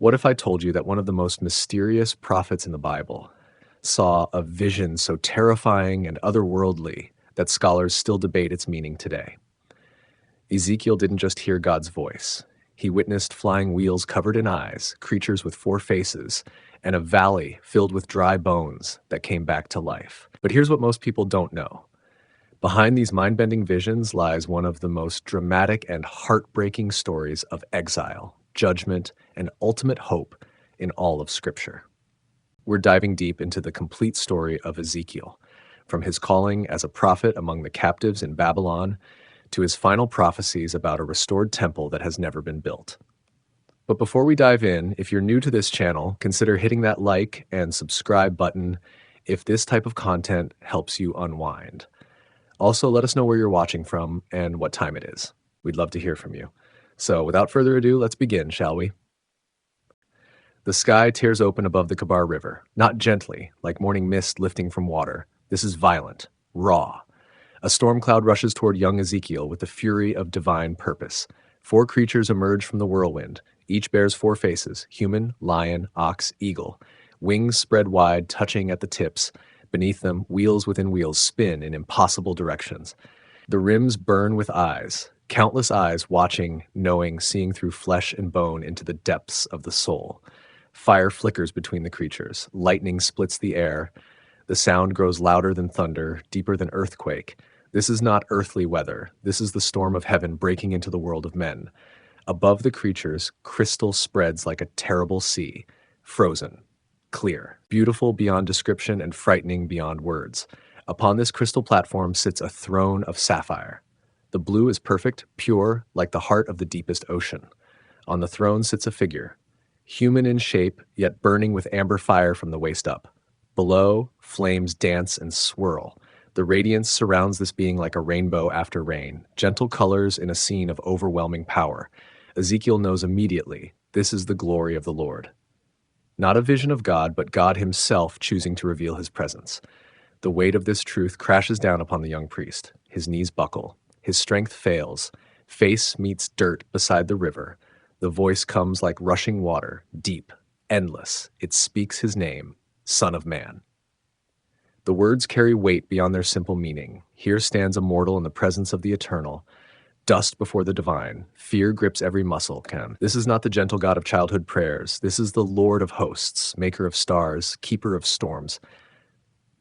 What if I told you that one of the most mysterious prophets in the Bible saw a vision so terrifying and otherworldly that scholars still debate its meaning today? Ezekiel didn't just hear God's voice. He witnessed flying wheels covered in eyes, creatures with four faces, and a valley filled with dry bones that came back to life. But here's what most people don't know. Behind these mind-bending visions lies one of the most dramatic and heartbreaking stories of exile, judgment, and ultimate hope in all of Scripture. We're diving deep into the complete story of Ezekiel, from his calling as a prophet among the captives in Babylon to his final prophecies about a restored temple that has never been built. But before we dive in, if you're new to this channel, consider hitting that like and subscribe button if this type of content helps you unwind. Also, let us know where you're watching from and what time it is. We'd love to hear from you. So without further ado, let's begin, shall we? The sky tears open above the Kabar River, not gently, like morning mist lifting from water. This is violent, raw. A storm cloud rushes toward young Ezekiel with the fury of divine purpose. Four creatures emerge from the whirlwind. Each bears four faces: human, lion, ox, eagle. Wings spread wide, touching at the tips. Beneath them, wheels within wheels spin in impossible directions. The rims burn with eyes, countless eyes watching, knowing, seeing through flesh and bone into the depths of the soul. Fire flickers between the creatures. Lightning splits the air. The sound grows louder than thunder, deeper than earthquake. This is not earthly weather. This is the storm of heaven breaking into the world of men. Above the creatures, crystal spreads like a terrible sea, frozen, clear, beautiful beyond description and frightening beyond words. Upon this crystal platform sits a throne of sapphire. The blue is perfect, pure, like the heart of the deepest ocean. On the throne sits a figure, human in shape, yet burning with amber fire from the waist up. Below, flames dance and swirl. The radiance surrounds this being like a rainbow after rain, gentle colors in a scene of overwhelming power. Ezekiel knows immediately, this is the glory of the Lord. Not a vision of God, but God himself choosing to reveal his presence. The weight of this truth crashes down upon the young priest. His knees buckle. His strength fails. Face meets dirt beside the river. The voice comes like rushing water, deep, endless. It speaks his name, Son of Man. The words carry weight beyond their simple meaning. Here stands a mortal in the presence of the eternal. Dust before the divine. Fear grips every muscle. This is not the gentle God of childhood prayers. This is the Lord of hosts, maker of stars, keeper of storms.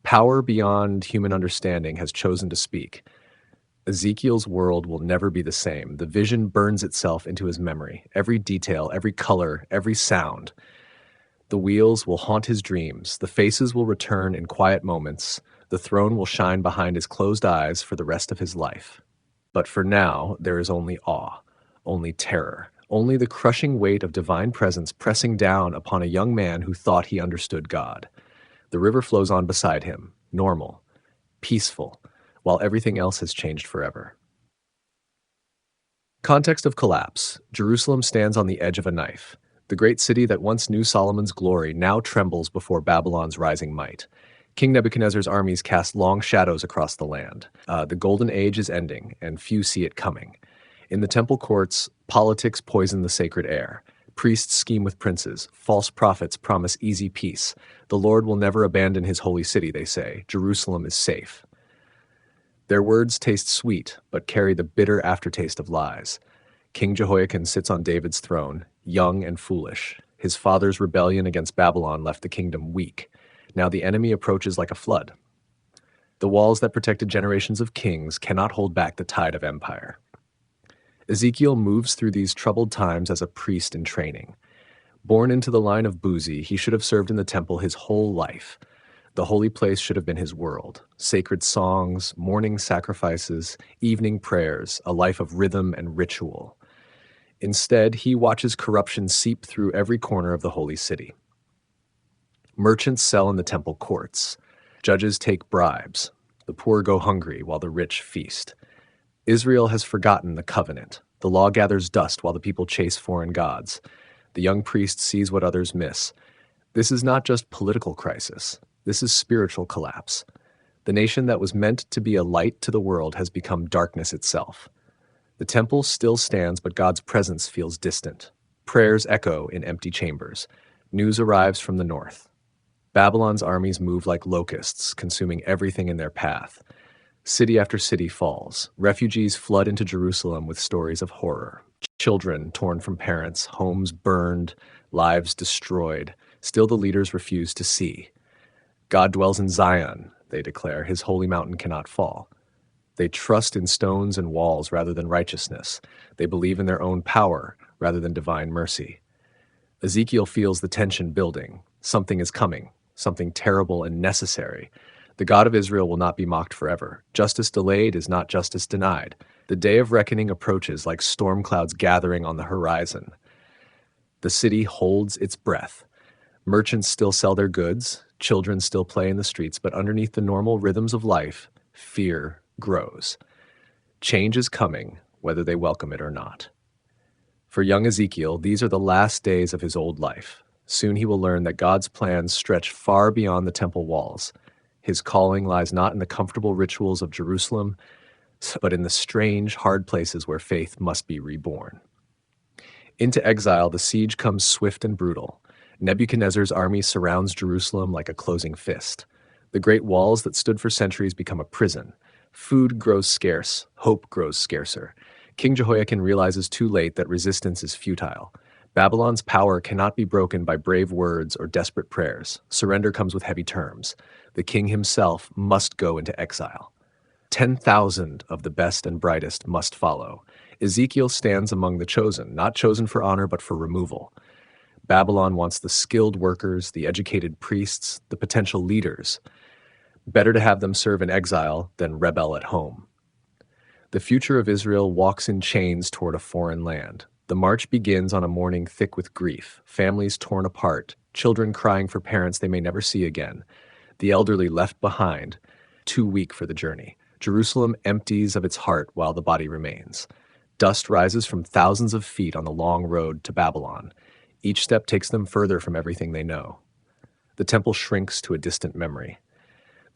Power beyond human understanding has chosen to speak. Ezekiel's world will never be the same. The vision burns itself into his memory. Every detail, every color, every sound. The wheels will haunt his dreams. The faces will return in quiet moments. The throne will shine behind his closed eyes for the rest of his life. But for now, there is only awe, only terror, only the crushing weight of divine presence pressing down upon a young man who thought he understood God. The river flows on beside him, normal, peaceful, while everything else has changed forever. Context of collapse. Jerusalem stands on the edge of a knife. The great city that once knew Solomon's glory now trembles before Babylon's rising might. King Nebuchadnezzar's armies cast long shadows across the land. The golden age is ending, and few see it coming. In the temple courts, politics poison the sacred air. Priests scheme with princes. False prophets promise easy peace. The Lord will never abandon his holy city, they say. Jerusalem is safe. Their words taste sweet, but carry the bitter aftertaste of lies. King Jehoiakim sits on David's throne, young and foolish. His father's rebellion against Babylon left the kingdom weak. Now the enemy approaches like a flood. The walls that protected generations of kings cannot hold back the tide of empire. Ezekiel moves through these troubled times as a priest in training. Born into the line of Buzi, he should have served in the temple his whole life. The holy place should have been his world. Sacred songs, morning sacrifices, evening prayers, a life of rhythm and ritual. Instead, he watches corruption seep through every corner of the holy city. Merchants sell in the temple courts. Judges take bribes. The poor go hungry while the rich feast. Israel has forgotten the covenant. The law gathers dust while the people chase foreign gods. The young priest sees what others miss. This is not just political crisis. This is spiritual collapse. The nation that was meant to be a light to the world has become darkness itself. The temple still stands, but God's presence feels distant. Prayers echo in empty chambers. News arrives from the north. Babylon's armies move like locusts, consuming everything in their path. City after city falls. Refugees flood into Jerusalem with stories of horror. Children torn from parents, homes burned, lives destroyed. Still the leaders refuse to see. God dwells in Zion, they declare. His holy mountain cannot fall. They trust in stones and walls rather than righteousness. They believe in their own power rather than divine mercy. Ezekiel feels the tension building. Something is coming, something terrible and necessary. The God of Israel will not be mocked forever. Justice delayed is not justice denied. The day of reckoning approaches like storm clouds gathering on the horizon. The city holds its breath. Merchants still sell their goods, children still play in the streets, but underneath the normal rhythms of life, fear grows. Change is coming, whether they welcome it or not. For young Ezekiel, these are the last days of his old life. Soon he will learn that God's plans stretch far beyond the temple walls. His calling lies not in the comfortable rituals of Jerusalem, but in the strange, hard places where faith must be reborn. Into exile, the siege comes swift and brutal. Nebuchadnezzar's army surrounds Jerusalem like a closing fist. The great walls that stood for centuries become a prison. Food grows scarce, hope grows scarcer. King Jehoiakim realizes too late that resistance is futile. Babylon's power cannot be broken by brave words or desperate prayers. Surrender comes with heavy terms. The king himself must go into exile. 10,000 of the best and brightest must follow. Ezekiel stands among the chosen, not chosen for honor but for removal. Babylon wants the skilled workers, the educated priests, the potential leaders. Better to have them serve in exile than rebel at home. The future of Israel walks in chains toward a foreign land. The march begins on a morning thick with grief, families torn apart, children crying for parents they may never see again, the elderly left behind, too weak for the journey. Jerusalem empties of its heart while the body remains. Dust rises from thousands of feet on the long road to Babylon. Each step takes them further from everything they know. The temple shrinks to a distant memory.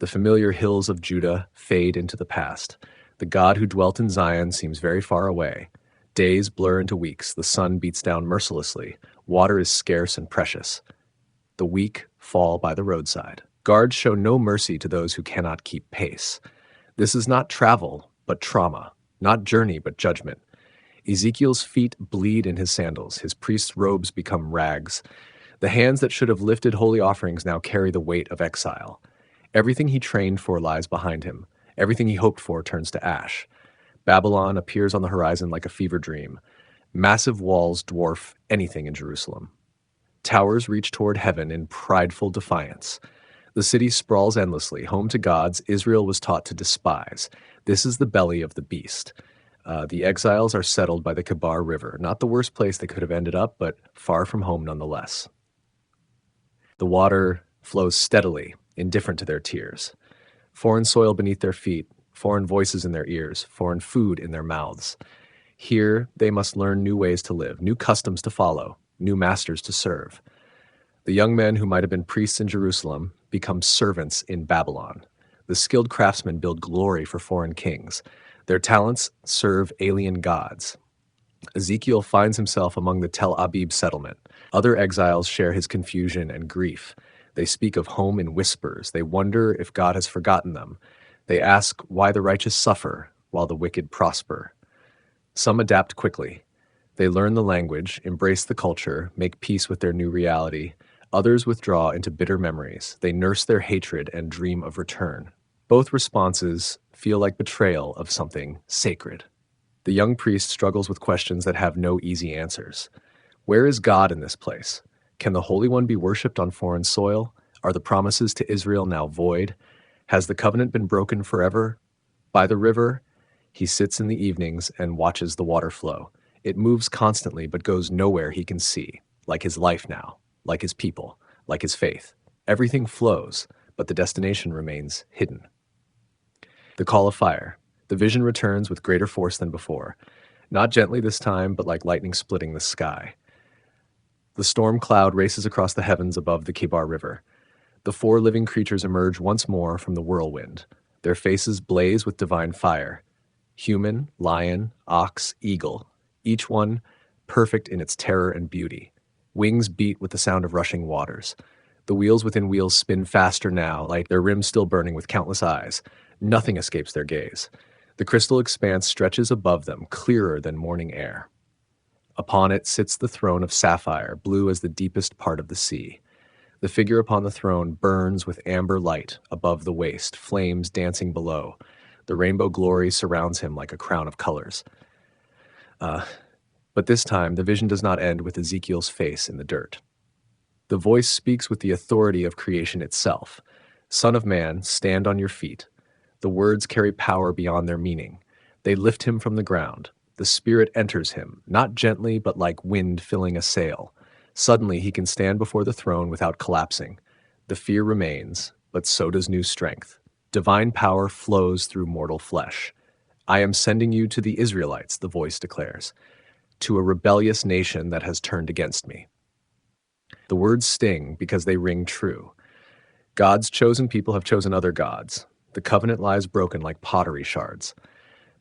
The familiar hills of Judah fade into the past. The God who dwelt in Zion seems very far away. Days blur into weeks. The sun beats down mercilessly. Water is scarce and precious. The weak fall by the roadside. Guards show no mercy to those who cannot keep pace. This is not travel, but trauma. Not journey, but judgment. Ezekiel's feet bleed in his sandals. His priest's robes become rags. The hands that should have lifted holy offerings now carry the weight of exile. Everything he trained for lies behind him. Everything he hoped for turns to ash. Babylon appears on the horizon like a fever dream. Massive walls dwarf anything in Jerusalem. Towers reach toward heaven in prideful defiance. The city sprawls endlessly. Home to gods, Israel was taught to despise. This is the belly of the beast. The exiles are settled by the Kebar River. Not the worst place they could have ended up, but far from home nonetheless. The water flows steadily, indifferent to their tears. Foreign soil beneath their feet, foreign voices in their ears, foreign food in their mouths. Here they must learn new ways to live, new customs to follow, new masters to serve. The young men who might have been priests in Jerusalem become servants in Babylon. The skilled craftsmen build glory for foreign kings. Their talents serve alien gods. Ezekiel finds himself among the Tel Abib settlement. Other exiles share his confusion and grief. They speak of home in whispers. They wonder if God has forgotten them. They ask why the righteous suffer while the wicked prosper. Some adapt quickly. They learn the language, embrace the culture, make peace with their new reality. Others withdraw into bitter memories. They nurse their hatred and dream of return. Both responses feel like betrayal of something sacred. The young priest struggles with questions that have no easy answers. Where is God in this place? Can the Holy One be worshipped on foreign soil? Are the promises to Israel now void? Has the covenant been broken forever? By the river, he sits in the evenings and watches the water flow. It moves constantly but goes nowhere he can see, like his life now, like his people, like his faith. Everything flows, but the destination remains hidden. The call of fire. The vision returns with greater force than before. Not gently this time, but like lightning splitting the sky. The storm cloud races across the heavens above the Kebar River. The four living creatures emerge once more from the whirlwind. Their faces blaze with divine fire. Human, lion, ox, eagle. Each one perfect in its terror and beauty. Wings beat with the sound of rushing waters. The wheels within wheels spin faster now, like their rims still burning with countless eyes. Nothing escapes their gaze. The crystal expanse stretches above them, clearer than morning air. Upon it sits the throne of sapphire, blue as the deepest part of the sea. The figure upon the throne burns with amber light above the waist, flames dancing below. The rainbow glory surrounds him like a crown of colors. But this time, the vision does not end with Ezekiel's face in the dirt. The voice speaks with the authority of creation itself. Son of man, stand on your feet. The words carry power beyond their meaning. They lift him from the ground. The spirit enters him, not gently, but like wind filling a sail. Suddenly he can stand before the throne without collapsing. The fear remains, but so does new strength. Divine power flows through mortal flesh. I am sending you to the Israelites, the voice declares, to a rebellious nation that has turned against me. The words sting because they ring true. God's chosen people have chosen other gods. The covenant lies broken like pottery shards.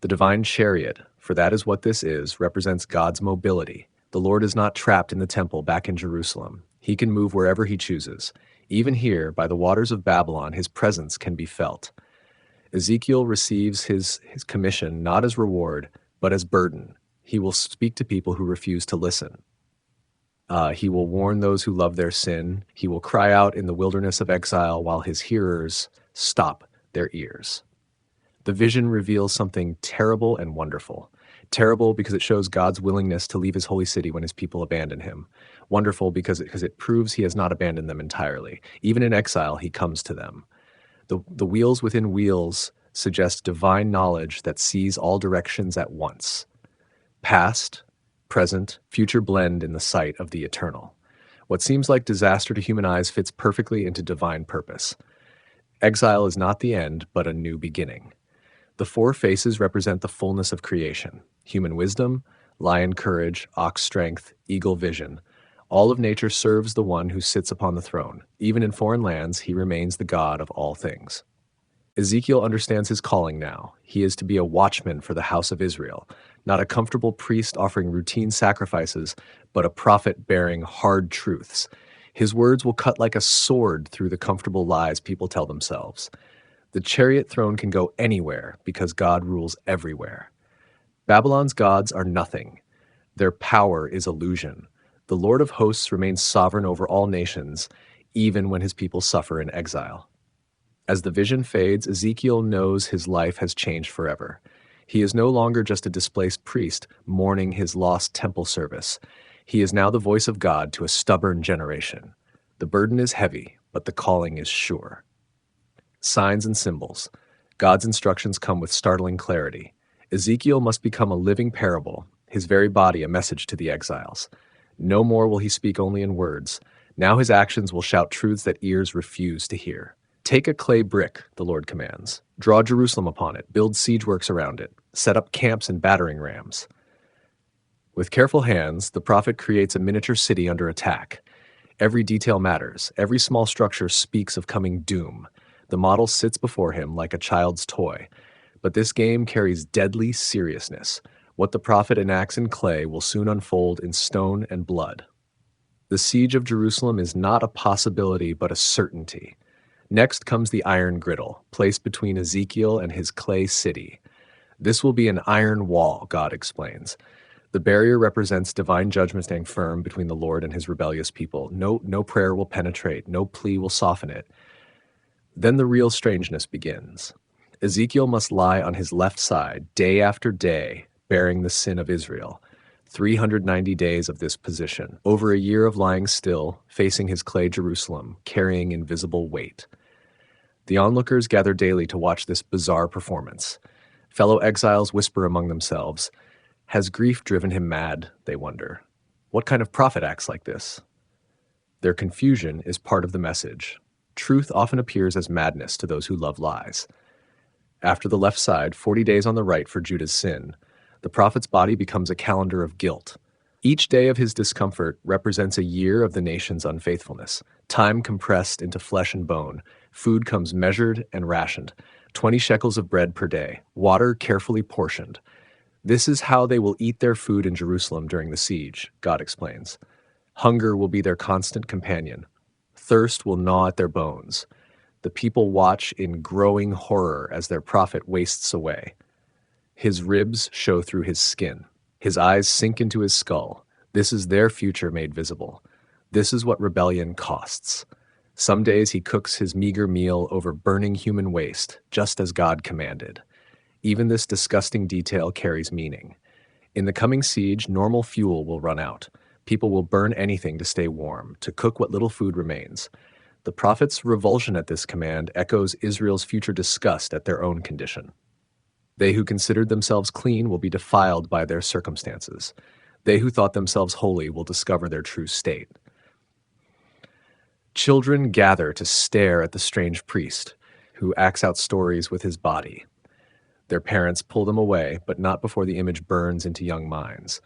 The divine chariot, for that is what this is, represents God's mobility. The Lord is not trapped in the temple back in Jerusalem. He can move wherever he chooses. Even here, by the waters of Babylon, his presence can be felt. Ezekiel receives his commission not as reward, but as burden. He will speak to people who refuse to listen. He will warn those who love their sin. He will cry out in the wilderness of exile while his hearers stop their ears. The vision reveals something terrible and wonderful. Terrible because it shows God's willingness to leave his holy city when his people abandon him. Wonderful because it proves he has not abandoned them entirely. Even in exile, he comes to them. The wheels within wheels suggest divine knowledge that sees all directions at once. Past, present, future blend in the sight of the eternal. What seems like disaster to human eyes fits perfectly into divine purpose. Exile is not the end, but a new beginning. The four faces represent the fullness of creation: human wisdom, lion courage, ox strength, eagle vision. All of nature serves the one who sits upon the throne. Even in foreign lands, he remains the God of all things. Ezekiel understands his calling now. He is to be a watchman for the house of Israel, not a comfortable priest offering routine sacrifices, but a prophet bearing hard truths. His words will cut like a sword through the comfortable lies people tell themselves. The chariot throne can go anywhere because God rules everywhere. Babylon's gods are nothing. Their power is illusion. The Lord of hosts remains sovereign over all nations, even when his people suffer in exile. As the vision fades, Ezekiel knows his life has changed forever. He is no longer just a displaced priest mourning his lost temple service. He is now the voice of God to a stubborn generation. The burden is heavy, but the calling is sure. Signs and symbols. God's instructions come with startling clarity. Ezekiel must become a living parable, his very body a message to the exiles. No more will he speak only in words. Now his actions will shout truths that ears refuse to hear. Take a clay brick, the Lord commands. Draw Jerusalem upon it, build siege works around it, set up camps and battering rams. With careful hands, the prophet creates a miniature city under attack. Every detail matters. Every small structure speaks of coming doom. The model sits before him like a child's toy. But this game carries deadly seriousness. What the prophet enacts in clay will soon unfold in stone and blood. The siege of Jerusalem is not a possibility, but a certainty. Next comes the iron griddle, placed between Ezekiel and his clay city. This will be an iron wall, God explains. The barrier represents divine judgment staying firm between the Lord and his rebellious people. No prayer will penetrate, no plea will soften it. Then the real strangeness begins. Ezekiel must lie on his left side, day after day, bearing the sin of Israel. 390 days of this position, over a year of lying still, facing his clay Jerusalem, carrying invisible weight. The onlookers gather daily to watch this bizarre performance. Fellow exiles whisper among themselves. Has grief driven him mad, they wonder. What kind of prophet acts like this? Their confusion is part of the message. Truth often appears as madness to those who love lies. After the left side, 40 days on the right for Judah's sin, the prophet's body becomes a calendar of guilt. Each day of his discomfort represents a year of the nation's unfaithfulness. Time compressed into flesh and bone. Food comes measured and rationed. 20 shekels of bread per day. Water carefully portioned. This is how they will eat their food in Jerusalem during the siege, God explains. Hunger will be their constant companion. Thirst will gnaw at their bones. The people watch in growing horror as their prophet wastes away. His ribs show through his skin. His eyes sink into his skull. This is their future made visible. This is what rebellion costs. Some days he cooks his meager meal over burning human waste, just as God commanded. Even this disgusting detail carries meaning. In the coming siege, normal fuel will run out. People will burn anything to stay warm, to cook what little food remains. The prophet's revulsion at this command echoes Israel's future disgust at their own condition. They who considered themselves clean will be defiled by their circumstances. They who thought themselves holy will discover their true state. Children gather to stare at the strange priest, who acts out stories with his body. Their parents pull them away, but not before the image burns into young minds.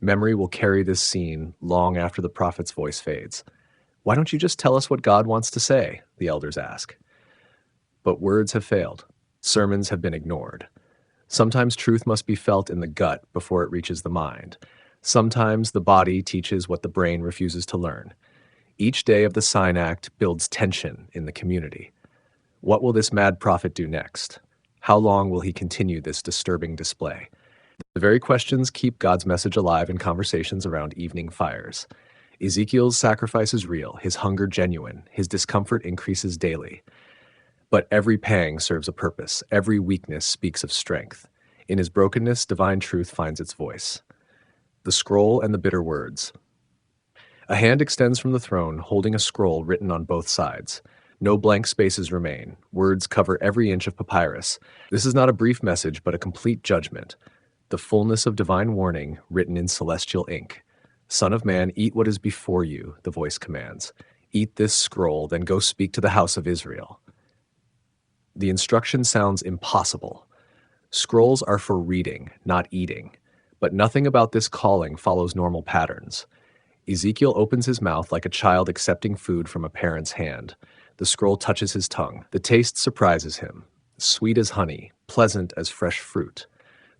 Memory will carry this scene long after the prophet's voice fades. Why don't you just tell us what God wants to say? The elders ask. But words have failed. Sermons have been ignored. Sometimes truth must be felt in the gut before it reaches the mind. Sometimes the body teaches what the brain refuses to learn. Each day of the Sign Act builds tension in the community. What will this mad prophet do next? How long will he continue this disturbing display? The very questions keep God's message alive in conversations around evening fires. Ezekiel's sacrifice is real, his hunger genuine, his discomfort increases daily. But every pang serves a purpose, every weakness speaks of strength. In his brokenness, divine truth finds its voice. The scroll and the bitter words. A hand extends from the throne, holding a scroll written on both sides. No blank spaces remain. Words cover every inch of papyrus. This is not a brief message, but a complete judgment. The fullness of divine warning written in celestial ink. Son of man, eat what is before you, the voice commands. Eat this scroll, then go speak to the house of Israel. The instruction sounds impossible. Scrolls are for reading, not eating. But nothing about this calling follows normal patterns. Ezekiel opens his mouth like a child accepting food from a parent's hand. The scroll touches his tongue. The taste surprises him. Sweet as honey, pleasant as fresh fruit.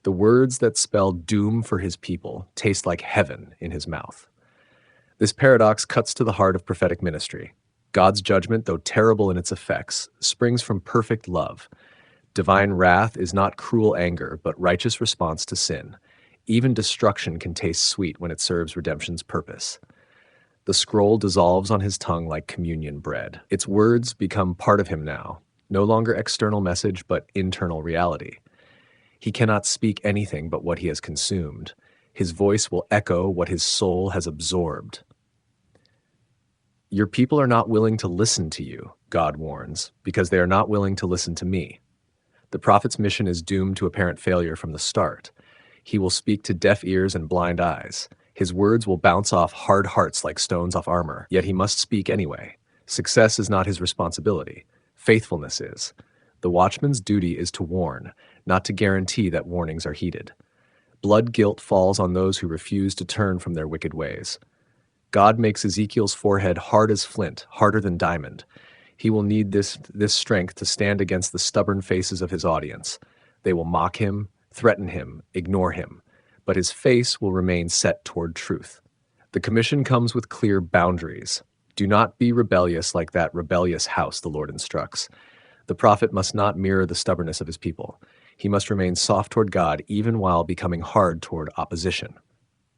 The words that spell doom for his people taste like heaven in his mouth. This paradox cuts to the heart of prophetic ministry. God's judgment, though terrible in its effects, springs from perfect love. Divine wrath is not cruel anger, but righteous response to sin. Even destruction can taste sweet when it serves redemption's purpose. The scroll dissolves on his tongue like communion bread. Its words become part of him now, no longer external message, but internal reality. He cannot speak anything but what he has consumed. His voice will echo what his soul has absorbed. Your people are not willing to listen to you, God warns, because they are not willing to listen to me. The prophet's mission is doomed to apparent failure from the start. He will speak to deaf ears and blind eyes. His words will bounce off hard hearts like stones off armor, yet he must speak anyway. Success is not his responsibility. Faithfulness is. The watchman's duty is to warn, not to guarantee that warnings are heeded. Blood guilt falls on those who refuse to turn from their wicked ways. God makes Ezekiel's forehead hard as flint, harder than diamond. He will need this strength to stand against the stubborn faces of his audience. They will mock him, threaten him, ignore him, but his face will remain set toward truth. The commission comes with clear boundaries. Do not be rebellious like that rebellious house, the Lord instructs. The prophet must not mirror the stubbornness of his people. He must remain soft toward God even while becoming hard toward opposition.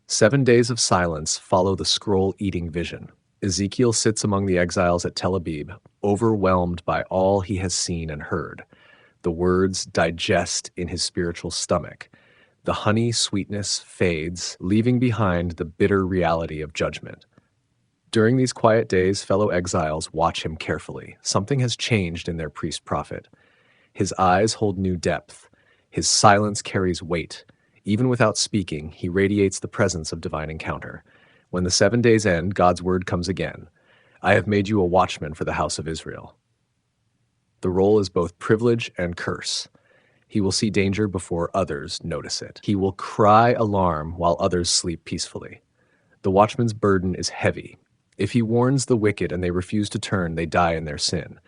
7 days of silence follow the scroll-eating vision. Ezekiel sits among the exiles at Tel Aviv, overwhelmed by all he has seen and heard. The words digest in his spiritual stomach. The honey sweetness fades, leaving behind the bitter reality of judgment. During these quiet days, fellow exiles watch him carefully. Something has changed in their priest-prophet. His eyes hold new depth. His silence carries weight. Even without speaking, he radiates the presence of divine encounter. When the 7 days end, God's word comes again. I have made you a watchman for the house of Israel. The role is both privilege and curse. He will see danger before others notice it. He will cry alarm while others sleep peacefully. The watchman's burden is heavy. If he warns the wicked and they refuse to turn, they die in their sin.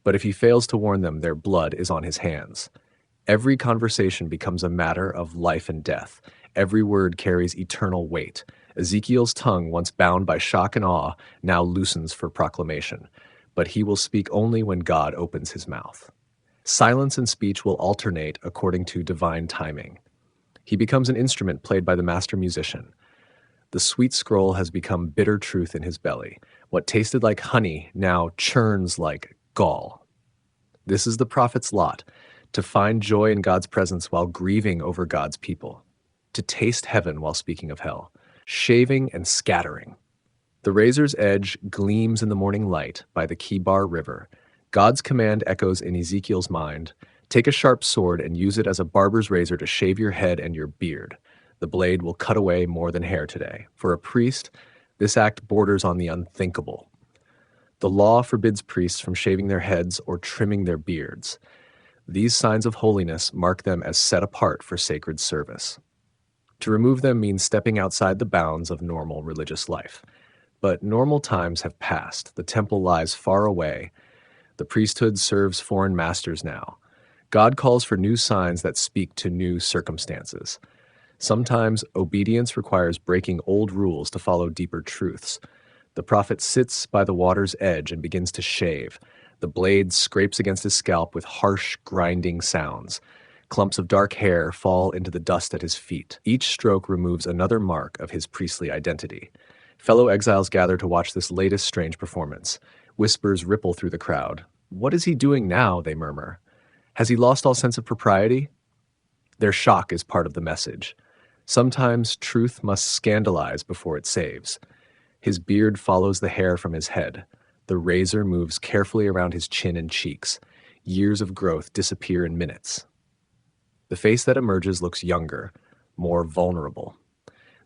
But if he fails to warn them, their blood is on his hands. Every conversation becomes a matter of life and death. Every word carries eternal weight. Ezekiel's tongue, once bound by shock and awe, now loosens for proclamation. But he will speak only when God opens his mouth. Silence and speech will alternate according to divine timing. He becomes an instrument played by the master musician. The sweet scroll has become bitter truth in his belly. What tasted like honey now churns like gall. This is the prophet's lot, to find joy in God's presence while grieving over God's people, to taste heaven while speaking of hell, shaving and scattering. The razor's edge gleams in the morning light by the Kibar River. God's command echoes in Ezekiel's mind. Take a sharp sword and use it as a barber's razor to shave your head and your beard. The blade will cut away more than hair today. For a priest, this act borders on the unthinkable. The law forbids priests from shaving their heads or trimming their beards. These signs of holiness mark them as set apart for sacred service. To remove them means stepping outside the bounds of normal religious life. But normal times have passed. The temple lies far away. The priesthood serves foreign masters now. God calls for new signs that speak to new circumstances. Sometimes obedience requires breaking old rules to follow deeper truths. The prophet sits by the water's edge and begins to shave. The blade scrapes against his scalp with harsh, grinding sounds. Clumps of dark hair fall into the dust at his feet. Each stroke removes another mark of his priestly identity. Fellow exiles gather to watch this latest strange performance. Whispers ripple through the crowd. "What is he doing now?" they murmur. "Has he lost all sense of propriety?" Their shock is part of the message. Sometimes truth must scandalize before it saves. His beard follows the hair from his head. The razor moves carefully around his chin and cheeks. Years of growth disappear in minutes. The face that emerges looks younger, more vulnerable.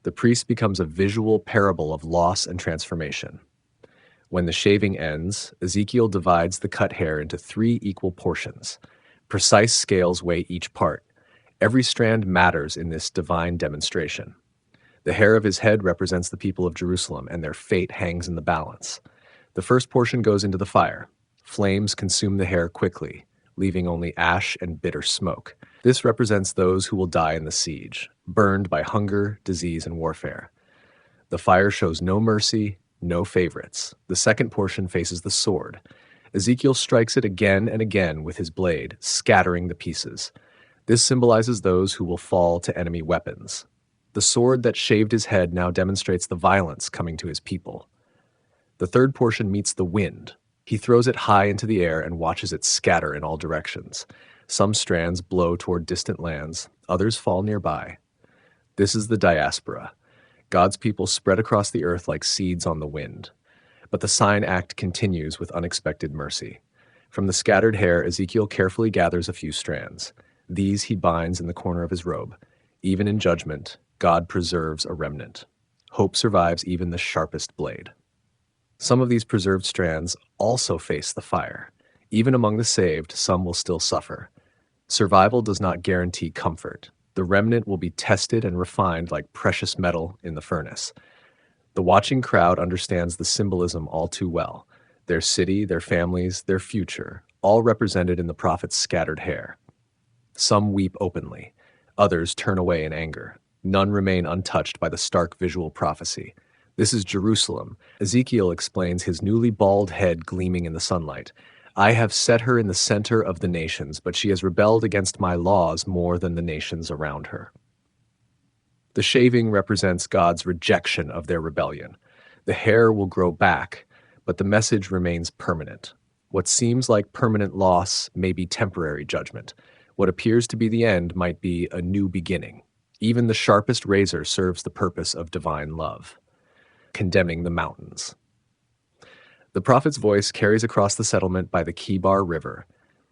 The priest becomes a visual parable of loss and transformation. When the shaving ends, Ezekiel divides the cut hair into 3 equal portions. Precise scales weigh each part. Every strand matters in this divine demonstration. The hair of his head represents the people of Jerusalem, and their fate hangs in the balance. The first portion goes into the fire. Flames consume the hair quickly, leaving only ash and bitter smoke. This represents those who will die in the siege, burned by hunger, disease, and warfare. The fire shows no mercy, no favorites. The second portion faces the sword. Ezekiel strikes it again and again with his blade, scattering the pieces. This symbolizes those who will fall to enemy weapons. The sword that shaved his head now demonstrates the violence coming to his people. The third portion meets the wind. He throws it high into the air and watches it scatter in all directions. Some strands blow toward distant lands, others fall nearby. This is the diaspora. God's people spread across the earth like seeds on the wind. But the sign act continues with unexpected mercy. From the scattered hair, Ezekiel carefully gathers a few strands. These he binds in the corner of his robe. Even in judgment, God preserves a remnant. Hope survives even the sharpest blade. Some of these preserved strands also face the fire. Even among the saved, some will still suffer. Survival does not guarantee comfort. The remnant will be tested and refined like precious metal in the furnace. The watching crowd understands the symbolism all too well. Their city, their families, their future, all represented in the prophet's scattered hair. Some weep openly. Others turn away in anger. None remain untouched by the stark visual prophecy. This is Jerusalem. Ezekiel explains his newly bald head gleaming in the sunlight. I have set her in the center of the nations, but she has rebelled against my laws more than the nations around her. The shaving represents God's rejection of their rebellion. The hair will grow back, but the message remains permanent. What seems like permanent loss may be temporary judgment. What appears to be the end might be a new beginning. Even the sharpest razor serves the purpose of divine love, condemning the mountains. The prophet's voice carries across the settlement by the Kibar River.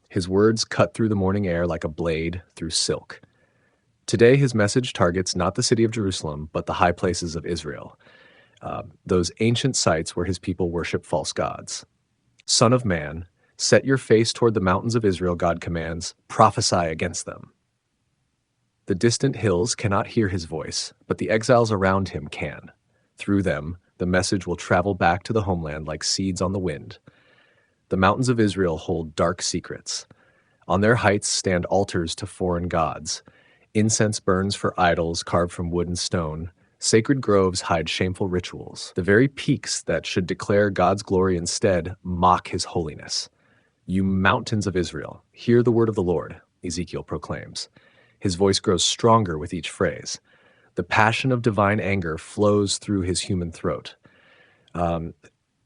His words cut through the morning air like a blade through silk. Today, his message targets not the city of Jerusalem, but the high places of Israel, those ancient sites where his people worship false gods. Son of man, set your face toward the mountains of Israel, God commands, prophesy against them. The distant hills cannot hear his voice, but the exiles around him can. Through them, the message will travel back to the homeland like seeds on the wind. The mountains of Israel hold dark secrets. On their heights stand altars to foreign gods. Incense burns for idols carved from wood and stone. Sacred groves hide shameful rituals. The very peaks that should declare God's glory instead mock his holiness. You mountains of Israel, hear the word of the Lord, Ezekiel proclaims. His voice grows stronger with each phrase. The passion of divine anger flows through his human throat.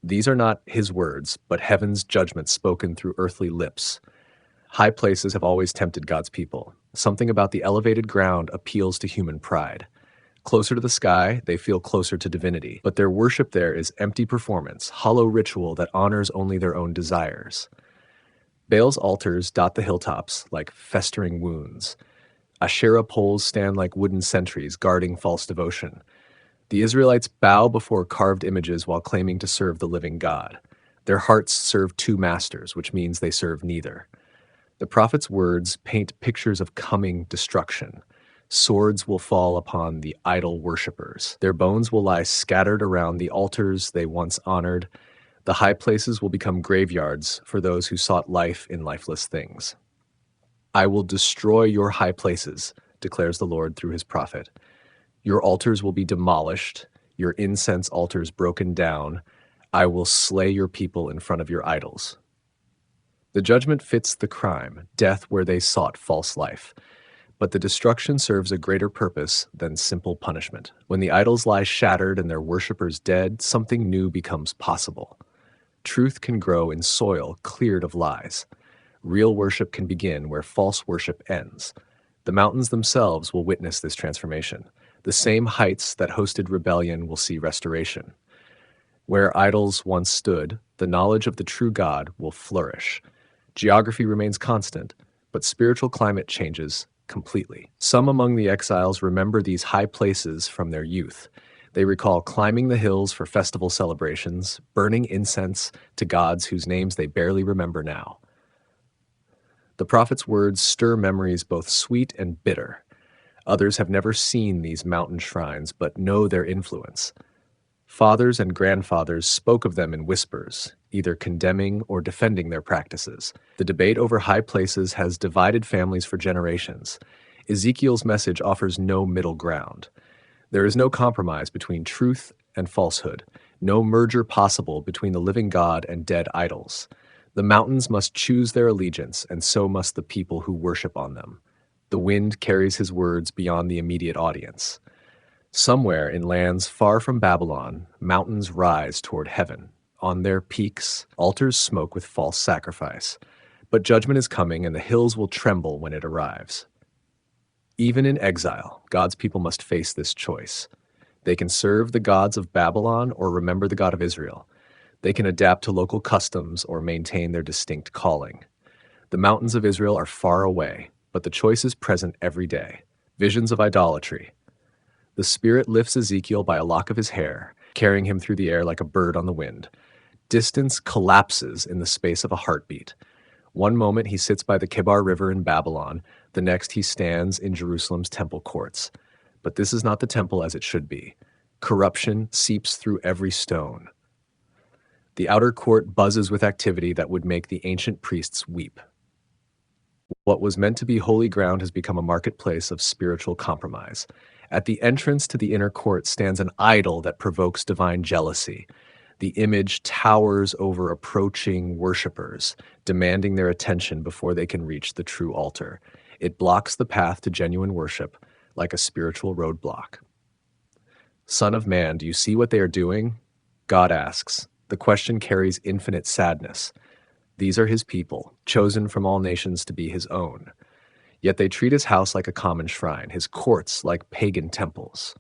These are not his words, but heaven's judgment spoken through earthly lips. High places have always tempted God's people. Something about the elevated ground appeals to human pride. Closer to the sky, they feel closer to divinity, but their worship there is empty performance, hollow ritual that honors only their own desires. Baal's altars dot the hilltops like festering wounds. Asherah poles stand like wooden sentries guarding false devotion. The Israelites bow before carved images while claiming to serve the living God. Their hearts serve two masters, which means they serve neither. The prophet's words paint pictures of coming destruction. Swords will fall upon the idol worshippers. Their bones will lie scattered around the altars they once honored. The high places will become graveyards for those who sought life in lifeless things. I will destroy your high places, declares the Lord through his prophet. Your altars will be demolished, your incense altars broken down. I will slay your people in front of your idols. The judgment fits the crime, death where they sought false life. But the destruction serves a greater purpose than simple punishment. When the idols lie shattered and their worshippers dead, something new becomes possible. Truth can grow in soil cleared of lies. Real worship can begin where false worship ends. The mountains themselves will witness this transformation. The same heights that hosted rebellion will see restoration. Where idols once stood, the knowledge of the true God will flourish. Geography remains constant, but spiritual climate changes completely. Some among the exiles remember these high places from their youth. They recall climbing the hills for festival celebrations, burning incense to gods whose names they barely remember now. The prophet's words stir memories both sweet and bitter. Others have never seen these mountain shrines, but know their influence. Fathers and grandfathers spoke of them in whispers, either condemning or defending their practices. The debate over high places has divided families for generations. Ezekiel's message offers no middle ground. There is no compromise between truth and falsehood, no merger possible between the living God and dead idols. The mountains must choose their allegiance, and so must the people who worship on them. The wind carries his words beyond the immediate audience. Somewhere in lands far from Babylon, mountains rise toward heaven. On their peaks, altars smoke with false sacrifice. But judgment is coming, and the hills will tremble when it arrives. Even in exile, God's people must face this choice. They can serve the gods of Babylon or remember the God of Israel. They can adapt to local customs or maintain their distinct calling. The mountains of Israel are far away, but the choice is present every day. Visions of idolatry. The Spirit lifts Ezekiel by a lock of his hair, carrying him through the air like a bird on the wind. Distance collapses in the space of a heartbeat. One moment he sits by the Kebar River in Babylon, the next he stands in Jerusalem's temple courts. But this is not the temple as it should be. Corruption seeps through every stone. The outer court buzzes with activity that would make the ancient priests weep. What was meant to be holy ground has become a marketplace of spiritual compromise. At the entrance to the inner court stands an idol that provokes divine jealousy. The image towers over approaching worshipers, demanding their attention before they can reach the true altar. It blocks the path to genuine worship like a spiritual roadblock. Son of man, do you see what they are doing? God asks. The question carries infinite sadness. These are his people, chosen from all nations to be his own. Yet they treat his house like a common shrine, his courts like pagan temples.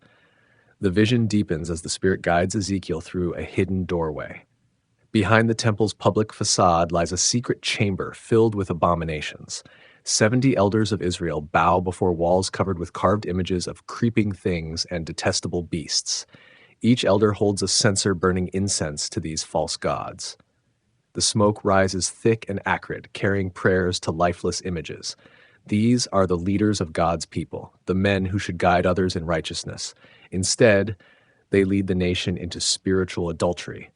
The vision deepens as the Spirit guides Ezekiel through a hidden doorway. Behind the temple's public facade lies a secret chamber filled with abominations. 70 elders of Israel bow before walls covered with carved images of creeping things and detestable beasts. Each elder holds a censer burning incense to these false gods. The smoke rises thick and acrid, carrying prayers to lifeless images. These are the leaders of God's people, the men who should guide others in righteousness. Instead, they lead the nation into spiritual adultery.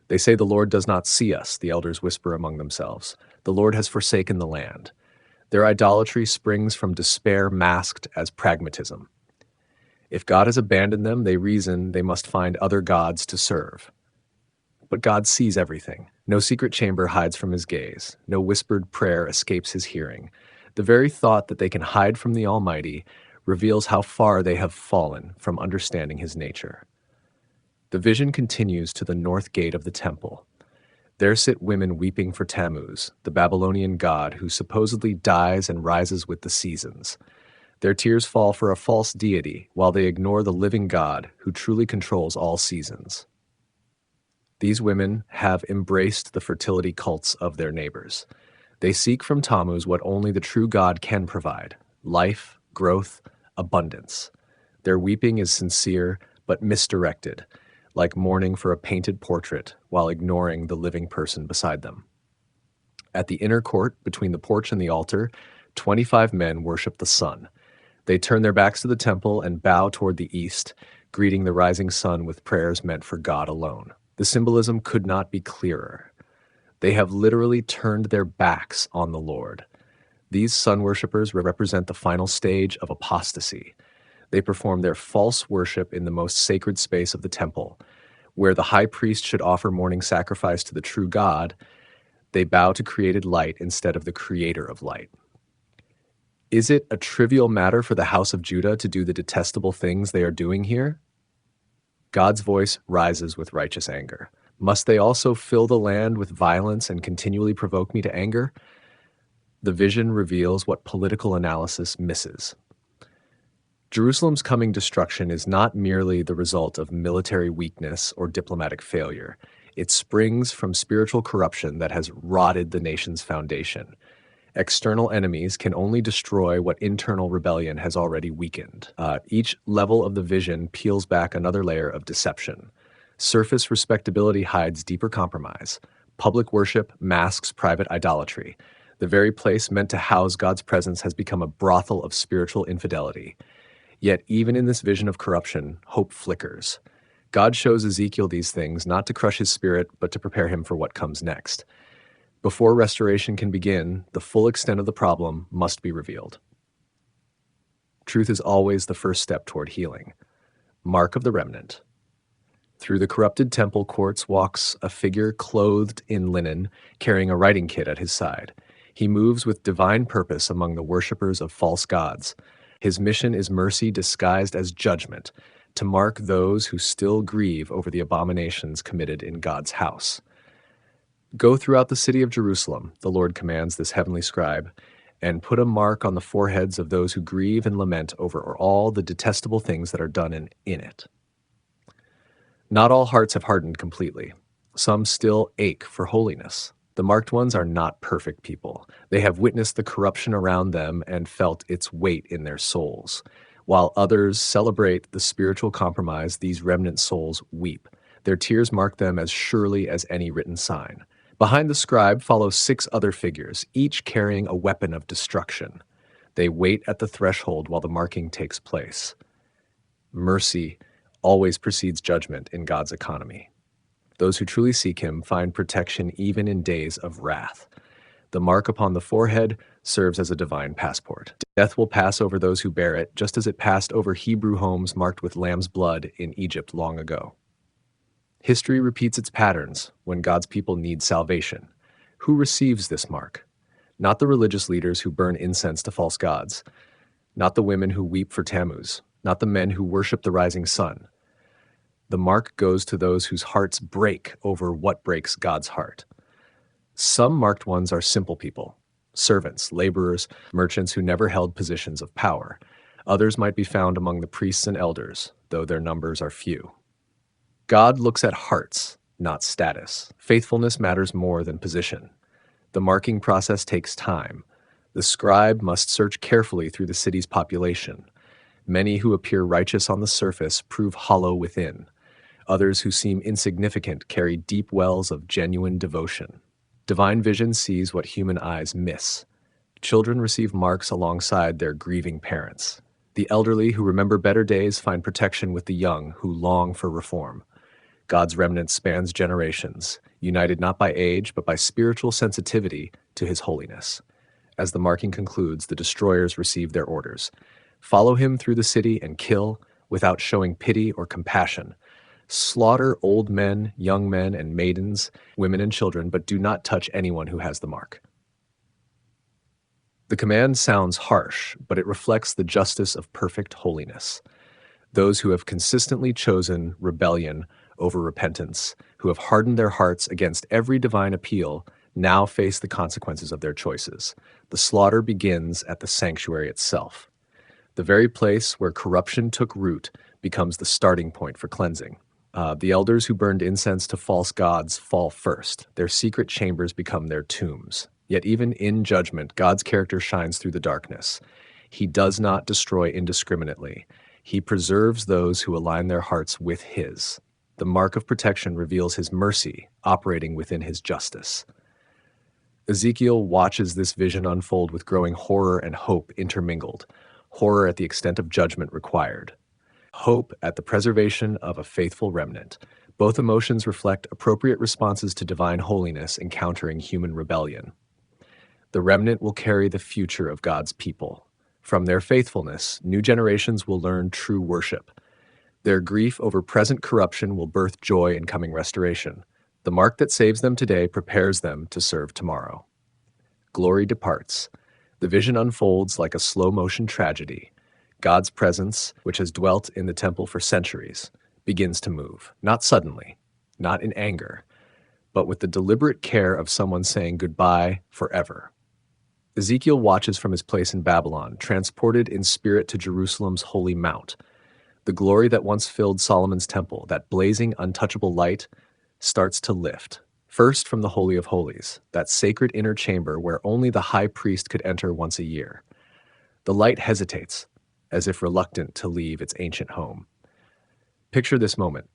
They say the Lord does not see us, the elders whisper among themselves. The Lord has forsaken the land. Their idolatry springs from despair masked as pragmatism. If God has abandoned them, they reason they must find other gods to serve. But God sees everything. No secret chamber hides from his gaze. No whispered prayer escapes his hearing. The very thought that they can hide from the Almighty reveals how far they have fallen from understanding his nature. The vision continues to the north gate of the temple. There sit women weeping for Tammuz, the Babylonian god who supposedly dies and rises with the seasons. Their tears fall for a false deity, while they ignore the living God who truly controls all seasons. These women have embraced the fertility cults of their neighbors. They seek from Tammuz what only the true God can provide: life, growth, abundance. Their weeping is sincere but misdirected, like mourning for a painted portrait while ignoring the living person beside them. At the inner court, between the porch and the altar, 25 men worship the sun. They turn their backs to the temple and bow toward the east, greeting the rising sun with prayers meant for God alone. The symbolism could not be clearer. They have literally turned their backs on the Lord. These sun worshippers represent the final stage of apostasy. They perform their false worship in the most sacred space of the temple, where the high priest should offer morning sacrifice to the true God. They bow to created light instead of the creator of light. Is it a trivial matter for the house of Judah to do the detestable things they are doing here? God's voice rises with righteous anger. Must they also fill the land with violence and continually provoke me to anger? The vision reveals what political analysis misses. Jerusalem's coming destruction is not merely the result of military weakness or diplomatic failure. It springs from spiritual corruption that has rotted the nation's foundation. External enemies can only destroy what internal rebellion has already weakened. Each level of the vision peels back another layer of deception. Surface respectability hides deeper compromise. Public worship masks private idolatry. The very place meant to house God's presence has become a brothel of spiritual infidelity. Yet even in this vision of corruption, hope flickers. God shows Ezekiel these things not to crush his spirit, but to prepare him for what comes next. Before restoration can begin, the full extent of the problem must be revealed. Truth is always the first step toward healing. Mark of the remnant. Through the corrupted temple courts walks a figure clothed in linen, carrying a writing kit at his side. He moves with divine purpose among the worshippers of false gods. His mission is mercy disguised as judgment, to mark those who still grieve over the abominations committed in God's house. Go throughout the city of Jerusalem, the Lord commands this heavenly scribe, and put a mark on the foreheads of those who grieve and lament over all the detestable things that are done in it. Not all hearts have hardened completely. Some still ache for holiness. The marked ones are not perfect people. They have witnessed the corruption around them and felt its weight in their souls. While others celebrate the spiritual compromise, these remnant souls weep. Their tears mark them as surely as any written sign. Behind the scribe follow 6 other figures, each carrying a weapon of destruction. They wait at the threshold while the marking takes place. Mercy always precedes judgment in God's economy. Those who truly seek him find protection even in days of wrath. The mark upon the forehead serves as a divine passport. Death will pass over those who bear it, just as it passed over Hebrew homes marked with lamb's blood in Egypt long ago. History repeats its patterns when God's people need salvation. Who receives this mark? Not the religious leaders who burn incense to false gods, not the women who weep for Tammuz, not the men who worship the rising sun. The mark goes to those whose hearts break over what breaks God's heart. Some marked ones are simple people, servants, laborers, merchants who never held positions of power. Others might be found among the priests and elders, though their numbers are few. God looks at hearts, not status. Faithfulness matters more than position. The marking process takes time. The scribe must search carefully through the city's population. Many who appear righteous on the surface prove hollow within. Others who seem insignificant carry deep wells of genuine devotion. Divine vision sees what human eyes miss. Children receive marks alongside their grieving parents. The elderly who remember better days find protection with the young who long for reform. God's remnant spans generations, united not by age but by spiritual sensitivity to his holiness. As the marking concludes, the destroyers receive their orders. Follow him through the city and kill without showing pity or compassion. Slaughter old men, young men, and maidens, women and children, but do not touch anyone who has the mark. The command sounds harsh, but it reflects the justice of perfect holiness. Those who have consistently chosen rebellion over repentance, who have hardened their hearts against every divine appeal, now face the consequences of their choices. The slaughter begins at the sanctuary itself. The very place where corruption took root becomes the starting point for cleansing. The elders who burned incense to false gods fall first. Their secret chambers become their tombs. Yet even in judgment, God's character shines through the darkness. He does not destroy indiscriminately. He preserves those who align their hearts with His. The mark of protection reveals His mercy, operating within His justice. Ezekiel watches this vision unfold with growing horror and hope intermingled. Horror at the extent of judgment required. Hope at the preservation of a faithful remnant. Both emotions reflect appropriate responses to divine holiness encountering human rebellion. The remnant will carry the future of God's people. From their faithfulness, new generations will learn true worship. Their grief over present corruption will birth joy in coming restoration. The mark that saves them today prepares them to serve tomorrow. Glory departs. The vision unfolds like a slow-motion tragedy. God's presence, which has dwelt in the temple for centuries, begins to move, not suddenly, not in anger, but with the deliberate care of someone saying goodbye forever. Ezekiel watches from his place in Babylon, transported in spirit to Jerusalem's holy mount. The glory that once filled Solomon's temple, that blazing, untouchable light, starts to lift. First from the Holy of Holies, that sacred inner chamber where only the high priest could enter once a year. The light hesitates, as if reluctant to leave its ancient home. Picture this moment.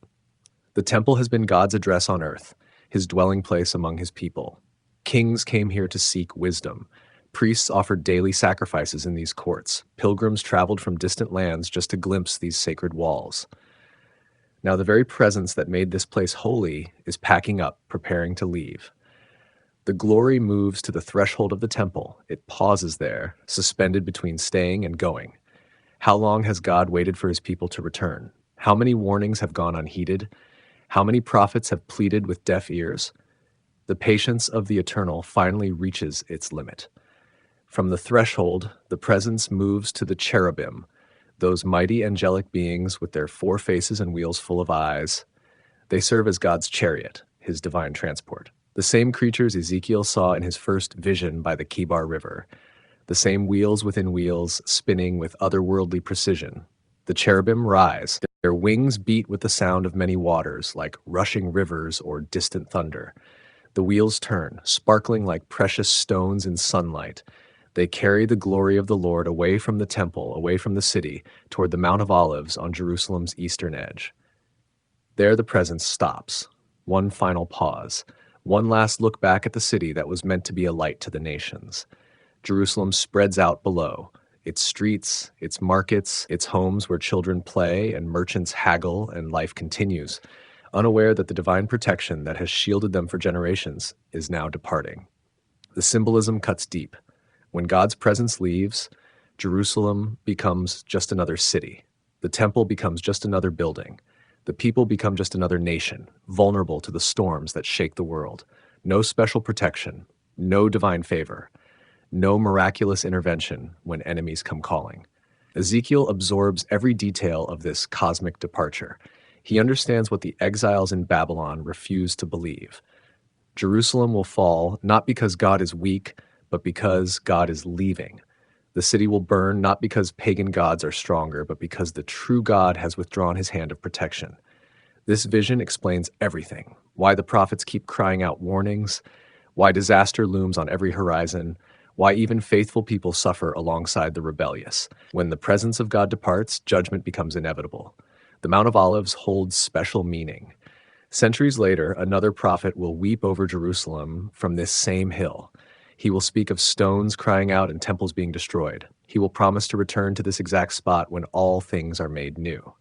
The temple has been God's address on earth, His dwelling place among His people. Kings came here to seek wisdom. Priests offered daily sacrifices in these courts. Pilgrims traveled from distant lands just to glimpse these sacred walls. Now the very presence that made this place holy is packing up, preparing to leave. The glory moves to the threshold of the temple. It pauses there, suspended between staying and going. How long has God waited for His people to return? How many warnings have gone unheeded? How many prophets have pleaded with deaf ears? The patience of the eternal finally reaches its limit. From the threshold, the presence moves to the cherubim, those mighty angelic beings with their 4 faces and wheels full of eyes. They serve as God's chariot, His divine transport. The same creatures Ezekiel saw in his first vision by the Kibar River. The same wheels within wheels, spinning with otherworldly precision. The cherubim rise. Their wings beat with the sound of many waters, like rushing rivers or distant thunder. The wheels turn, sparkling like precious stones in sunlight. They carry the glory of the Lord away from the temple, away from the city, toward the Mount of Olives on Jerusalem's eastern edge. There the presence stops. One final pause. One last look back at the city that was meant to be a light to the nations. Jerusalem spreads out below. Its streets, its markets, its homes where children play and merchants haggle and life continues, unaware that the divine protection that has shielded them for generations is now departing. The symbolism cuts deep. When God's presence leaves, Jerusalem becomes just another city. The temple becomes just another building. The people become just another nation, vulnerable to the storms that shake the world. No special protection, no divine favor, no miraculous intervention when enemies come calling. Ezekiel absorbs every detail of this cosmic departure. He understands what the exiles in Babylon refused to believe. Jerusalem will fall not because God is weak, but because God is leaving. The city will burn not because pagan gods are stronger, but because the true God has withdrawn His hand of protection. This vision explains everything. Why the prophets keep crying out warnings, why disaster looms on every horizon, why even faithful people suffer alongside the rebellious. When the presence of God departs, judgment becomes inevitable. The Mount of Olives holds special meaning. Centuries later, another prophet will weep over Jerusalem from this same hill. He will speak of stones crying out and temples being destroyed. He will promise to return to this exact spot when all things are made new.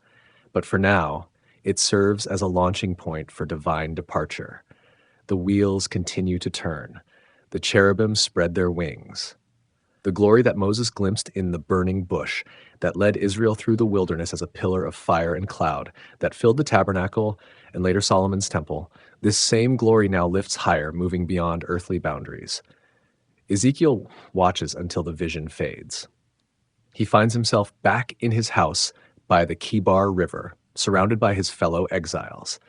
But for now, it serves as a launching point for divine departure. The wheels continue to turn. The cherubim spread their wings. The glory that Moses glimpsed in the burning bush, that led Israel through the wilderness as a pillar of fire and cloud, that filled the tabernacle and later Solomon's temple, this same glory now lifts higher, moving beyond earthly boundaries. Ezekiel watches until the vision fades. He finds himself back in his house by the Kibar River, surrounded by his fellow exiles.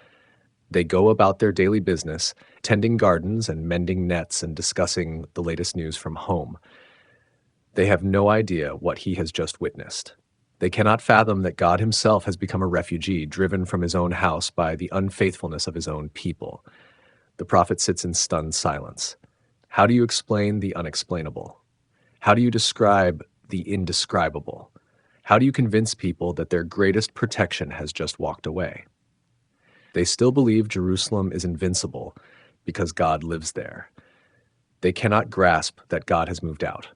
They go about their daily business, tending gardens and mending nets and discussing the latest news from home. They have no idea what he has just witnessed. They cannot fathom that God himself has become a refugee, driven from his own house by the unfaithfulness of his own people. The prophet sits in stunned silence. How do you explain the unexplainable? How do you describe the indescribable? How do you convince people that their greatest protection has just walked away? They still believe Jerusalem is invincible because God lives there. They cannot grasp that God has moved out.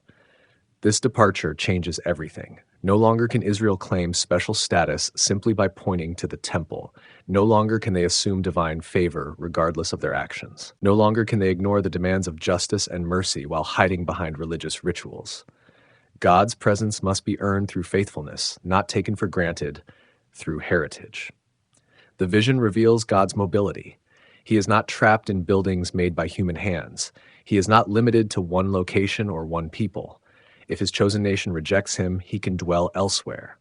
This departure changes everything. No longer can Israel claim special status simply by pointing to the temple. No longer can they assume divine favor regardless of their actions. No longer can they ignore the demands of justice and mercy while hiding behind religious rituals. God's presence must be earned through faithfulness, not taken for granted through heritage. The vision reveals God's mobility. He is not trapped in buildings made by human hands. He is not limited to one location or one people. If his chosen nation rejects him, he can dwell elsewhere.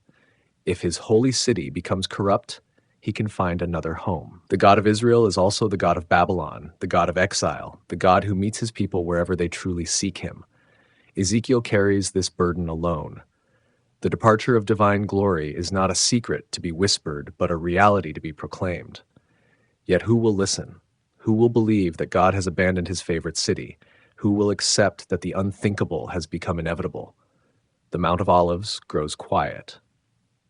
If his holy city becomes corrupt, he can find another home. The God of Israel is also the God of Babylon, the God of exile, the God who meets his people wherever they truly seek him. Ezekiel carries this burden alone. The departure of divine glory is not a secret to be whispered, but a reality to be proclaimed. Yet who will listen? Who will believe that God has abandoned his favorite city? Who will accept that the unthinkable has become inevitable? The Mount of Olives grows quiet.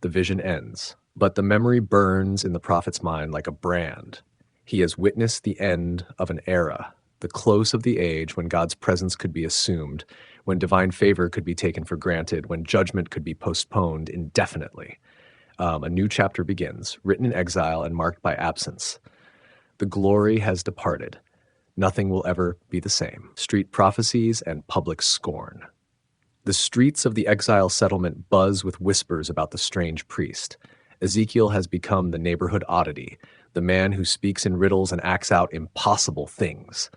The vision ends, but the memory burns in the prophet's mind like a brand. He has witnessed the end of an era, the close of the age when God's presence could be assumed, when divine favor could be taken for granted, when judgment could be postponed indefinitely. A new chapter begins, written in exile and marked by absence. The glory has departed. Nothing will ever be the same. Street prophecies and public scorn. The streets of the exile settlement buzz with whispers about the strange priest. Ezekiel has become the neighborhood oddity, the man who speaks in riddles and acts out impossible things.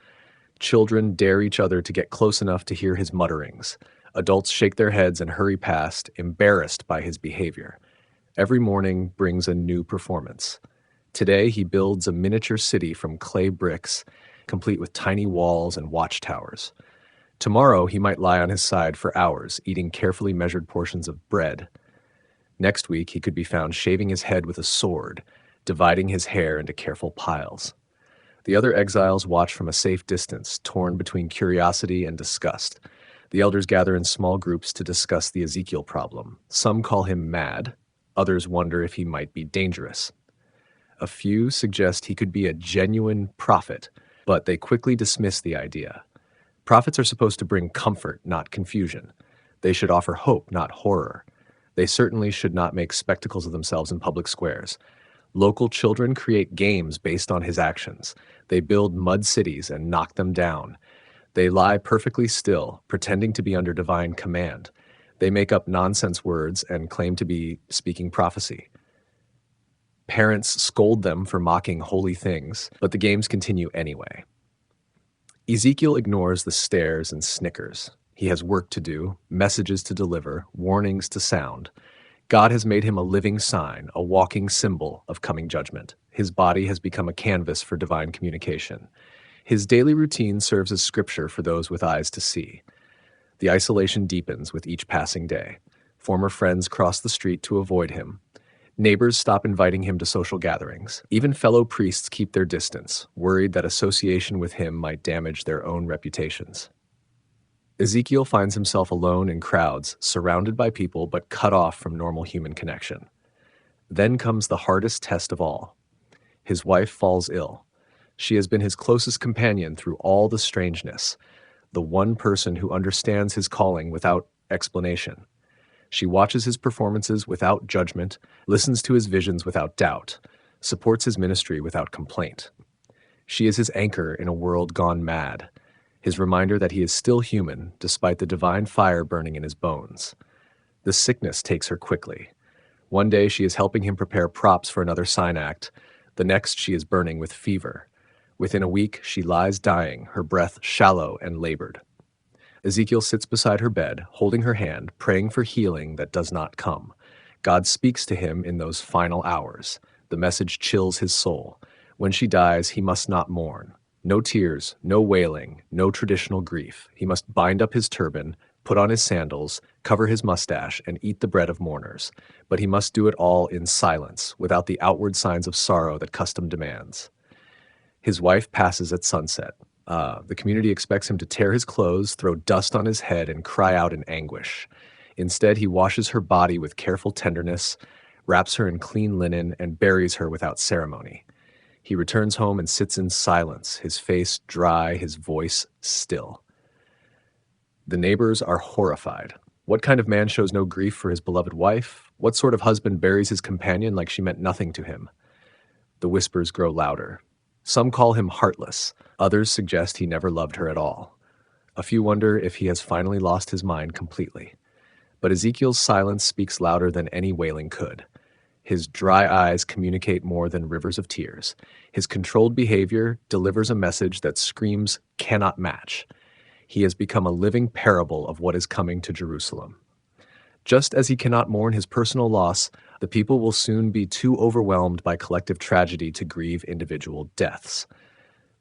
Children dare each other to get close enough to hear his mutterings. Adults shake their heads and hurry past, embarrassed by his behavior. Every morning brings a new performance. Today he builds a miniature city from clay bricks, complete with tiny walls and watchtowers. Tomorrow he might lie on his side for hours, eating carefully measured portions of bread. Next week he could be found shaving his head with a sword, dividing his hair into careful piles. The other exiles watch from a safe distance, torn between curiosity and disgust. The elders gather in small groups to discuss the Ezekiel problem. Some call him mad. Others wonder if he might be dangerous. A few suggest he could be a genuine prophet, but they quickly dismiss the idea. Prophets are supposed to bring comfort, not confusion. They should offer hope, not horror. They certainly should not make spectacles of themselves in public squares. Local children create games based on his actions. They build mud cities and knock them down. They lie perfectly still, pretending to be under divine command. They make up nonsense words and claim to be speaking prophecy. Parents scold them for mocking holy things, but the games continue anyway. Ezekiel ignores the stares and snickers. He has work to do, messages to deliver, warnings to sound. God has made him a living sign, a walking symbol of coming judgment. His body has become a canvas for divine communication. His daily routine serves as scripture for those with eyes to see. The isolation deepens with each passing day. Former friends cross the street to avoid him. Neighbors stop inviting him to social gatherings. Even fellow priests keep their distance, worried that association with him might damage their own reputations. Ezekiel finds himself alone in crowds, surrounded by people but cut off from normal human connection. Then comes the hardest test of all. His wife falls ill. She has been his closest companion through all the strangeness, the one person who understands his calling without explanation. She watches his performances without judgment, listens to his visions without doubt, supports his ministry without complaint. She is his anchor in a world gone mad. his reminder that he is still human despite the divine fire burning in his bones. The sickness takes her quickly. One day she is helping him prepare props for another sign act. The next she is burning with fever. Within a week she lies dying, her breath shallow and labored. Ezekiel sits beside her bed, holding her hand, praying for healing that does not come. God speaks to him in those final hours. The message chills his soul. When she dies, he must not mourn. No tears, no wailing, no traditional grief. He must bind up his turban, put on his sandals, cover his mustache, and eat the bread of mourners. But he must do it all in silence, without the outward signs of sorrow that custom demands. His wife passes at sunset. The community expects him to tear his clothes, throw dust on his head, and cry out in anguish. Instead, he washes her body with careful tenderness, wraps her in clean linen, and buries her without ceremony. He returns home and sits in silence, his face dry, his voice still. The neighbors are horrified. What kind of man shows no grief for his beloved wife? What sort of husband buries his companion like she meant nothing to him? The whispers grow louder. Some call him heartless. Others suggest he never loved her at all. A few wonder if he has finally lost his mind completely. But Ezekiel's silence speaks louder than any wailing could. His dry eyes communicate more than rivers of tears. His controlled behavior delivers a message that screams cannot match. He has become a living parable of what is coming to Jerusalem. Just as he cannot mourn his personal loss, the people will soon be too overwhelmed by collective tragedy to grieve individual deaths.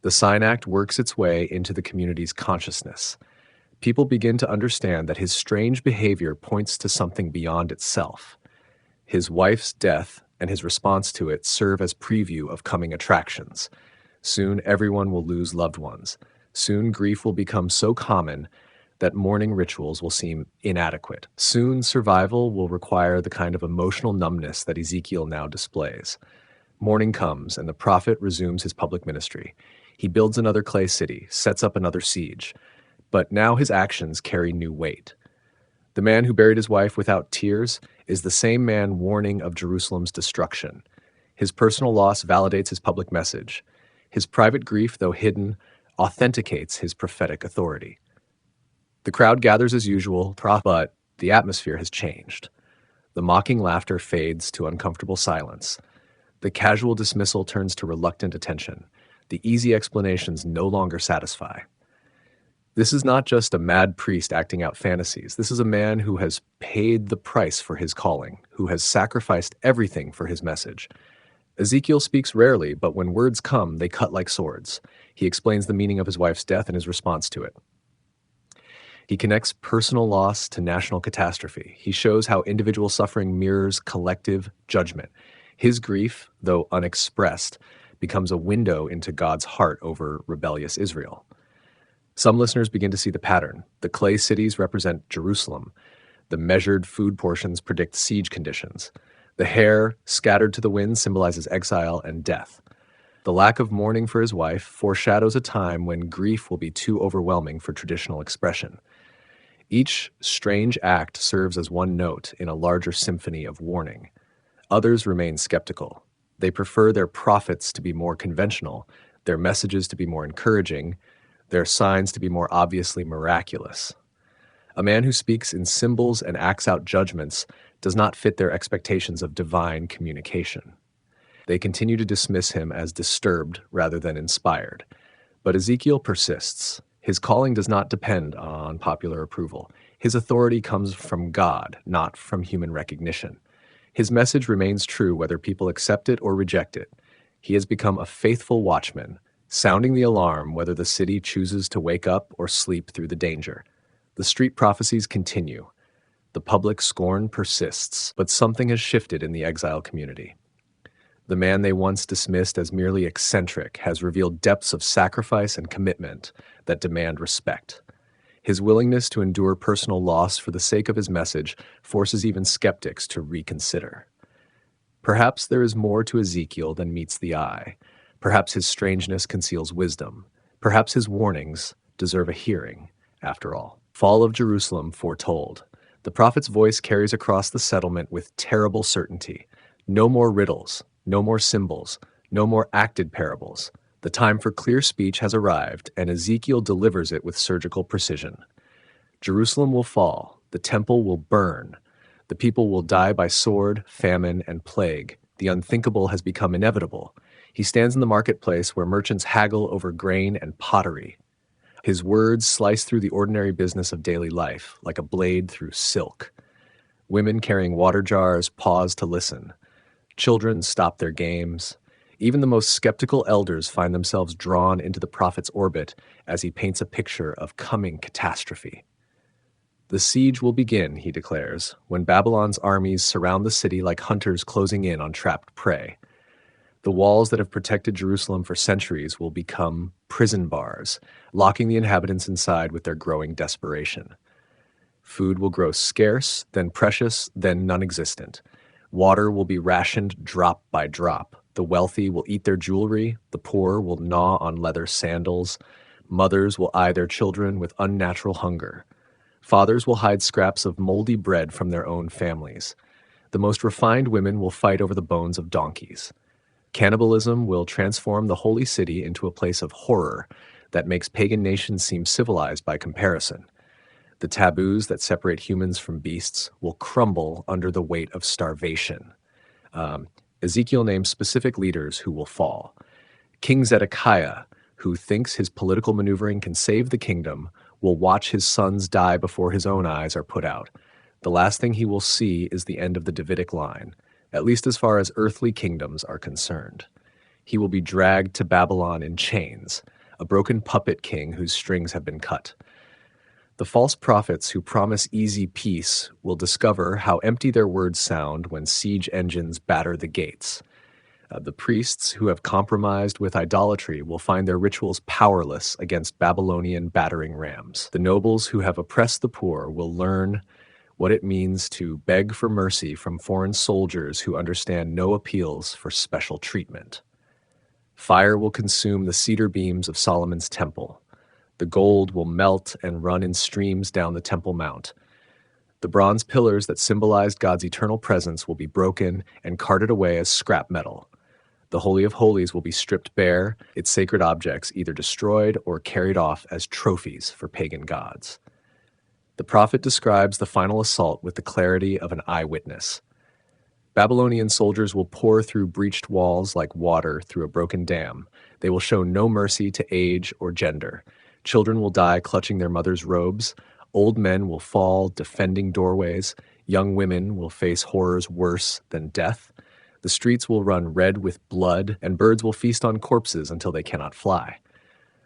The Sign Act works its way into the community's consciousness. People begin to understand that his strange behavior points to something beyond itself. His wife's death and his response to it serve as preview of coming attractions. Soon everyone will lose loved ones. Soon grief will become so common that mourning rituals will seem inadequate. Soon survival will require the kind of emotional numbness that Ezekiel now displays. Morning comes and the prophet resumes his public ministry. He builds another clay city, sets up another siege. But now his actions carry new weight. The man who buried his wife without tears is the same man warning of Jerusalem's destruction. His personal loss validates his public message. His private grief, though hidden, authenticates his prophetic authority. The crowd gathers as usual, but the atmosphere has changed. The mocking laughter fades to uncomfortable silence. The casual dismissal turns to reluctant attention. The easy explanations no longer satisfy. This is not just a mad priest acting out fantasies. This is a man who has paid the price for his calling, who has sacrificed everything for his message. Ezekiel speaks rarely, but when words come, they cut like swords. He explains the meaning of his wife's death and his response to it. He connects personal loss to national catastrophe. He shows how individual suffering mirrors collective judgment. His grief, though unexpressed, becomes a window into God's heart over rebellious Israel. Some listeners begin to see the pattern. The clay cities represent Jerusalem. The measured food portions predict siege conditions. The hair scattered to the wind symbolizes exile and death. The lack of mourning for his wife foreshadows a time when grief will be too overwhelming for traditional expression. Each strange act serves as one note in a larger symphony of warning. Others remain skeptical. They prefer their prophets to be more conventional, their messages to be more encouraging, their signs to be more obviously miraculous. A man who speaks in symbols and acts out judgments does not fit their expectations of divine communication. They continue to dismiss him as disturbed rather than inspired. But Ezekiel persists. His calling does not depend on popular approval. His authority comes from God, not from human recognition. His message remains true whether people accept it or reject it. He has become a faithful watchman, sounding the alarm whether the city chooses to wake up or sleep through the danger. The street prophecies continue. The public scorn persists, but something has shifted in the exile community. The man they once dismissed as merely eccentric has revealed depths of sacrifice and commitment that demand respect. His willingness to endure personal loss for the sake of his message forces even skeptics to reconsider. Perhaps there is more to Ezekiel than meets the eye. Perhaps his strangeness conceals wisdom. Perhaps his warnings deserve a hearing, after all. Fall of Jerusalem foretold. The prophet's voice carries across the settlement with terrible certainty. No more riddles, no more symbols, no more acted parables. The time for clear speech has arrived, and Ezekiel delivers it with surgical precision. Jerusalem will fall, the temple will burn, the people will die by sword, famine, and plague. The unthinkable has become inevitable. He stands in the marketplace where merchants haggle over grain and pottery. His words slice through the ordinary business of daily life like a blade through silk. Women carrying water jars pause to listen. Children stop their games. Even the most skeptical elders find themselves drawn into the prophet's orbit as he paints a picture of coming catastrophe. The siege will begin, he declares, when Babylon's armies surround the city like hunters closing in on trapped prey. The walls that have protected Jerusalem for centuries will become prison bars, locking the inhabitants inside with their growing desperation. Food will grow scarce, then precious, then non-existent. Water will be rationed drop by drop. The wealthy will eat their jewelry, the poor will gnaw on leather sandals. Mothers will eye their children with unnatural hunger. Fathers will hide scraps of moldy bread from their own families. The most refined women will fight over the bones of donkeys. Cannibalism will transform the holy city into a place of horror that makes pagan nations seem civilized by comparison. The taboos that separate humans from beasts will crumble under the weight of starvation. Ezekiel names specific leaders who will fall. King Zedekiah, who thinks his political maneuvering can save the kingdom, will watch his sons die before his own eyes are put out. The last thing he will see is the end of the Davidic line, at least as far as earthly kingdoms are concerned. He will be dragged to Babylon in chains, a broken puppet king whose strings have been cut. The false prophets who promise easy peace will discover how empty their words sound when siege engines batter the gates. The priests who have compromised with idolatry will find their rituals powerless against Babylonian battering rams. The nobles who have oppressed the poor will learn what it means to beg for mercy from foreign soldiers who understand no appeals for special treatment. Fire will consume the cedar beams of Solomon's temple. The gold will melt and run in streams down the Temple Mount. The bronze pillars that symbolized God's eternal presence will be broken and carted away as scrap metal. The Holy of Holies will be stripped bare, its sacred objects either destroyed or carried off as trophies for pagan gods. The prophet describes the final assault with the clarity of an eyewitness. Babylonian soldiers will pour through breached walls like water through a broken dam. They will show no mercy to age or gender. Children will die clutching their mothers' robes. Old men will fall defending doorways. Young women will face horrors worse than death. The streets will run red with blood, and birds will feast on corpses until they cannot fly.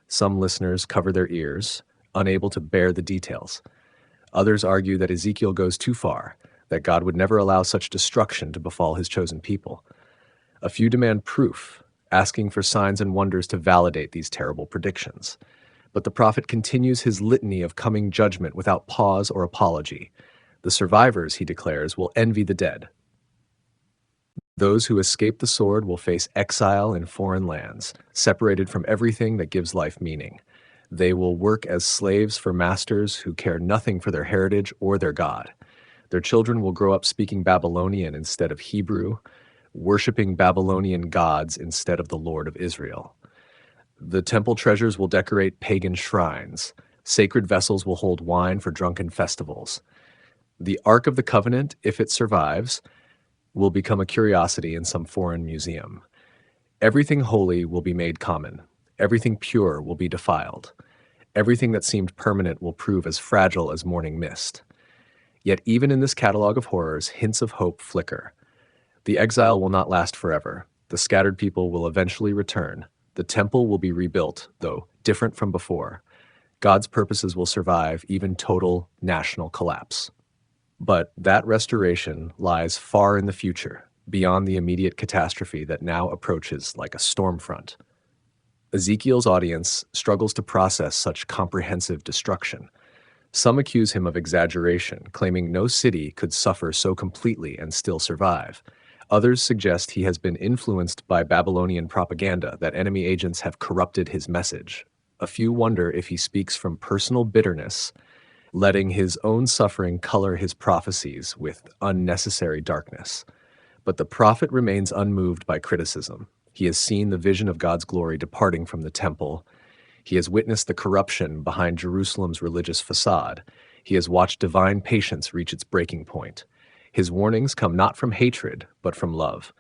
Some listeners cover their ears, unable to bear the details. Others argue that Ezekiel goes too far, that God would never allow such destruction to befall his chosen people. A few demand proof, asking for signs and wonders to validate these terrible predictions. But the prophet continues his litany of coming judgment without pause or apology. The survivors, he declares, will envy the dead. Those who escape the sword will face exile in foreign lands, separated from everything that gives life meaning. They will work as slaves for masters who care nothing for their heritage or their God. Their children will grow up speaking Babylonian instead of Hebrew, worshiping Babylonian gods instead of the Lord of Israel. The temple treasures will decorate pagan shrines. Sacred vessels will hold wine for drunken festivals. The Ark of the Covenant, if it survives, will become a curiosity in some foreign museum. Everything holy will be made common. Everything pure will be defiled. Everything that seemed permanent will prove as fragile as morning mist. Yet even in this catalog of horrors, hints of hope flicker. The exile will not last forever. The scattered people will eventually return. The temple will be rebuilt, though different from before. God's purposes will survive even total national collapse. But that restoration lies far in the future, beyond the immediate catastrophe that now approaches like a storm front. Ezekiel's audience struggles to process such comprehensive destruction. Some accuse him of exaggeration, claiming no city could suffer so completely and still survive. Others suggest he has been influenced by Babylonian propaganda, that enemy agents have corrupted his message. A few wonder if he speaks from personal bitterness, letting his own suffering color his prophecies with unnecessary darkness. But the prophet remains unmoved by criticism. He has seen the vision of God's glory departing from the temple. He has witnessed the corruption behind Jerusalem's religious facade. He has watched divine patience reach its breaking point. His warnings come not from hatred, but from love,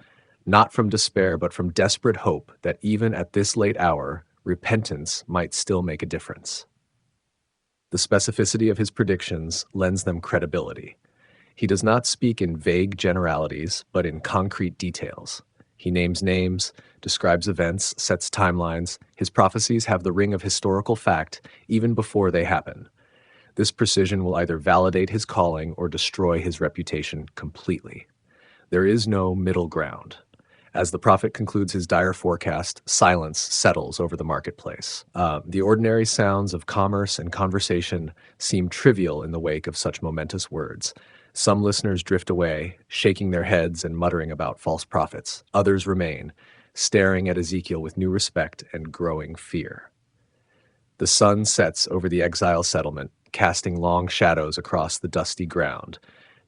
not from despair, but from desperate hope that even at this late hour, repentance might still make a difference. The specificity of his predictions lends them credibility. He does not speak in vague generalities, but in concrete details. He names names, describes events, sets timelines. His prophecies have the ring of historical fact even before they happen. This precision will either validate his calling or destroy his reputation completely. There is no middle ground. As the prophet concludes his dire forecast, silence settles over the marketplace. The ordinary sounds of commerce and conversation seem trivial in the wake of such momentous words. Some listeners drift away, shaking their heads and muttering about false prophets. Others remain, staring at Ezekiel with new respect and growing fear. The sun sets over the exile settlement, casting long shadows across the dusty ground.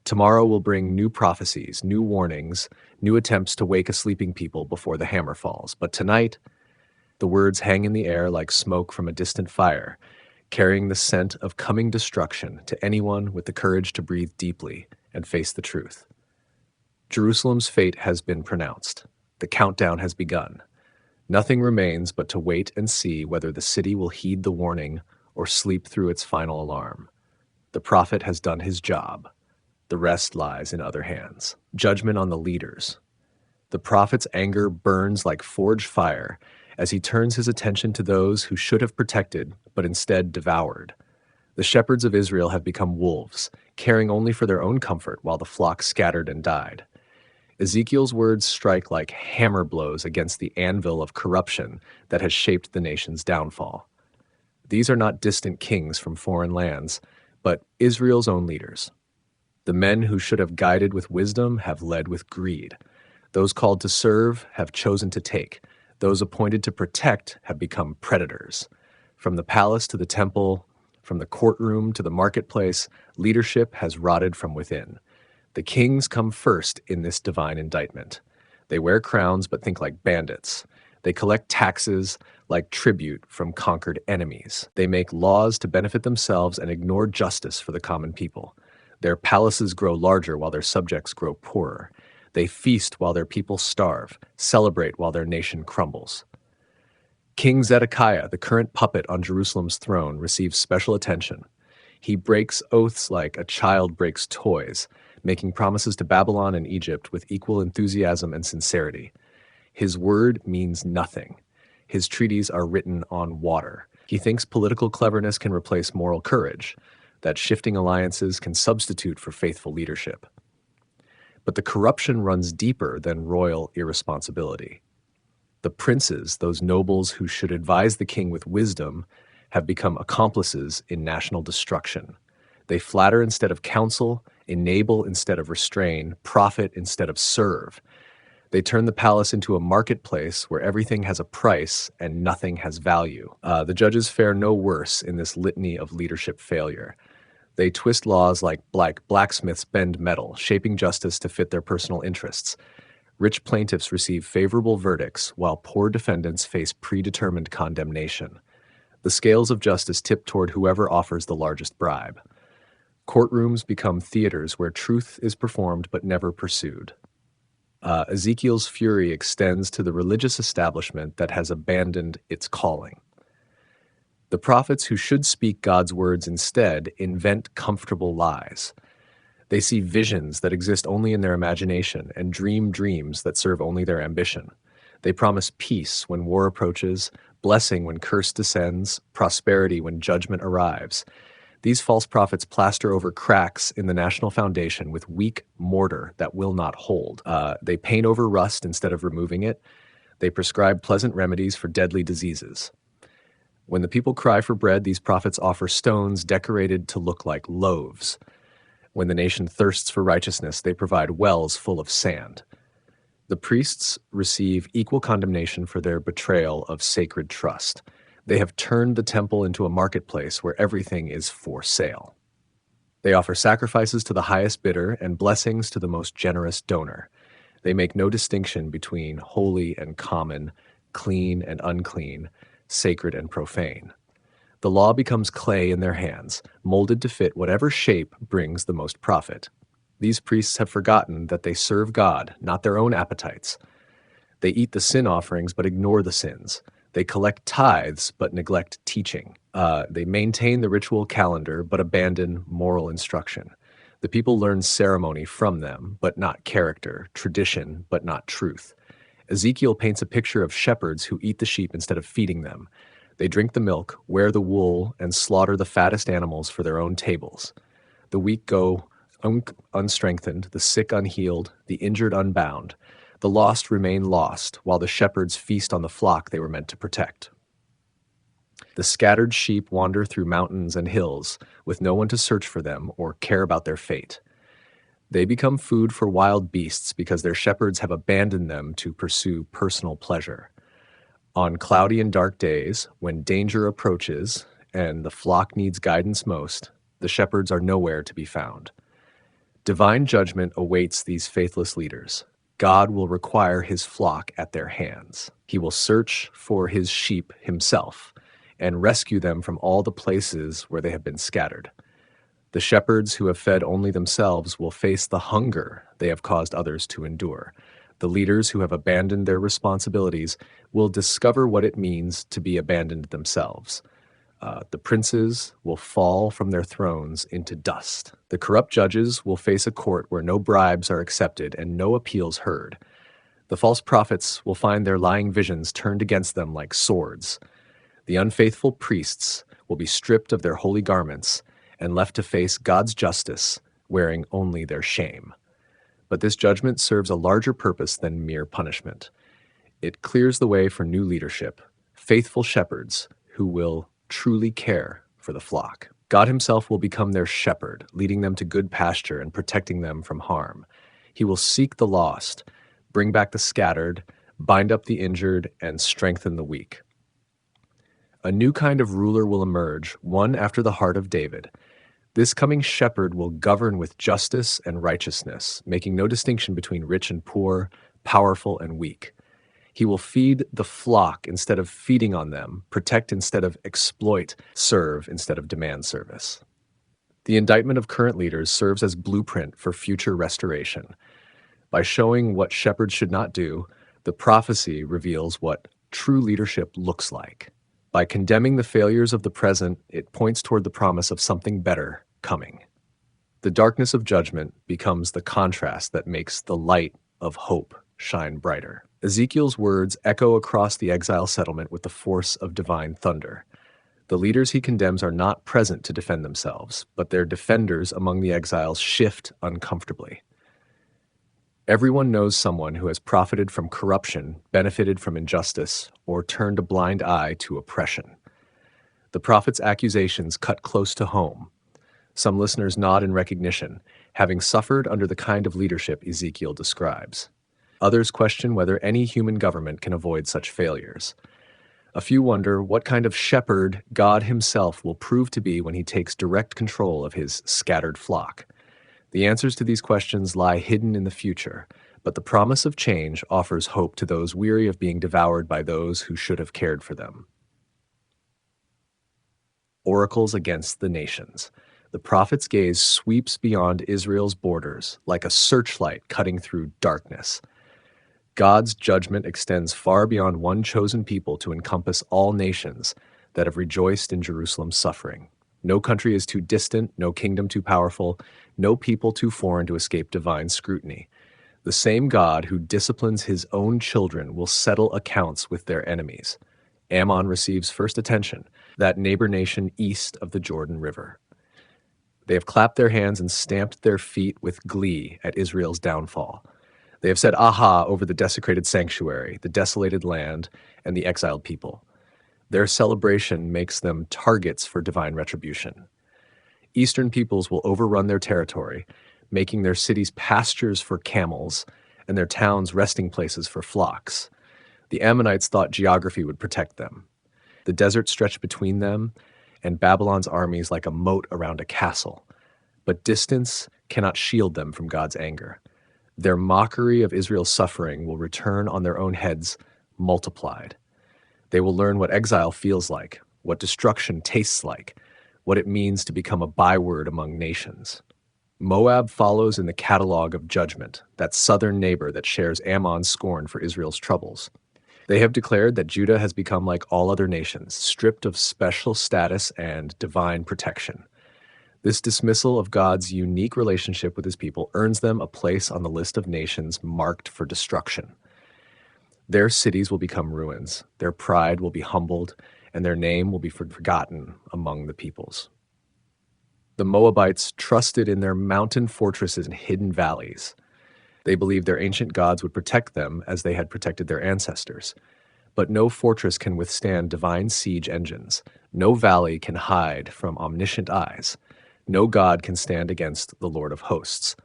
Tomorrow will bring new prophecies, new warnings, new attempts to wake a sleeping people before the hammer falls. But tonight, the words hang in the air like smoke from a distant fire, carrying the scent of coming destruction to anyone with the courage to breathe deeply and face the truth. Jerusalem's fate has been pronounced. The countdown has begun. Nothing remains but to wait and see whether the city will heed the warning or sleep through its final alarm. The prophet has done his job. The rest lies in other hands. Judgment on the leaders. The prophet's anger burns like forged fire as he turns his attention to those who should have protected, but instead devoured. The shepherds of Israel have become wolves, caring only for their own comfort while the flock scattered and died. Ezekiel's words strike like hammer blows against the anvil of corruption that has shaped the nation's downfall. These are not distant kings from foreign lands, but Israel's own leaders. The men who should have guided with wisdom have led with greed. Those called to serve have chosen to take. Those appointed to protect have become predators. From the palace to the temple, from the courtroom to the marketplace, leadership has rotted from within. The kings come first in this divine indictment. They wear crowns but think like bandits. They collect taxes like tribute from conquered enemies. They make laws to benefit themselves and ignore justice for the common people. Their palaces grow larger while their subjects grow poorer. They feast while their people starve, celebrate while their nation crumbles. King Zedekiah, the current puppet on Jerusalem's throne, receives special attention. He breaks oaths like a child breaks toys, making promises to Babylon and Egypt with equal enthusiasm and sincerity. His word means nothing. His treaties are written on water. He thinks political cleverness can replace moral courage, that shifting alliances can substitute for faithful leadership. But the corruption runs deeper than royal irresponsibility. The princes, those nobles who should advise the king with wisdom, have become accomplices in national destruction. They flatter instead of counsel, enable instead of restrain, profit instead of serve. They turn the palace into a marketplace where everything has a price and nothing has value. The judges fare no worse in this litany of leadership failure. They twist laws like blacksmiths bend metal, shaping justice to fit their personal interests. Rich plaintiffs receive favorable verdicts, while poor defendants face predetermined condemnation. The scales of justice tip toward whoever offers the largest bribe. Courtrooms become theaters where truth is performed but never pursued. Ezekiel's fury extends to the religious establishment that has abandoned its calling. The prophets who should speak God's words instead invent comfortable lies. They see visions that exist only in their imagination and dream dreams that serve only their ambition. They promise peace when war approaches, blessing when curse descends, prosperity when judgment arrives. These false prophets plaster over cracks in the national foundation with weak mortar that will not hold. They paint over rust instead of removing it. They prescribe pleasant remedies for deadly diseases. When the people cry for bread, these prophets offer stones decorated to look like loaves. When the nation thirsts for righteousness, they provide wells full of sand. The priests receive equal condemnation for their betrayal of sacred trust. They have turned the temple into a marketplace where everything is for sale. They offer sacrifices to the highest bidder and blessings to the most generous donor. They make no distinction between holy and common, clean and unclean, sacred and profane. The law becomes clay in their hands, molded to fit whatever shape brings the most profit. These priests have forgotten that they serve God, not their own appetites. They eat the sin offerings but ignore the sins. They collect tithes but neglect teaching. They maintain the ritual calendar but abandon moral instruction. The people learn ceremony from them, but not character, tradition, but not truth. Ezekiel paints a picture of shepherds who eat the sheep instead of feeding them. They drink the milk, wear the wool, and slaughter the fattest animals for their own tables. The weak go unstrengthened, the sick unhealed, the injured unbound. The lost remain lost, while the shepherds feast on the flock they were meant to protect. The scattered sheep wander through mountains and hills, with no one to search for them or care about their fate. They become food for wild beasts because their shepherds have abandoned them to pursue personal pleasure. On cloudy and dark days, when danger approaches and the flock needs guidance most, the shepherds are nowhere to be found. Divine judgment awaits these faithless leaders. God will require his flock at their hands. He will search for his sheep himself and rescue them from all the places where they have been scattered. The shepherds who have fed only themselves will face the hunger they have caused others to endure. The leaders who have abandoned their responsibilities will discover what it means to be abandoned themselves. The princes will fall from their thrones into dust. The corrupt judges will face a court where no bribes are accepted and no appeals heard. The false prophets will find their lying visions turned against them like swords. The unfaithful priests will be stripped of their holy garments and left to face God's justice, wearing only their shame. But this judgment serves a larger purpose than mere punishment. It clears the way for new leadership, faithful shepherds who will truly care for the flock. God himself will become their shepherd, leading them to good pasture and protecting them from harm. He will seek the lost, bring back the scattered, bind up the injured, and strengthen the weak. A new kind of ruler will emerge, one after the heart of David. This coming shepherd will govern with justice and righteousness, making no distinction between rich and poor, powerful and weak. He will feed the flock instead of feeding on them, protect instead of exploit, serve instead of demand service. The indictment of current leaders serves as blueprint for future restoration. By showing what shepherds should not do, the prophecy reveals what true leadership looks like. By condemning the failures of the present, it points toward the promise of something better coming. The darkness of judgment becomes the contrast that makes the light of hope shine brighter. Ezekiel's words echo across the exile settlement with the force of divine thunder. The leaders he condemns are not present to defend themselves, but their defenders among the exiles shift uncomfortably. Everyone knows someone who has profited from corruption, benefited from injustice, or turned a blind eye to oppression. The prophet's accusations cut close to home. Some listeners nod in recognition, having suffered under the kind of leadership Ezekiel describes. Others question whether any human government can avoid such failures. A few wonder what kind of shepherd God himself will prove to be when he takes direct control of his scattered flock. The answers to these questions lie hidden in the future, but the promise of change offers hope to those weary of being devoured by those who should have cared for them. Oracles against the nations. The prophet's gaze sweeps beyond Israel's borders like a searchlight cutting through darkness. God's judgment extends far beyond one chosen people to encompass all nations that have rejoiced in Jerusalem's suffering. No country is too distant, no kingdom too powerful, no people too foreign to escape divine scrutiny. The same God who disciplines his own children will settle accounts with their enemies. Ammon receives first attention, that neighbor nation east of the Jordan River. They have clapped their hands and stamped their feet with glee at Israel's downfall. They have said aha over the desecrated sanctuary, the desolated land, and the exiled people. Their celebration makes them targets for divine retribution. Eastern peoples will overrun their territory, making their cities pastures for camels and their towns resting places for flocks. The Ammonites thought geography would protect them. The desert stretched between them and Babylon's armies like a moat around a castle. But distance cannot shield them from God's anger. Their mockery of Israel's suffering will return on their own heads multiplied. They will learn what exile feels like, what destruction tastes like, what it means to become a byword among nations. Moab follows in the catalog of judgment, that southern neighbor that shares Ammon's scorn for Israel's troubles. They have declared that Judah has become like all other nations, stripped of special status and divine protection. This dismissal of God's unique relationship with his people earns them a place on the list of nations marked for destruction. Their cities will become ruins, their pride will be humbled, and their name will be forgotten among the peoples. The Moabites trusted in their mountain fortresses and hidden valleys. They believed their ancient gods would protect them as they had protected their ancestors. But no fortress can withstand divine siege engines. No valley can hide from omniscient eyes. No god can stand against the Lord of hosts.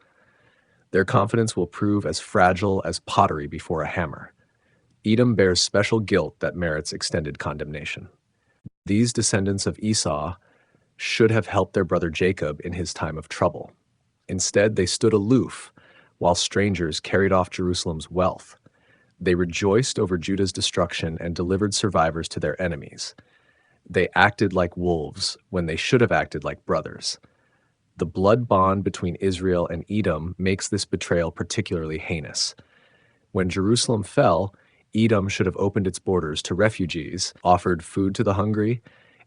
Their confidence will prove as fragile as pottery before a hammer. Edom bears special guilt that merits extended condemnation. These descendants of Esau should have helped their brother Jacob in his time of trouble. Instead, they stood aloof while strangers carried off Jerusalem's wealth. They rejoiced over Judah's destruction and delivered survivors to their enemies. They acted like wolves when they should have acted like brothers. The blood bond between Israel and Edom makes this betrayal particularly heinous. When Jerusalem fell, Edom should have opened its borders to refugees, offered food to the hungry,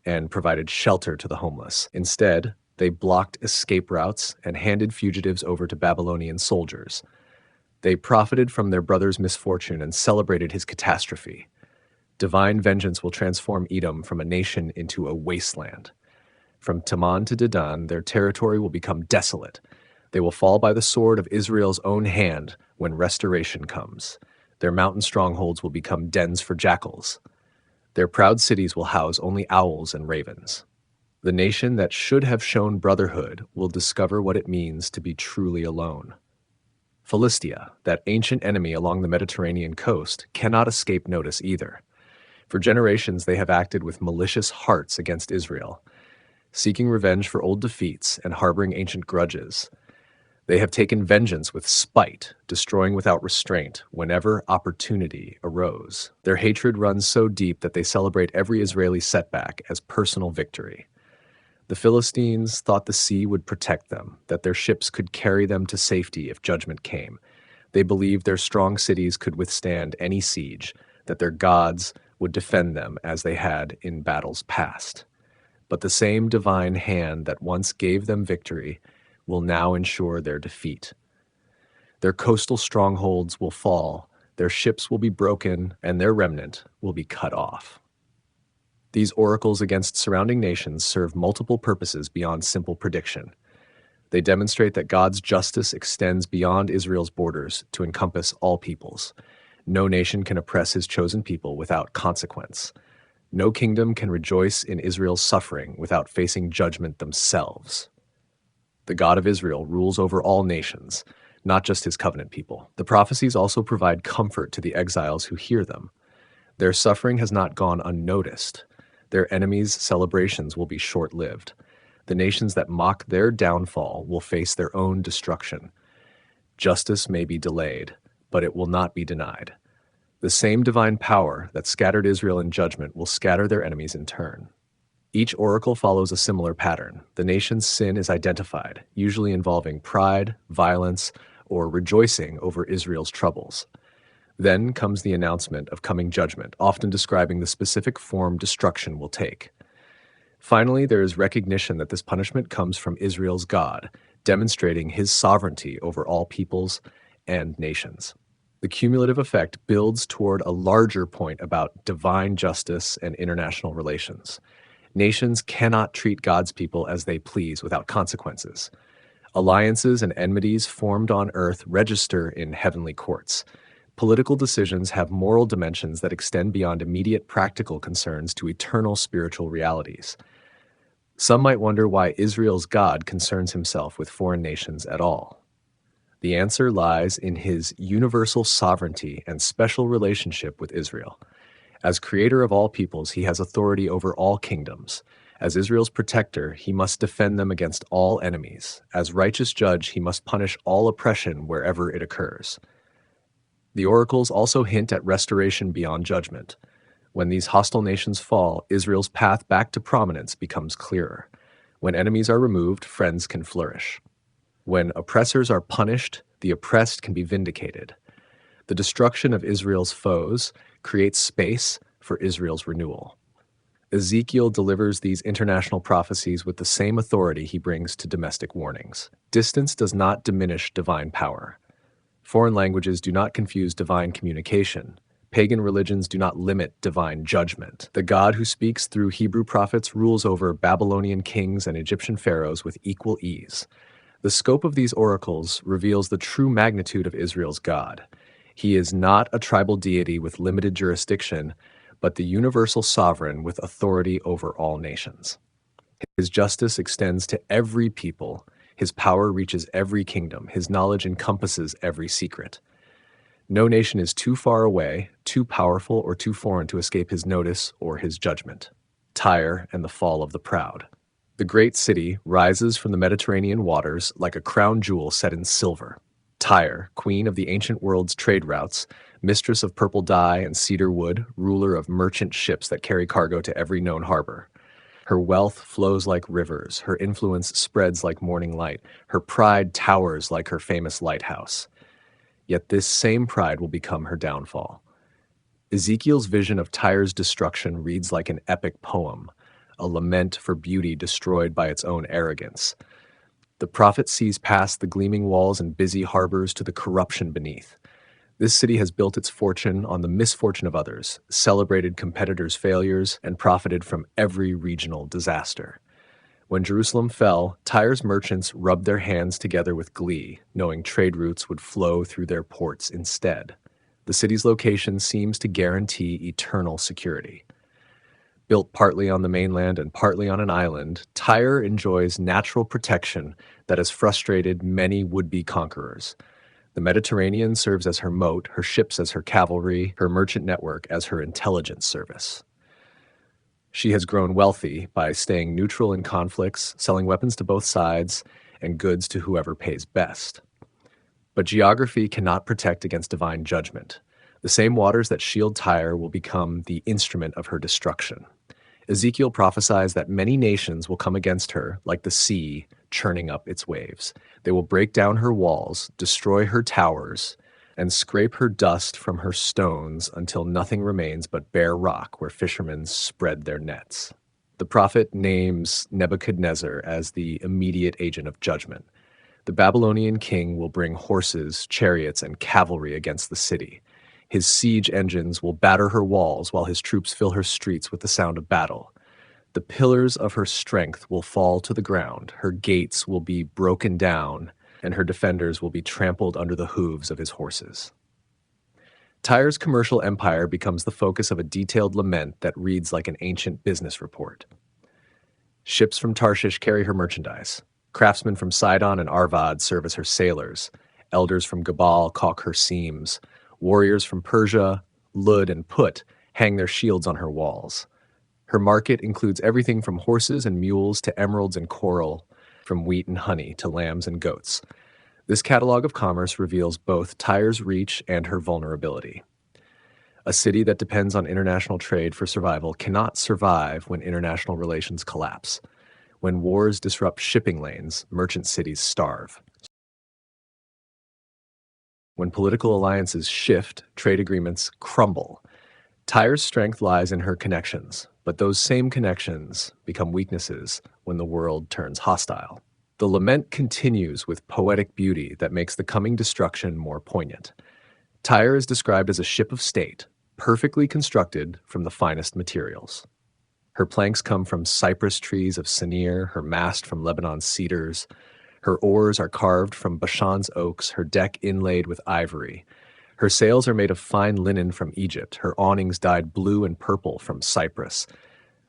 and provided shelter to the homeless. Instead, they blocked escape routes and handed fugitives over to Babylonian soldiers. They profited from their brother's misfortune and celebrated his catastrophe. Divine vengeance will transform Edom from a nation into a wasteland. From Teman to Dedan, their territory will become desolate. They will fall by the sword of Israel's own hand when restoration comes. Their mountain strongholds will become dens for jackals. Their proud cities will house only owls and ravens. The nation that should have shown brotherhood will discover what it means to be truly alone. Philistia, that ancient enemy along the Mediterranean coast, cannot escape notice either. For generations they have acted with malicious hearts against Israel, seeking revenge for old defeats and harboring ancient grudges. They have taken vengeance with spite, destroying without restraint whenever opportunity arose. Their hatred runs so deep that they celebrate every Israeli setback as personal victory. The Philistines thought the sea would protect them, that their ships could carry them to safety if judgment came. They believed their strong cities could withstand any siege, that their gods would defend them as they had in battles past. But the same divine hand that once gave them victory will now ensure their defeat. Their coastal strongholds will fall, their ships will be broken, and their remnant will be cut off. These oracles against surrounding nations serve multiple purposes beyond simple prediction. They demonstrate that God's justice extends beyond Israel's borders to encompass all peoples. No nation can oppress his chosen people without consequence. No kingdom can rejoice in Israel's suffering without facing judgment themselves. The God of Israel rules over all nations, not just his covenant people. The prophecies also provide comfort to the exiles who hear them. Their suffering has not gone unnoticed. Their enemies' celebrations will be short-lived. The nations that mock their downfall will face their own destruction. Justice may be delayed, but it will not be denied. The same divine power that scattered Israel in judgment will scatter their enemies in turn. Each oracle follows a similar pattern. The nation's sin is identified, usually involving pride, violence, or rejoicing over Israel's troubles. Then comes the announcement of coming judgment, often describing the specific form destruction will take. Finally, there is recognition that this punishment comes from Israel's God, demonstrating his sovereignty over all peoples and nations. The cumulative effect builds toward a larger point about divine justice and international relations. Nations cannot treat God's people as they please without consequences. Alliances and enmities formed on earth register in heavenly courts. Political decisions have moral dimensions that extend beyond immediate practical concerns to eternal spiritual realities. Some might wonder why Israel's God concerns himself with foreign nations at all. The answer lies in his universal sovereignty and special relationship with Israel. As creator of all peoples, he has authority over all kingdoms. As Israel's protector, he must defend them against all enemies. As righteous judge, he must punish all oppression wherever it occurs. The oracles also hint at restoration beyond judgment. When these hostile nations fall, Israel's path back to prominence becomes clearer. When enemies are removed, friends can flourish. When oppressors are punished, the oppressed can be vindicated. The destruction of Israel's foes creates space for Israel's renewal. Ezekiel delivers these international prophecies with the same authority he brings to domestic warnings. Distance does not diminish divine power. Foreign languages do not confuse divine communication. Pagan religions do not limit divine judgment. The God who speaks through Hebrew prophets rules over Babylonian kings and Egyptian pharaohs with equal ease. The scope of these oracles reveals the true magnitude of Israel's God. He is not a tribal deity with limited jurisdiction, but the universal sovereign with authority over all nations. His justice extends to every people. His power reaches every kingdom. His knowledge encompasses every secret. No nation is too far away, too powerful, or too foreign to escape his notice or his judgment. Tyre and the fall of the proud. The great city rises from the Mediterranean waters like a crown jewel set in silver. Tyre, queen of the ancient world's trade routes, mistress of purple dye and cedar wood, ruler of merchant ships that carry cargo to every known harbor. Her wealth flows like rivers, her influence spreads like morning light, her pride towers like her famous lighthouse. Yet this same pride will become her downfall. Ezekiel's vision of Tyre's destruction reads like an epic poem, a lament for beauty destroyed by its own arrogance. The prophet sees past the gleaming walls and busy harbors to the corruption beneath. This city has built its fortune on the misfortune of others, celebrated competitors' failures, and profited from every regional disaster. When Jerusalem fell, Tyre's merchants rubbed their hands together with glee, knowing trade routes would flow through their ports instead. The city's location seems to guarantee eternal security. Built partly on the mainland and partly on an island, Tyre enjoys natural protection that has frustrated many would-be conquerors. The Mediterranean serves as her moat, her ships as her cavalry, her merchant network as her intelligence service. She has grown wealthy by staying neutral in conflicts, selling weapons to both sides, and goods to whoever pays best. But geography cannot protect against divine judgment. The same waters that shield Tyre will become the instrument of her destruction. Ezekiel prophesies that many nations will come against her like the sea churning up its waves. They will break down her walls, destroy her towers, and scrape her dust from her stones until nothing remains but bare rock where fishermen spread their nets. The prophet names Nebuchadnezzar as the immediate agent of judgment. The Babylonian king will bring horses, chariots, and cavalry against the city. His siege engines will batter her walls while his troops fill her streets with the sound of battle. The pillars of her strength will fall to the ground, her gates will be broken down, and her defenders will be trampled under the hooves of his horses. Tyre's commercial empire becomes the focus of a detailed lament that reads like an ancient business report. Ships from Tarshish carry her merchandise. Craftsmen from Sidon and Arvad serve as her sailors. Elders from Gebal caulk her seams. Warriors from Persia, Lud, and Put hang their shields on her walls. Her market includes everything from horses and mules to emeralds and coral, from wheat and honey to lambs and goats. This catalog of commerce reveals both Tyre's reach and her vulnerability. A city that depends on international trade for survival cannot survive when international relations collapse. When wars disrupt shipping lanes, merchant cities starve. When political alliances shift, trade agreements crumble. Tyre's strength lies in her connections, but those same connections become weaknesses when the world turns hostile. The lament continues with poetic beauty that makes the coming destruction more poignant. Tyre is described as a ship of state, perfectly constructed from the finest materials. Her planks come from cypress trees of Senir, her mast from Lebanon's cedars. Her oars are carved from Bashan's oaks, her deck inlaid with ivory. Her sails are made of fine linen from Egypt, her awnings dyed blue and purple from Cyprus.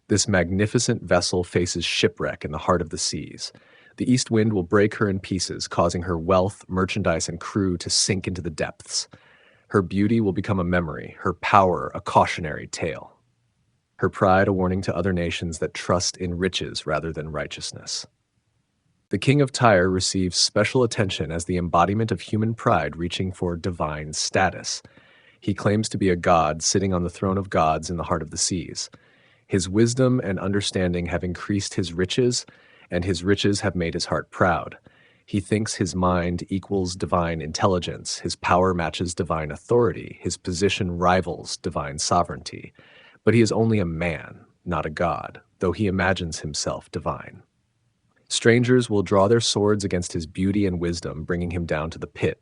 This magnificent vessel faces shipwreck in the heart of the seas. The east wind will break her in pieces, causing her wealth, merchandise, and crew to sink into the depths. Her beauty will become a memory, her power a cautionary tale. her pride a warning to other nations that trust in riches rather than righteousness. The king of Tyre receives special attention as the embodiment of human pride reaching for divine status. He claims to be a god sitting on the throne of gods in the heart of the seas. His wisdom and understanding have increased his riches, and his riches have made his heart proud. He thinks his mind equals divine intelligence, his power matches divine authority, his position rivals divine sovereignty. But he is only a man, not a god, though he imagines himself divine. Strangers will draw their swords against his beauty and wisdom, bringing him down to the pit.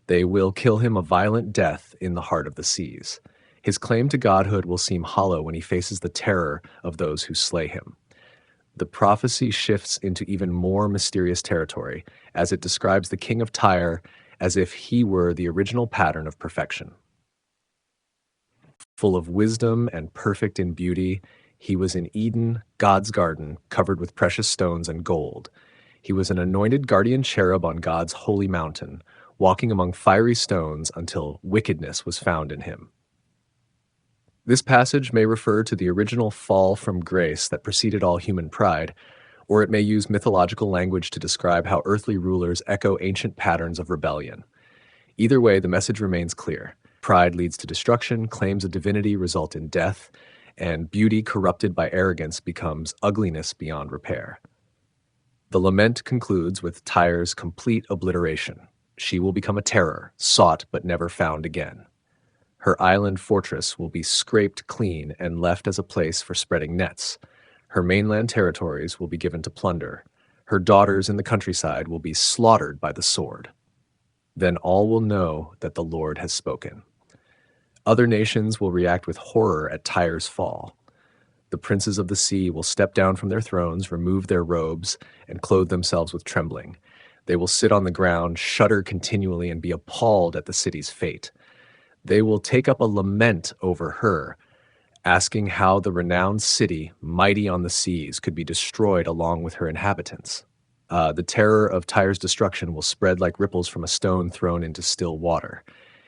They will kill him a violent death in the heart of the seas. His claim to godhood will seem hollow when he faces the terror of those who slay him. The prophecy shifts into even more mysterious territory as it describes the king of Tyre as if he were the original pattern of perfection. Full of wisdom and perfect in beauty, he was in Eden, God's garden, covered with precious stones and gold. He was an anointed guardian cherub on God's holy mountain, walking among fiery stones until wickedness was found in him. This passage may refer to the original fall from grace that preceded all human pride, or it may use mythological language to describe how earthly rulers echo ancient patterns of rebellion. Either way, the message remains clear. Pride leads to destruction, claims of divinity result in death, and beauty corrupted by arrogance becomes ugliness beyond repair. The lament concludes with Tyre's complete obliteration. She will become a terror, sought but never found again. Her island fortress will be scraped clean and left as a place for spreading nets. Her mainland territories will be given to plunder. Her daughters in the countryside will be slaughtered by the sword. Then all will know that the Lord has spoken. Other nations will react with horror at Tyre's fall. The princes of the sea will step down from their thrones, remove their robes, and clothe themselves with trembling. They will sit on the ground, shudder continually, and be appalled at the city's fate. They will take up a lament over her, asking how the renowned city, mighty on the seas, could be destroyed along with her inhabitants. The terror of Tyre's destruction will spread like ripples from a stone thrown into still water.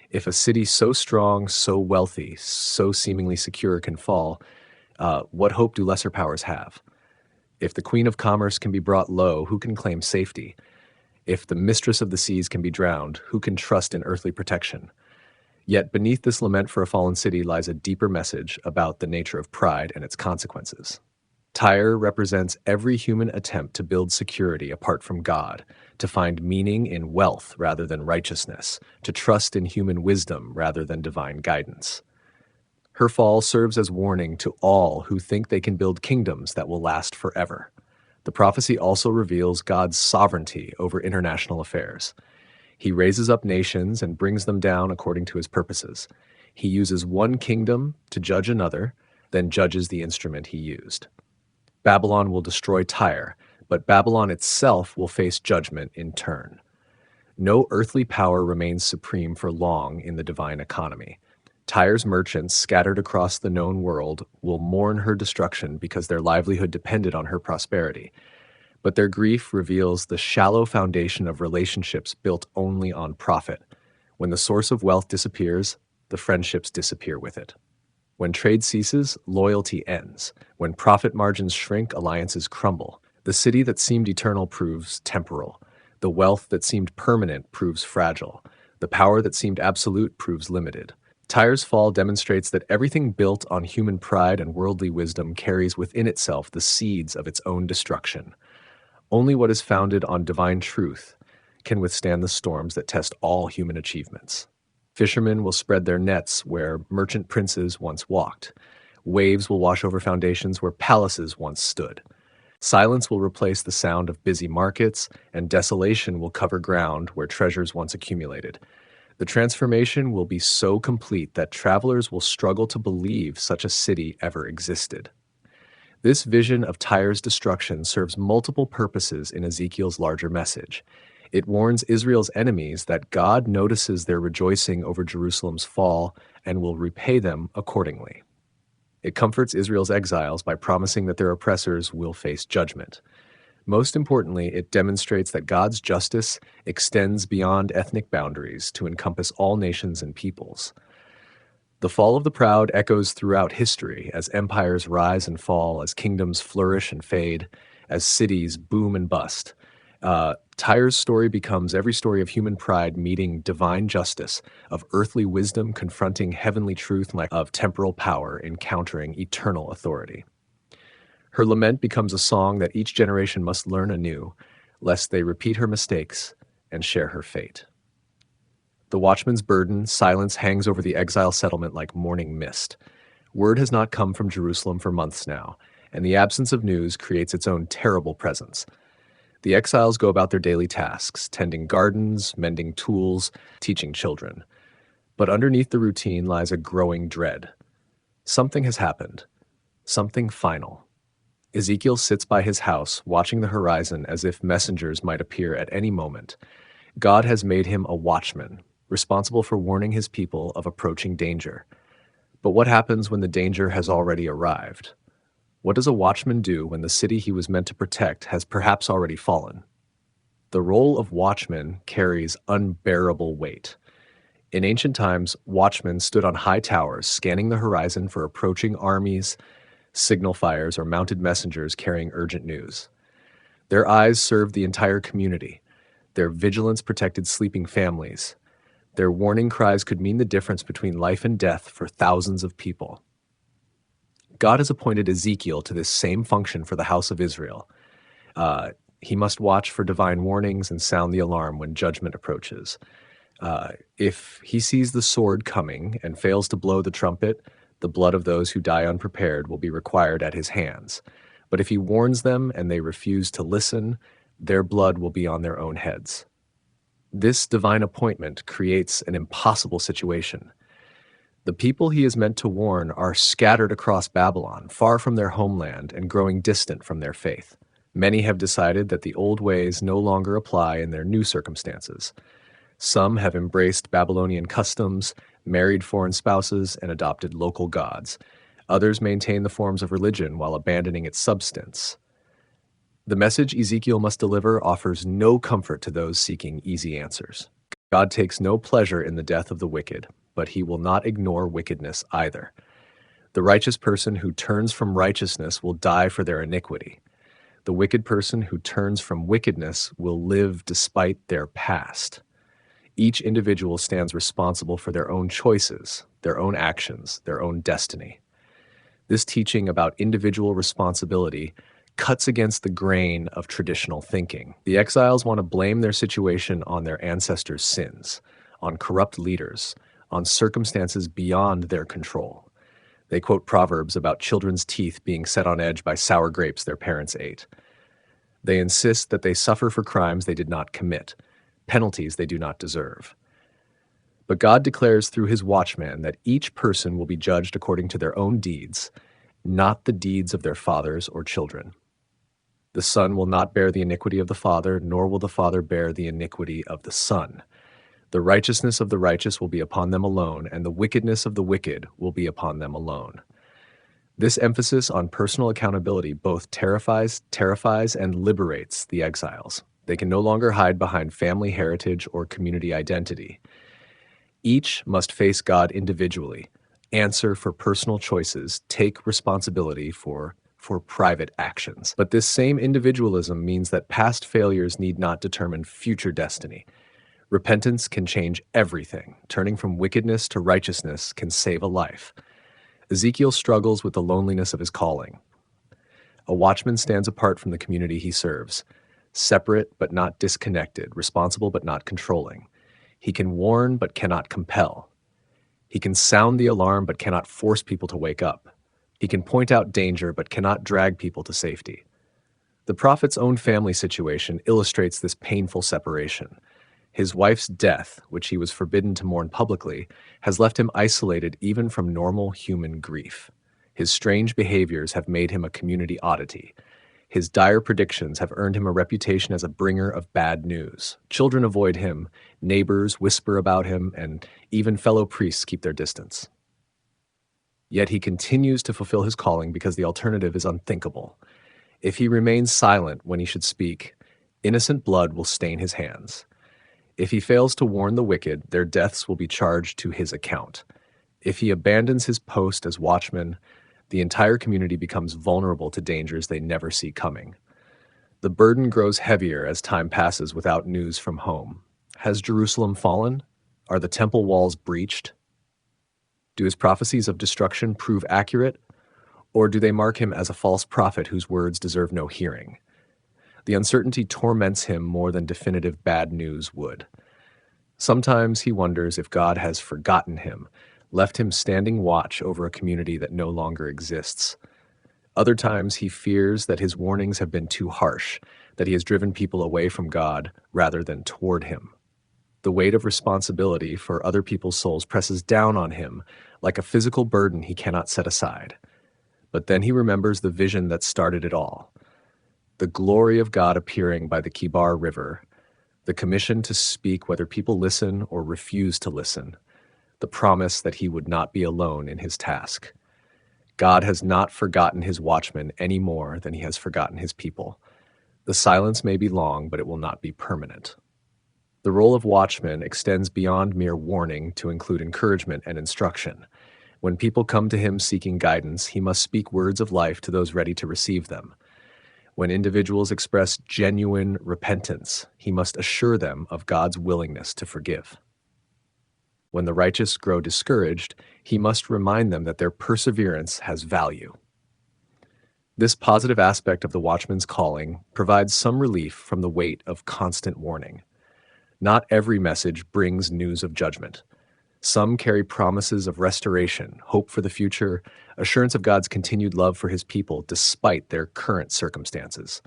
If a city so strong, so wealthy, so seemingly secure can fall, what hope do lesser powers have? If the queen of commerce can be brought low, who can claim safety? If the mistress of the seas can be drowned, who can trust in earthly protection? Yet beneath this lament for a fallen city lies a deeper message about the nature of pride and its consequences. Tyre represents every human attempt to build security apart from God, to find meaning in wealth rather than righteousness, to trust in human wisdom rather than divine guidance. Her fall serves as warning to all who think they can build kingdoms that will last forever. The prophecy also reveals God's sovereignty over international affairs. He raises up nations and brings them down according to his purposes. He uses one kingdom to judge another, then judges the instrument he used. Babylon will destroy Tyre, but Babylon itself will face judgment in turn. No earthly power remains supreme for long in the divine economy. Tyre's merchants, scattered across the known world, will mourn her destruction because their livelihood depended on her prosperity. But their grief reveals the shallow foundation of relationships built only on profit. When the source of wealth disappears, the friendships disappear with it. When trade ceases, loyalty ends. When profit margins shrink, alliances crumble. The city that seemed eternal proves temporal. The wealth that seemed permanent proves fragile. The power that seemed absolute proves limited. Tyre's fall demonstrates that everything built on human pride and worldly wisdom carries within itself the seeds of its own destruction. Only what is founded on divine truth can withstand the storms that test all human achievements. Fishermen will spread their nets where merchant princes once walked. Waves will wash over foundations where palaces once stood. Silence will replace the sound of busy markets, and desolation will cover ground where treasures once accumulated. The transformation will be so complete that travelers will struggle to believe such a city ever existed. This vision of Tyre's destruction serves multiple purposes in Ezekiel's larger message. It warns Israel's enemies that God notices their rejoicing over Jerusalem's fall and will repay them accordingly. It comforts Israel's exiles by promising that their oppressors will face judgment. Most importantly, it demonstrates that God's justice extends beyond ethnic boundaries to encompass all nations and peoples. The fall of the proud echoes throughout history as empires rise and fall, as kingdoms flourish and fade, as cities boom and bust. Tyre's story becomes every story of human pride meeting divine justice, of earthly wisdom confronting heavenly truth, like of temporal power encountering eternal authority. Her lament becomes a song that each generation must learn anew, lest they repeat her mistakes and share her fate. The watchman's burden, silence hangs over the exile settlement like morning mist. Word has not come from Jerusalem for months now, and the absence of news creates its own terrible presence. The exiles go about their daily tasks, tending gardens, mending tools, teaching children. But underneath the routine lies a growing dread. Something has happened. Something final. Ezekiel sits by his house, watching the horizon as if messengers might appear at any moment. God has made him a watchman, responsible for warning his people of approaching danger. But what happens when the danger has already arrived? What does a watchman do when the city he was meant to protect has perhaps already fallen? The role of watchman carries unbearable weight. In ancient times, watchmen stood on high towers, scanning the horizon for approaching armies, signal fires, or mounted messengers carrying urgent news. Their eyes served the entire community. Their vigilance protected sleeping families. Their warning cries could mean the difference between life and death for thousands of people. God has appointed Ezekiel to this same function for the house of Israel. He must watch for divine warnings and sound the alarm when judgment approaches. If he sees the sword coming and fails to blow the trumpet, the blood of those who die unprepared will be required at his hands. But if he warns them and they refuse to listen, their blood will be on their own heads. This divine appointment creates an impossible situation. The people he is meant to warn are scattered across Babylon, far from their homeland and growing distant from their faith. Many have decided that the old ways no longer apply in their new circumstances. Some have embraced Babylonian customs, married foreign spouses, and adopted local gods. Others maintain the forms of religion while abandoning its substance. The message Ezekiel must deliver offers no comfort to those seeking easy answers. God takes no pleasure in the death of the wicked, but he will not ignore wickedness either. The righteous person who turns from righteousness will die for their iniquity. The wicked person who turns from wickedness will live despite their past. Each individual stands responsible for their own choices, their own actions, their own destiny. This teaching about individual responsibility cuts against the grain of traditional thinking. The exiles want to blame their situation on their ancestors' sins, on corrupt leaders, on circumstances beyond their control. They quote proverbs about children's teeth being set on edge by sour grapes their parents ate. They insist that they suffer for crimes they did not commit, penalties they do not deserve. But God declares through his watchman that each person will be judged according to their own deeds, not the deeds of their fathers or children. The son will not bear the iniquity of the father, nor will the father bear the iniquity of the son. The righteousness of the righteous will be upon them alone, and the wickedness of the wicked will be upon them alone. This emphasis on personal accountability both terrifies, and liberates the exiles. They can no longer hide behind family heritage or community identity. Each must face God individually, answer for personal choices, take responsibility for private actions. But this same individualism means that past failures need not determine future destiny. Repentance can change everything. Turning from wickedness to righteousness can save a life. Ezekiel struggles with the loneliness of his calling. A watchman stands apart from the community he serves, separate but not disconnected, responsible but not controlling. He can warn but cannot compel. He can sound the alarm but cannot force people to wake up. He can point out danger but cannot drag people to safety. The prophet's own family situation illustrates this painful separation. His wife's death, which he was forbidden to mourn publicly, has left him isolated even from normal human grief. His strange behaviors have made him a community oddity. His dire predictions have earned him a reputation as a bringer of bad news. Children avoid him, neighbors whisper about him, and even fellow priests keep their distance. Yet he continues to fulfill his calling because the alternative is unthinkable. If he remains silent when he should speak, innocent blood will stain his hands. If he fails to warn the wicked, their deaths will be charged to his account. If he abandons his post as watchman, the entire community becomes vulnerable to dangers they never see coming. The burden grows heavier as time passes without news from home. Has Jerusalem fallen? Are the temple walls breached? Do his prophecies of destruction prove accurate? Or do they mark him as a false prophet whose words deserve no hearing? The uncertainty torments him more than definitive bad news would. Sometimes he wonders if God has forgotten him, left him standing watch over a community that no longer exists. Other times he fears that his warnings have been too harsh, that he has driven people away from God rather than toward him. The weight of responsibility for other people's souls presses down on him like a physical burden he cannot set aside. But then he remembers the vision that started it all: the glory of God appearing by the Kibar River, the commission to speak whether people listen or refuse to listen, the promise that he would not be alone in his task. God has not forgotten his watchmen any more than he has forgotten his people. The silence may be long, but it will not be permanent. The role of watchman extends beyond mere warning to include encouragement and instruction. When people come to him seeking guidance, he must speak words of life to those ready to receive them. When individuals express genuine repentance, he must assure them of God's willingness to forgive. When the righteous grow discouraged, he must remind them that their perseverance has value. This positive aspect of the watchman's calling provides some relief from the weight of constant warning. Not every message brings news of judgment. Some carry promises of restoration, hope for the future, assurance of God's continued love for his people despite their current circumstances.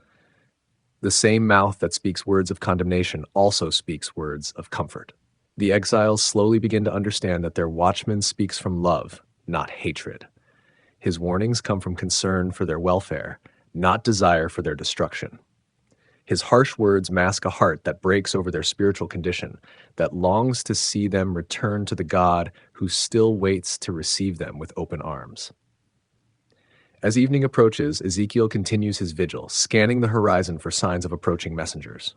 The same mouth that speaks words of condemnation also speaks words of comfort. The exiles slowly begin to understand that their watchman speaks from love, not hatred. His warnings come from concern for their welfare, not desire for their destruction. His harsh words mask a heart that breaks over their spiritual condition, that longs to see them return to the God who still waits to receive them with open arms. As evening approaches, Ezekiel continues his vigil, scanning the horizon for signs of approaching messengers.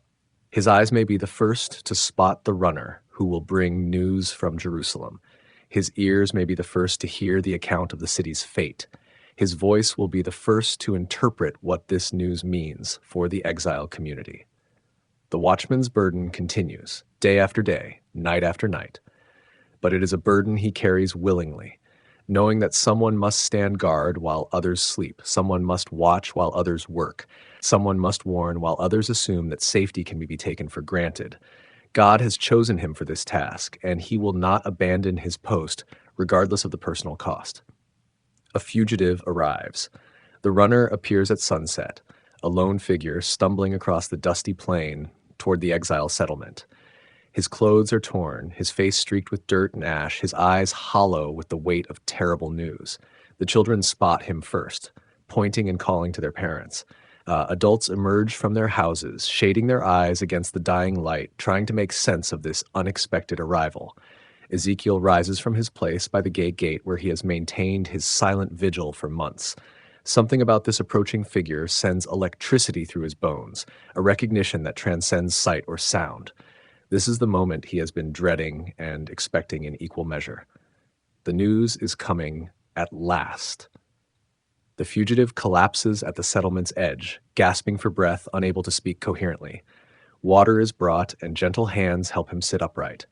His eyes may be the first to spot the runner who will bring news from Jerusalem. His ears may be the first to hear the account of the city's fate. His voice will be the first to interpret what this news means for the exile community. The watchman's burden continues, day after day, night after night. But it is a burden he carries willingly, knowing that someone must stand guard while others sleep, someone must watch while others work, someone must warn while others assume that safety can be taken for granted. God has chosen him for this task, and he will not abandon his post, regardless of the personal cost. A fugitive arrives. The runner appears at sunset, a lone figure stumbling across the dusty plain toward the exile settlement. His clothes are torn, his face streaked with dirt and ash, his eyes hollow with the weight of terrible news. The children spot him first, pointing and calling to their parents. Adults emerge from their houses, shading their eyes against the dying light, trying to make sense of this unexpected arrival. Ezekiel rises from his place by the gate where he has maintained his silent vigil for months. Something about this approaching figure sends electricity through his bones, a recognition that transcends sight or sound. This is the moment he has been dreading and expecting in equal measure. The news is coming at last. The fugitive collapses at the settlement's edge, gasping for breath, unable to speak coherently. Water is brought, and gentle hands help him sit upright.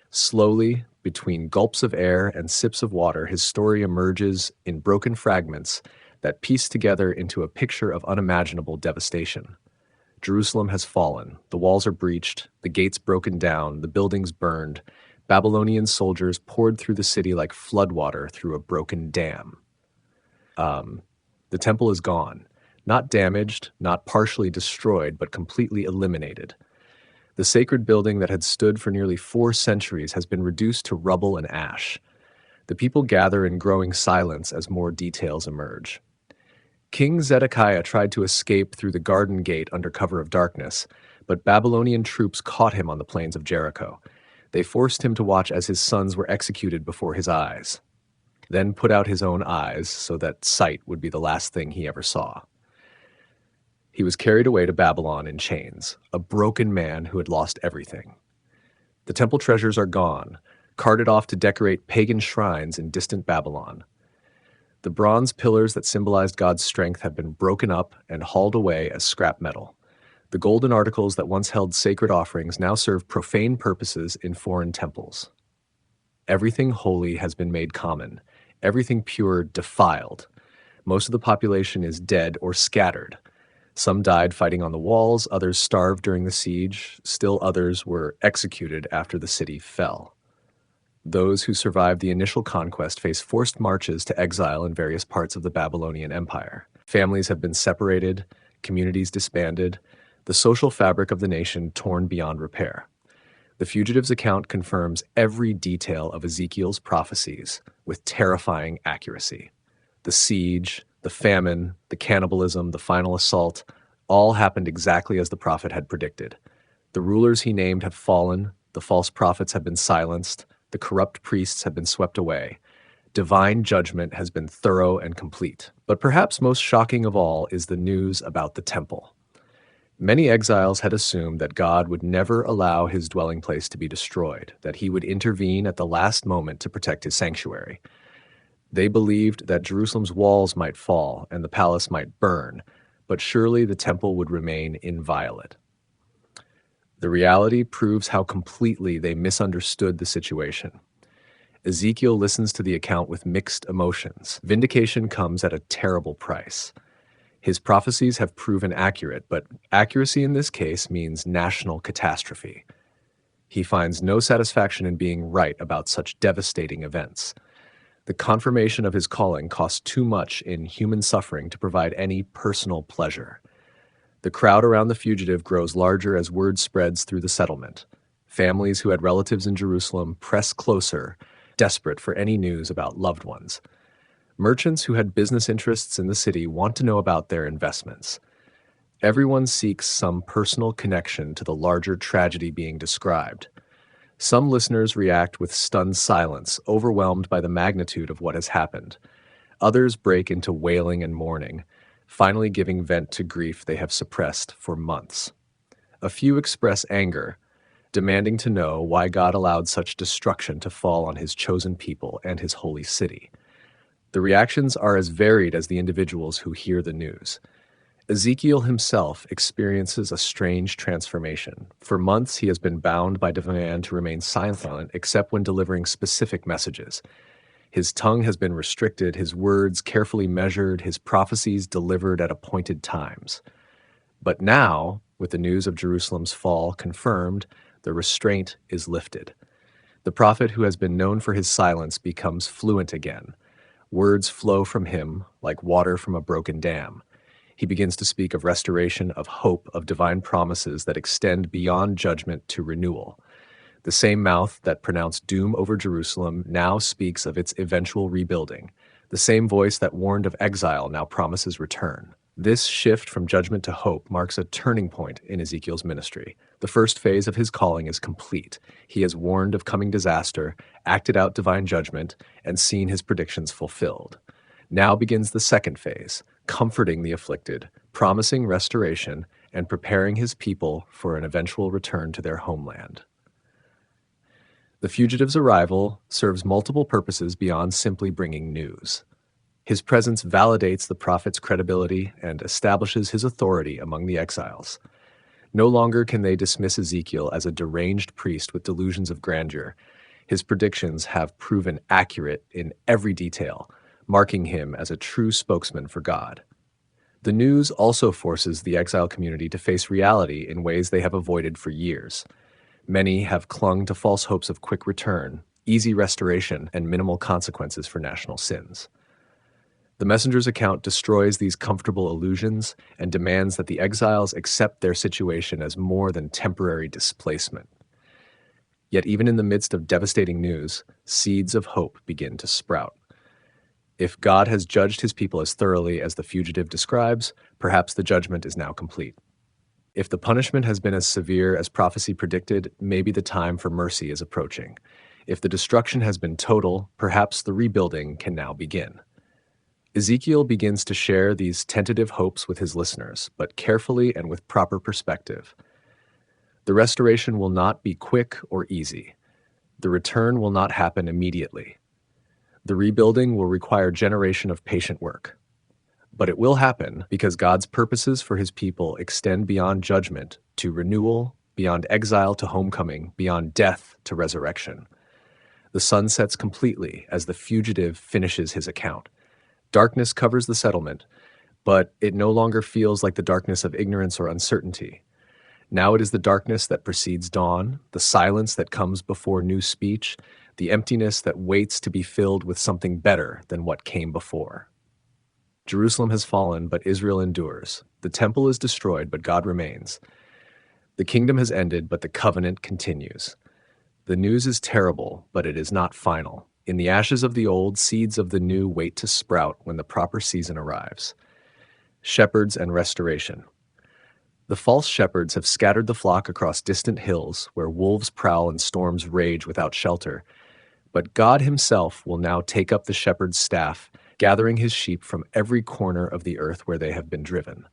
Slowly, between gulps of air and sips of water, his story emerges in broken fragments that piece together into a picture of unimaginable devastation. Jerusalem has fallen, the walls are breached, the gates broken down, the buildings burned. Babylonian soldiers poured through the city like floodwater through a broken dam. The temple is gone, not damaged, not partially destroyed, but completely eliminated. The sacred building that had stood for nearly 4 centuries has been reduced to rubble and ash. The people gather in growing silence as more details emerge. King Zedekiah tried to escape through the garden gate under cover of darkness, but Babylonian troops caught him on the plains of Jericho. They forced him to watch as his sons were executed before his eyes, then put out his own eyes so that sight would be the last thing he ever saw. He was carried away to Babylon in chains, a broken man who had lost everything. The temple treasures are gone. carted off to decorate pagan shrines in distant Babylon. The bronze pillars that symbolized God's strength have been broken up and hauled away as scrap metal. The golden articles that once held sacred offerings now serve profane purposes in foreign temples. Everything holy has been made common, everything pure defiled. Most of the population is dead or scattered. Some died fighting on the walls, others starved during the siege, still others were executed after the city fell. Those who survived the initial conquest face forced marches to exile in various parts of the Babylonian Empire. Families have been separated, communities disbanded, the social fabric of the nation torn beyond repair. The fugitives' account confirms every detail of Ezekiel's prophecies with terrifying accuracy. The siege, the famine, the cannibalism, the final assault, all happened exactly as the prophet had predicted. The rulers he named have fallen, the false prophets have been silenced, the corrupt priests have been swept away. Divine judgment has been thorough and complete. But perhaps most shocking of all is the news about the temple. Many exiles had assumed that God would never allow his dwelling place to be destroyed, that he would intervene at the last moment to protect his sanctuary. They believed that Jerusalem's walls might fall and the palace might burn, but surely the temple would remain inviolate. The reality proves how completely they misunderstood the situation. Ezekiel listens to the account with mixed emotions. Vindication comes at a terrible price. His prophecies have proven accurate, but accuracy in this case means national catastrophe. He finds no satisfaction in being right about such devastating events. The confirmation of his calling costs too much in human suffering to provide any personal pleasure. The crowd around the fugitive grows larger as word spreads through the settlement. Families who had relatives in Jerusalem press closer, desperate for any news about loved ones. Merchants who had business interests in the city want to know about their investments. Everyone seeks some personal connection to the larger tragedy being described. Some listeners react with stunned silence, overwhelmed by the magnitude of what has happened. Others break into wailing and mourning, finally giving vent to grief they have suppressed for months. A few express anger, demanding to know why God allowed such destruction to fall on his chosen people and his holy city. The reactions are as varied as the individuals who hear the news. Ezekiel himself experiences a strange transformation. For months, he has been bound by demand to remain silent except when delivering specific messages. His tongue has been restricted, his words carefully measured, his prophecies delivered at appointed times. But now, with the news of Jerusalem's fall confirmed, the restraint is lifted. The prophet who has been known for his silence becomes fluent again. Words flow from him like water from a broken dam. He begins to speak of restoration, of hope, of divine promises that extend beyond judgment to renewal. The same mouth that pronounced doom over Jerusalem now speaks of its eventual rebuilding. The same voice that warned of exile now promises return. This shift from judgment to hope marks a turning point in Ezekiel's ministry. The first phase of his calling is complete. He has warned of coming disaster, acted out divine judgment, and seen his predictions fulfilled. Now begins the second phase, comforting the afflicted, promising restoration, and preparing his people for an eventual return to their homeland. The fugitive's arrival serves multiple purposes beyond simply bringing news. His presence validates the prophet's credibility and establishes his authority among the exiles. No longer can they dismiss Ezekiel as a deranged priest with delusions of grandeur. His predictions have proven accurate in every detail, marking him as a true spokesman for God. The news also forces the exile community to face reality in ways they have avoided for years. Many have clung to false hopes of quick return, easy restoration, and minimal consequences for national sins. The messenger's account destroys these comfortable illusions and demands that the exiles accept their situation as more than temporary displacement. Yet even in the midst of devastating news, seeds of hope begin to sprout. If God has judged his people as thoroughly as the fugitive describes, perhaps the judgment is now complete. If the punishment has been as severe as prophecy predicted, maybe the time for mercy is approaching. If the destruction has been total, perhaps the rebuilding can now begin. Ezekiel begins to share these tentative hopes with his listeners, but carefully and with proper perspective. The restoration will not be quick or easy. The return will not happen immediately. The rebuilding will require generation of patient work. But it will happen because God's purposes for his people extend beyond judgment to renewal, beyond exile to homecoming, beyond death to resurrection. The sun sets completely as the fugitive finishes his account. Darkness covers the settlement, but it no longer feels like the darkness of ignorance or uncertainty. Now it is the darkness that precedes dawn, the silence that comes before new speech, the emptiness that waits to be filled with something better than what came before. Jerusalem has fallen, but Israel endures. The temple is destroyed, but God remains. The kingdom has ended, but the covenant continues. The news is terrible, but it is not final. In the ashes of the old, seeds of the new wait to sprout when the proper season arrives. Shepherds and restoration. The false shepherds have scattered the flock across distant hills where wolves prowl and storms rage without shelter. But God himself will now take up the shepherd's staff, gathering his sheep from every corner of the earth where they have been driven.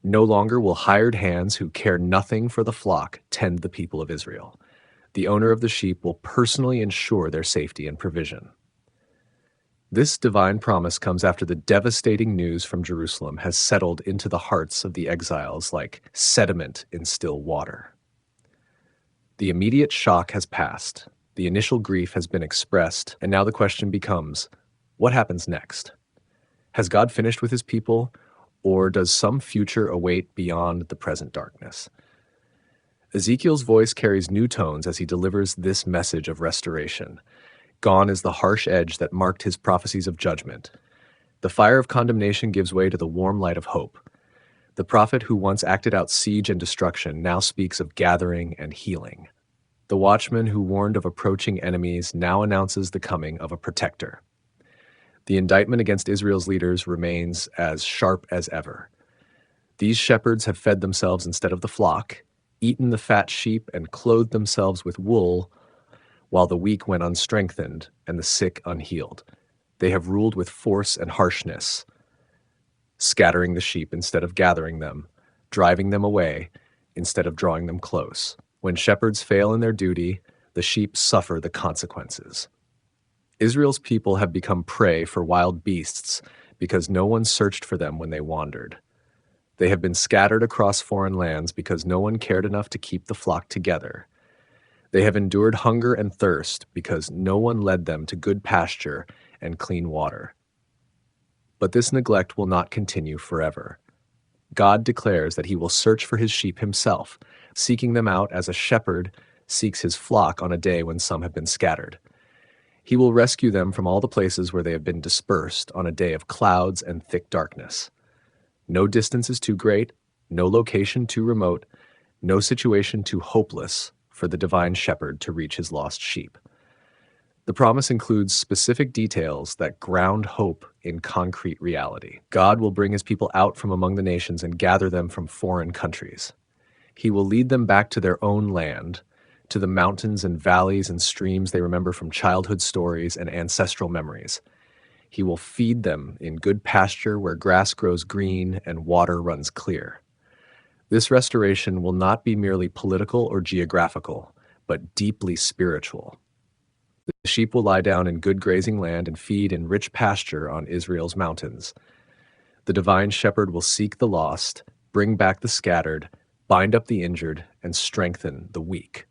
No longer will hired hands who care nothing for the flock tend the people of Israel. The owner of the sheep will personally ensure their safety and provision. This divine promise comes after the devastating news from Jerusalem has settled into the hearts of the exiles like sediment in still water. The immediate shock has passed, the initial grief has been expressed, and now the question becomes, what happens next? Has God finished with his people, or does some future await beyond the present darkness? Ezekiel's voice carries new tones as he delivers this message of restoration. Gone is the harsh edge that marked his prophecies of judgment. The fire of condemnation gives way to the warm light of hope. The prophet who once acted out siege and destruction now speaks of gathering and healing. The watchman who warned of approaching enemies now announces the coming of a protector. The indictment against Israel's leaders remains as sharp as ever. These shepherds have fed themselves instead of the flock, eaten the fat sheep, and clothed themselves with wool, while the weak went unstrengthened and the sick unhealed. They have ruled with force and harshness, scattering the sheep instead of gathering them, driving them away instead of drawing them close. When shepherds fail in their duty, the sheep suffer the consequences. Israel's people have become prey for wild beasts because no one searched for them when they wandered. They have been scattered across foreign lands because no one cared enough to keep the flock together. They have endured hunger and thirst because no one led them to good pasture and clean water. But this neglect will not continue forever. God declares that he will search for his sheep himself, seeking them out as a shepherd seeks his flock on a day when some have been scattered. He will rescue them from all the places where they have been dispersed on a day of clouds and thick darkness. No distance is too great, no location too remote, no situation too hopeless for the divine shepherd to reach his lost sheep. The promise includes specific details that ground hope in concrete reality. God will bring his people out from among the nations and gather them from foreign countries. He will lead them back to their own land, to the mountains and valleys and streams they remember from childhood stories and ancestral memories. He will feed them in good pasture where grass grows green and water runs clear. This restoration will not be merely political or geographical, but deeply spiritual. The sheep will lie down in good grazing land and feed in rich pasture on Israel's mountains. The divine shepherd will seek the lost, bring back the scattered, bind up the injured, and strengthen the weak.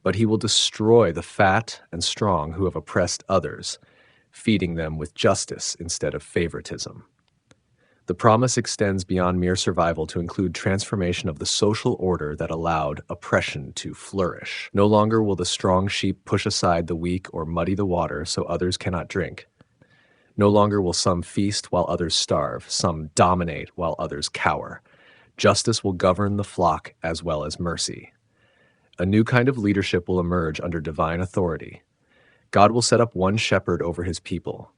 But he will destroy the fat and strong who have oppressed others, feeding them with justice instead of favoritism. The promise extends beyond mere survival to include transformation of the social order that allowed oppression to flourish. No longer will the strong sheep push aside the weak or muddy the water so others cannot drink. No longer will some feast while others starve, some dominate while others cower. Justice will govern the flock as well as mercy. A new kind of leadership will emerge under divine authority. God will set up one shepherd over his people,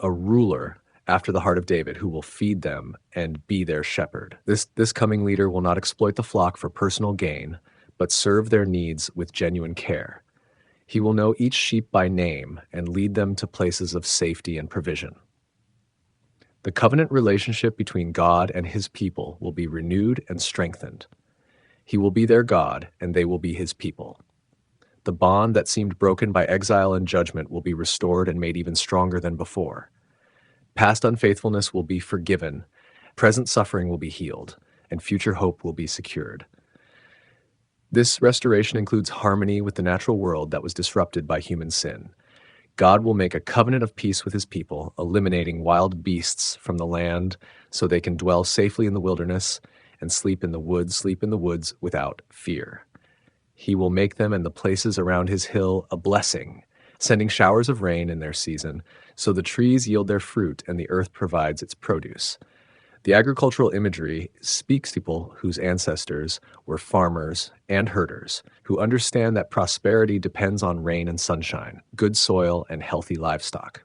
a ruler after the heart of David, who will feed them and be their shepherd. This coming leader will not exploit the flock for personal gain, but serve their needs with genuine care. He will know each sheep by name and lead them to places of safety and provision. The covenant relationship between God and his people will be renewed and strengthened. He will be their God, and they will be his people. The bond that seemed broken by exile and judgment will be restored and made even stronger than before. Past unfaithfulness will be forgiven, present suffering will be healed, and future hope will be secured. This restoration includes harmony with the natural world that was disrupted by human sin. God will make a covenant of peace with his people, eliminating wild beasts from the land so they can dwell safely in the wilderness and sleep in the woods without fear. He will make them and the places around his hill a blessing, sending showers of rain in their season, so the trees yield their fruit and the earth provides its produce. The agricultural imagery speaks to people whose ancestors were farmers and herders, who understand that prosperity depends on rain and sunshine, good soil, and healthy livestock.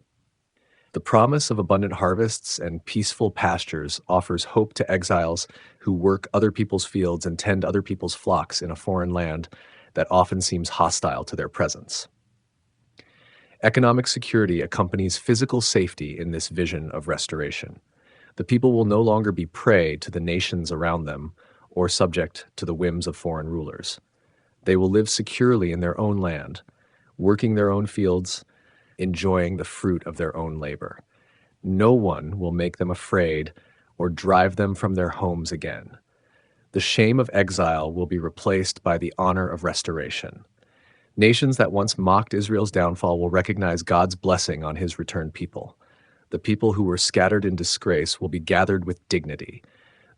The promise of abundant harvests and peaceful pastures offers hope to exiles who work other people's fields and tend other people's flocks in a foreign land that often seems hostile to their presence. Economic security accompanies physical safety in this vision of restoration. The people will no longer be prey to the nations around them or subject to the whims of foreign rulers. They will live securely in their own land, working their own fields, enjoying the fruit of their own labor. No one will make them afraid or drive them from their homes again. The shame of exile will be replaced by the honor of restoration. Nations that once mocked Israel's downfall will recognize God's blessing on his returned people. The people who were scattered in disgrace will be gathered with dignity.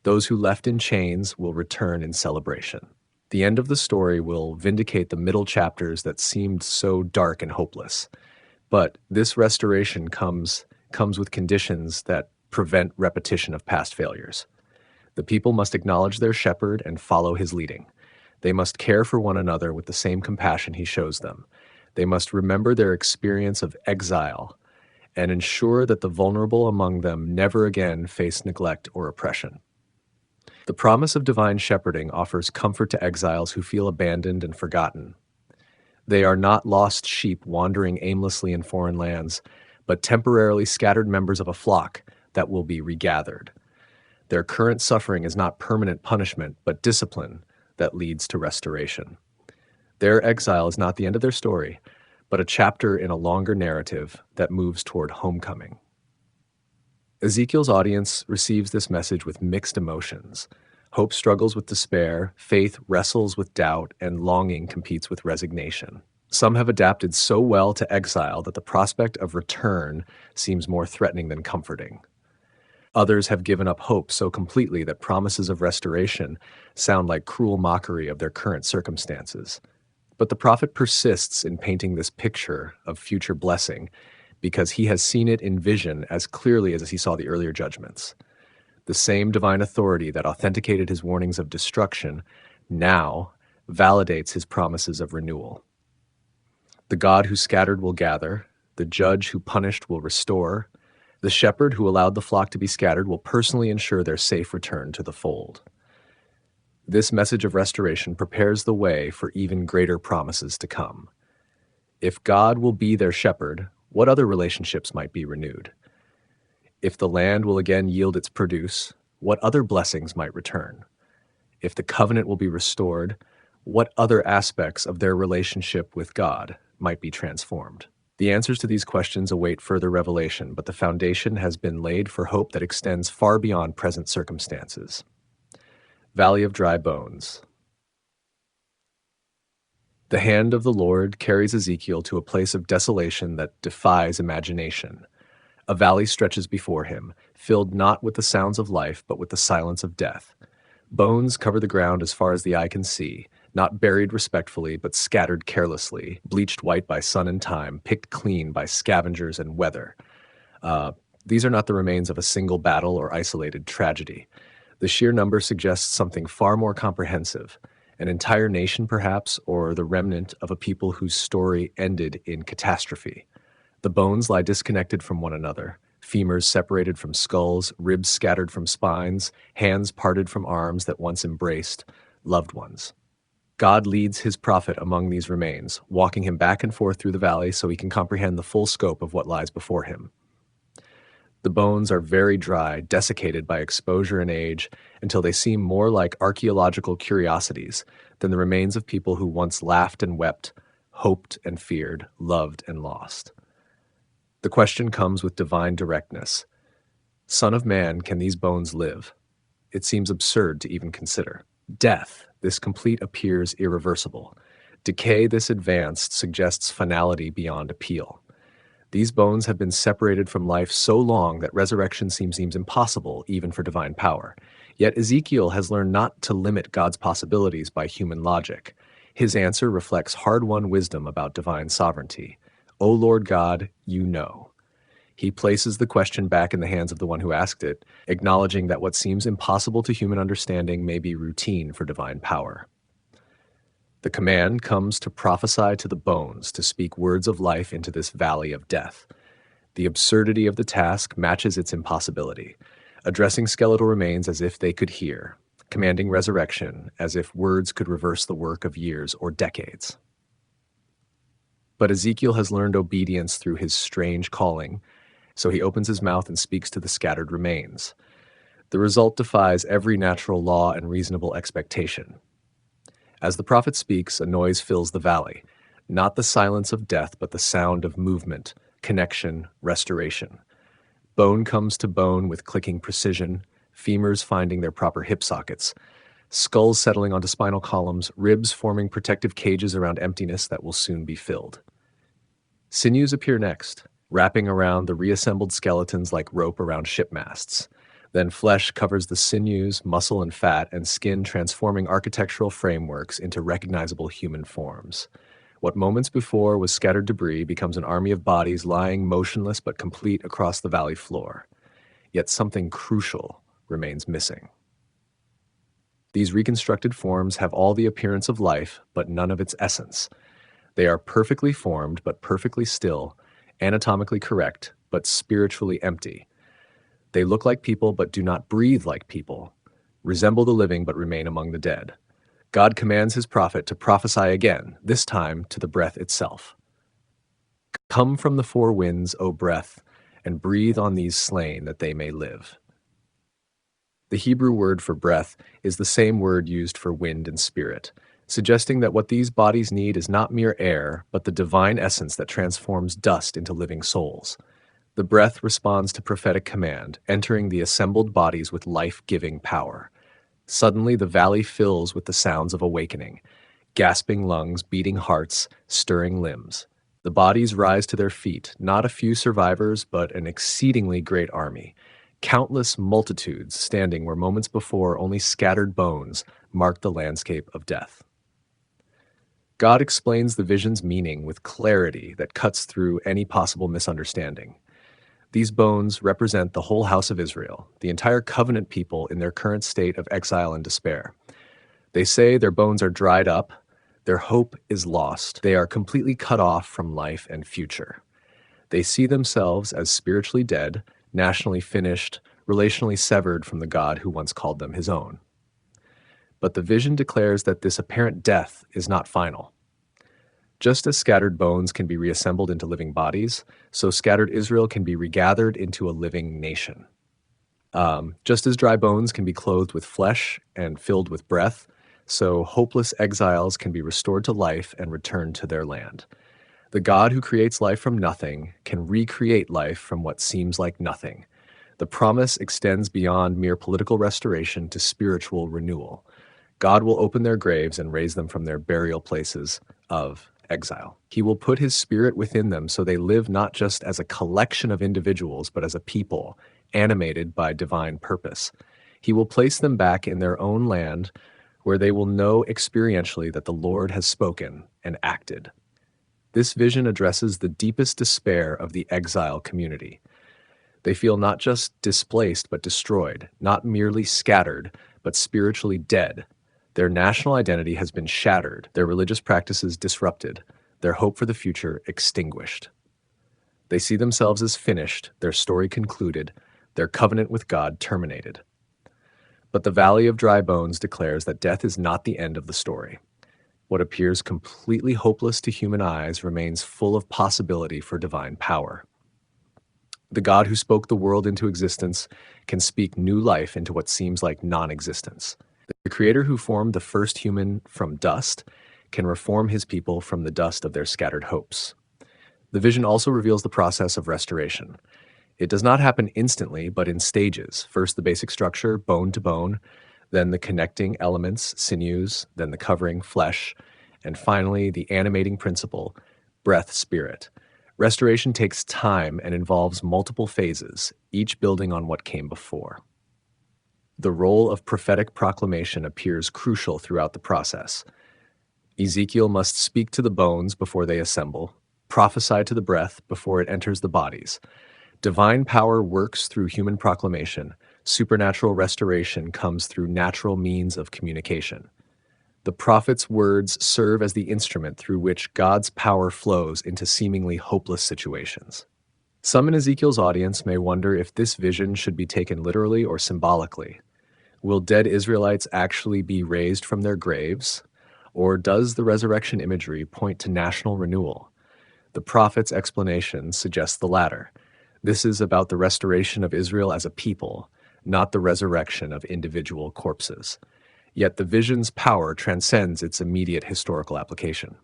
Those who left in chains will return in celebration. The end of the story will vindicate the middle chapters that seemed so dark and hopeless. But this restoration comes with conditions that prevent repetition of past failures. The people must acknowledge their shepherd and follow his leading. They must care for one another with the same compassion he shows them. They must remember their experience of exile and ensure that the vulnerable among them never again face neglect or oppression. The promise of divine shepherding offers comfort to exiles who feel abandoned and forgotten. They are not lost sheep wandering aimlessly in foreign lands, but temporarily scattered members of a flock that will be regathered. Their current suffering is not permanent punishment, but discipline that leads to restoration. Their exile is not the end of their story, but a chapter in a longer narrative that moves toward homecoming. Ezekiel's audience receives this message with mixed emotions. Hope struggles with despair, faith wrestles with doubt, and longing competes with resignation. Some have adapted so well to exile that the prospect of return seems more threatening than comforting. Others have given up hope so completely that promises of restoration sound like cruel mockery of their current circumstances. But the prophet persists in painting this picture of future blessing because he has seen it in vision as clearly as he saw the earlier judgments. The same divine authority that authenticated his warnings of destruction now validates his promises of renewal. The God who scattered will gather, the judge who punished will restore, the shepherd who allowed the flock to be scattered will personally ensure their safe return to the fold. This message of restoration prepares the way for even greater promises to come. If God will be their shepherd, what other relationships might be renewed? If the land will again yield its produce, what other blessings might return? If the covenant will be restored, what other aspects of their relationship with God might be transformed? The answers to these questions await further revelation, but the foundation has been laid for hope that extends far beyond present circumstances. Valley of Dry Bones. The hand of the Lord carries Ezekiel to a place of desolation that defies imagination. A valley stretches before him, filled not with the sounds of life, but with the silence of death. Bones cover the ground as far as the eye can see, not buried respectfully, but scattered carelessly, bleached white by sun and time, picked clean by scavengers and weather. These are not the remains of a single battle or isolated tragedy. The sheer number suggests something far more comprehensive, an entire nation perhaps, or the remnant of a people whose story ended in catastrophe. The bones lie disconnected from one another, femurs separated from skulls, ribs scattered from spines, hands parted from arms that once embraced loved ones. God leads his prophet among these remains, walking him back and forth through the valley so he can comprehend the full scope of what lies before him. The bones are very dry, desiccated by exposure and age, until they seem more like archaeological curiosities than the remains of people who once laughed and wept, hoped and feared, loved and lost. The question comes with divine directness. Son of man, can these bones live? It seems absurd to even consider. Death, this complete, appears irreversible. Decay, this advanced, suggests finality beyond appeal. These bones have been separated from life so long that resurrection seems impossible, even for divine power. Yet Ezekiel has learned not to limit God's possibilities by human logic. His answer reflects hard-won wisdom about divine sovereignty. O Lord God, you know. He places the question back in the hands of the one who asked it, acknowledging that what seems impossible to human understanding may be routine for divine power. The command comes to prophesy to the bones, to speak words of life into this valley of death. The absurdity of the task matches its impossibility, addressing skeletal remains as if they could hear, commanding resurrection as if words could reverse the work of years or decades. But Ezekiel has learned obedience through his strange calling, so he opens his mouth and speaks to the scattered remains. The result defies every natural law and reasonable expectation. As the prophet speaks, a noise fills the valley, not the silence of death, but the sound of movement, connection, restoration. Bone comes to bone with clicking precision, femurs finding their proper hip sockets, skulls settling onto spinal columns, ribs forming protective cages around emptiness that will soon be filled. Sinews appear next, wrapping around the reassembled skeletons like rope around ship masts. Then flesh covers the sinews, muscle and fat, and skin, transforming architectural frameworks into recognizable human forms. What moments before was scattered debris becomes an army of bodies lying motionless but complete across the valley floor. Yet something crucial remains missing. These reconstructed forms have all the appearance of life, but none of its essence. They are perfectly formed, but perfectly still, anatomically correct, but spiritually empty. They look like people, but do not breathe like people, resemble the living, but remain among the dead. God commands his prophet to prophesy again, this time to the breath itself. Come from the four winds, O breath, and breathe on these slain that they may live. The Hebrew word for breath is the same word used for wind and spirit, suggesting that what these bodies need is not mere air, but the divine essence that transforms dust into living souls. The breath responds to prophetic command, entering the assembled bodies with life-giving power. Suddenly, the valley fills with the sounds of awakening, gasping lungs, beating hearts, stirring limbs. The bodies rise to their feet, not a few survivors, but an exceedingly great army. Countless multitudes standing where moments before only scattered bones marked the landscape of death. God explains the vision's meaning with clarity that cuts through any possible misunderstanding. These bones represent the whole house of Israel, the entire covenant people in their current state of exile and despair. They say their bones are dried up, their hope is lost, they are completely cut off from life and future. They see themselves as spiritually dead, nationally finished, relationally severed from the God who once called them his own. But the vision declares that this apparent death is not final. Just as scattered bones can be reassembled into living bodies, so scattered Israel can be regathered into a living nation. Just as dry bones can be clothed with flesh and filled with breath, so hopeless exiles can be restored to life and returned to their land. The God who creates life from nothing can recreate life from what seems like nothing. The promise extends beyond mere political restoration to spiritual renewal. God will open their graves and raise them from their burial places of exile. He will put his spirit within them so they live not just as a collection of individuals, but as a people, animated by divine purpose. He will place them back in their own land, where they will know experientially that the Lord has spoken and acted. This vision addresses the deepest despair of the exile community. They feel not just displaced but destroyed, not merely scattered, but spiritually dead. Their national identity has been shattered, their religious practices disrupted, their hope for the future extinguished. They see themselves as finished, their story concluded, their covenant with God terminated. But the Valley of Dry Bones declares that death is not the end of the story. What appears completely hopeless to human eyes remains full of possibility for divine power. The God who spoke the world into existence can speak new life into what seems like non-existence. The Creator who formed the first human from dust can reform his people from the dust of their scattered hopes. The vision also reveals the process of restoration. It does not happen instantly, but in stages. First, the basic structure, bone to bone, then the connecting elements, sinews, then the covering, flesh, and finally, the animating principle, breath, spirit. Restoration takes time and involves multiple phases, each building on what came before. The role of prophetic proclamation appears crucial throughout the process. Ezekiel must speak to the bones before they assemble, prophesy to the breath before it enters the bodies. Divine power works through human proclamation. Supernatural restoration comes through natural means of communication. The prophet's words serve as the instrument through which God's power flows into seemingly hopeless situations. Some in Ezekiel's audience may wonder if this vision should be taken literally or symbolically. Will dead Israelites actually be raised from their graves? Or does the resurrection imagery point to national renewal? The prophet's explanation suggests the latter. This is about the restoration of Israel as a people, not the resurrection of individual corpses. Yet the vision's power transcends its immediate historical application.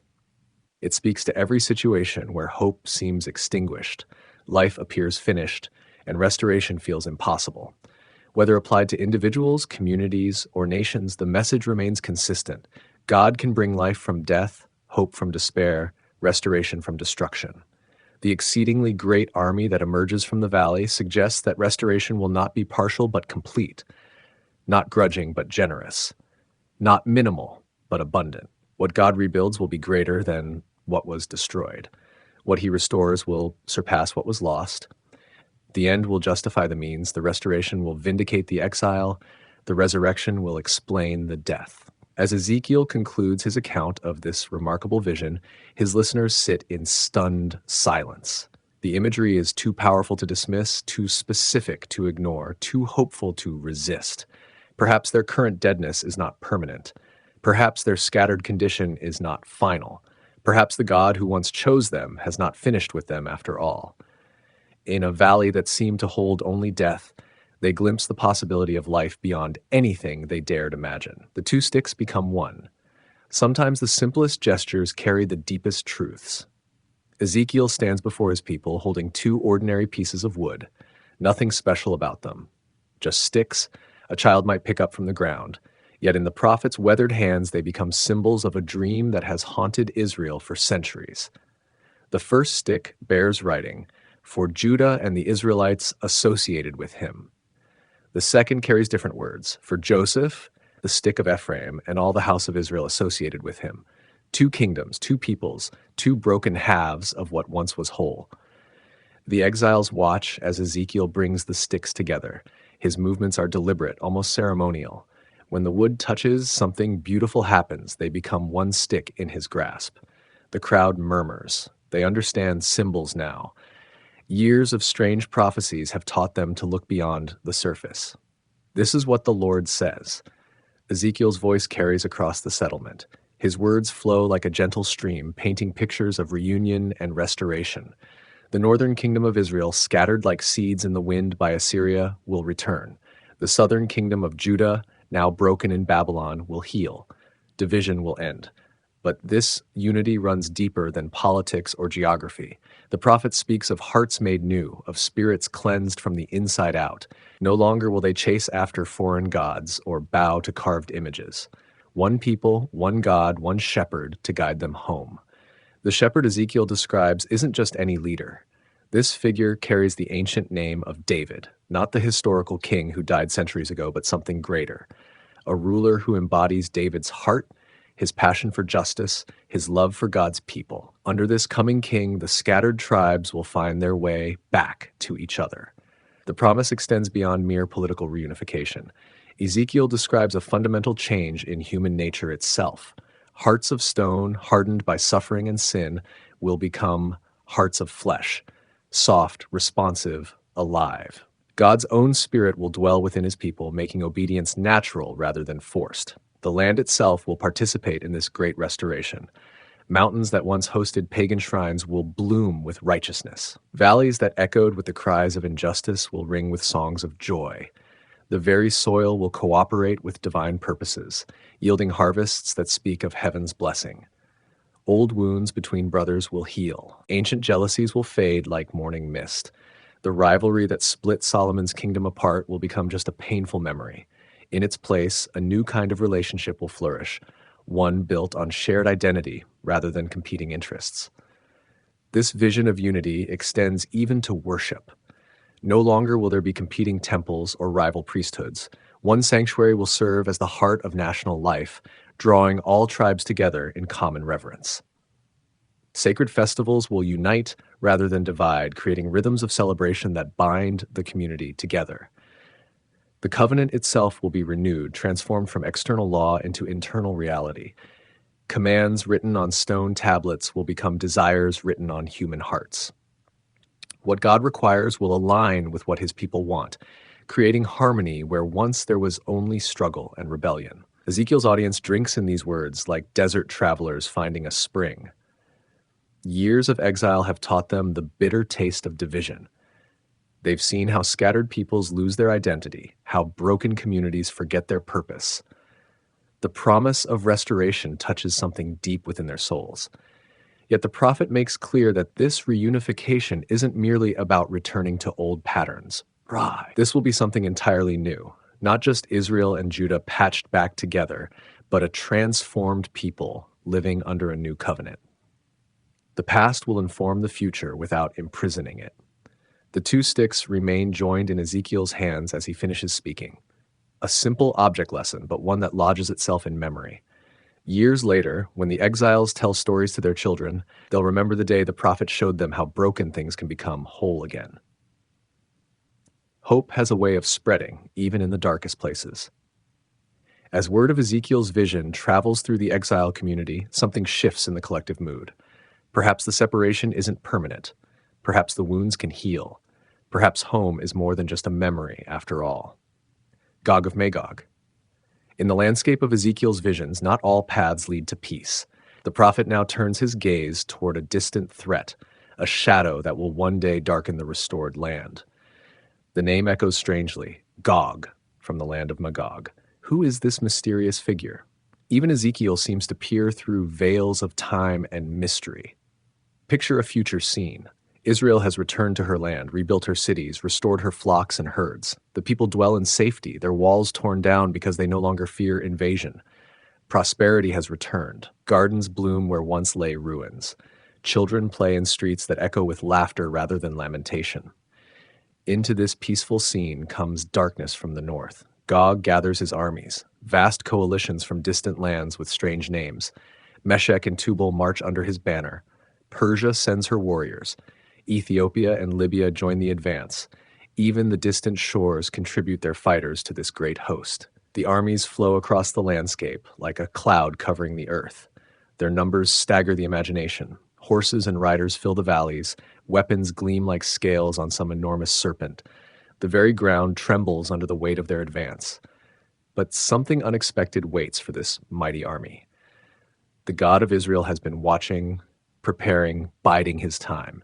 It speaks to every situation where hope seems extinguished, life appears finished, and restoration feels impossible. Whether applied to individuals, communities, or nations, the message remains consistent. God can bring life from death, hope from despair, restoration from destruction. The exceedingly great army that emerges from the valley suggests that restoration will not be partial but complete, not grudging but generous, not minimal but abundant. What God rebuilds will be greater than what was destroyed. What he restores will surpass what was lost. The end will justify the means, the restoration will vindicate the exile, the resurrection will explain the death. As Ezekiel concludes his account of this remarkable vision, his listeners sit in stunned silence. The imagery is too powerful to dismiss, too specific to ignore, too hopeful to resist. Perhaps their current deadness is not permanent. Perhaps their scattered condition is not final. Perhaps the God who once chose them has not finished with them after all. In a valley that seemed to hold only death, they glimpse the possibility of life beyond anything they dared imagine. The two sticks become one. Sometimes the simplest gestures carry the deepest truths. Ezekiel stands before his people holding two ordinary pieces of wood, nothing special about them. Just sticks a child might pick up from the ground. Yet in the prophet's weathered hands they become symbols of a dream that has haunted Israel for centuries. The first stick bears writing, "For Judah and the Israelites associated with him." The second carries different words, "For Joseph, the stick of Ephraim, and all the house of Israel associated with him." Two kingdoms, two peoples, two broken halves of what once was whole. The exiles watch as Ezekiel brings the sticks together. His movements are deliberate, almost ceremonial. When the wood touches, something beautiful happens. They become one stick in his grasp. The crowd murmurs. They understand symbols now. Years of strange prophecies have taught them to look beyond the surface. This is what the Lord says. Ezekiel's voice carries across the settlement. His words flow like a gentle stream, painting pictures of reunion and restoration. The northern kingdom of Israel, scattered like seeds in the wind by Assyria, will return. The southern kingdom of Judah, now broken in Babylon, will heal. Division will end. But this unity runs deeper than politics or geography. The prophet speaks of hearts made new, of spirits cleansed from the inside out. No longer will they chase after foreign gods or bow to carved images. One people, one God, one shepherd to guide them home. The shepherd Ezekiel describes isn't just any leader. This figure carries the ancient name of David, not the historical king who died centuries ago, but something greater. A ruler who embodies David's heart, his passion for justice, his love for God's people. Under this coming king, the scattered tribes will find their way back to each other. The promise extends beyond mere political reunification. Ezekiel describes a fundamental change in human nature itself. Hearts of stone, hardened by suffering and sin, will become hearts of flesh, soft, responsive, alive. God's own spirit will dwell within his people, making obedience natural rather than forced. The land itself will participate in this great restoration. Mountains that once hosted pagan shrines will bloom with righteousness. Valleys that echoed with the cries of injustice will ring with songs of joy. The very soil will cooperate with divine purposes, yielding harvests that speak of heaven's blessing. Old wounds between brothers will heal. Ancient jealousies will fade like morning mist. The rivalry that split Solomon's kingdom apart will become just a painful memory. In its place, a new kind of relationship will flourish, one built on shared identity rather than competing interests. This vision of unity extends even to worship. No longer will there be competing temples or rival priesthoods. One sanctuary will serve as the heart of national life, drawing all tribes together in common reverence. Sacred festivals will unite rather than divide, creating rhythms of celebration that bind the community together. The covenant itself will be renewed, transformed from external law into internal reality. Commands written on stone tablets will become desires written on human hearts. What God requires will align with what his people want, creating harmony where once there was only struggle and rebellion. Ezekiel's audience drinks in these words like desert travelers finding a spring. Years of exile have taught them the bitter taste of division. They've seen how scattered peoples lose their identity, how broken communities forget their purpose. The promise of restoration touches something deep within their souls. Yet the prophet makes clear that this reunification isn't merely about returning to old patterns. Right. This will be something entirely new, not just Israel and Judah patched back together, but a transformed people living under a new covenant. The past will inform the future without imprisoning it. The two sticks remain joined in Ezekiel's hands as he finishes speaking. A simple object lesson, but one that lodges itself in memory. Years later, when the exiles tell stories to their children, they'll remember the day the prophet showed them how broken things can become whole again. Hope has a way of spreading, even in the darkest places. As word of Ezekiel's vision travels through the exile community, something shifts in the collective mood. Perhaps the separation isn't permanent. Perhaps the wounds can heal. Perhaps home is more than just a memory, after all. Gog of Magog. In the landscape of Ezekiel's visions, not all paths lead to peace. The prophet now turns his gaze toward a distant threat, a shadow that will one day darken the restored land. The name echoes strangely, Gog, from the land of Magog. Who is this mysterious figure? Even Ezekiel seems to peer through veils of time and mystery. Picture a future scene. Israel has returned to her land, rebuilt her cities, restored her flocks and herds. The people dwell in safety, their walls torn down because they no longer fear invasion. Prosperity has returned. Gardens bloom where once lay ruins. Children play in streets that echo with laughter rather than lamentation. Into this peaceful scene comes darkness from the north. Gog gathers his armies, vast coalitions from distant lands with strange names. Meshech and Tubal march under his banner. Persia sends her warriors. Ethiopia and Libya join the advance. Even the distant shores contribute their fighters to this great host. The armies flow across the landscape like a cloud covering the earth. Their numbers stagger the imagination. Horses and riders fill the valleys. Weapons gleam like scales on some enormous serpent. The very ground trembles under the weight of their advance. But something unexpected waits for this mighty army. The God of Israel has been watching, preparing, biding his time.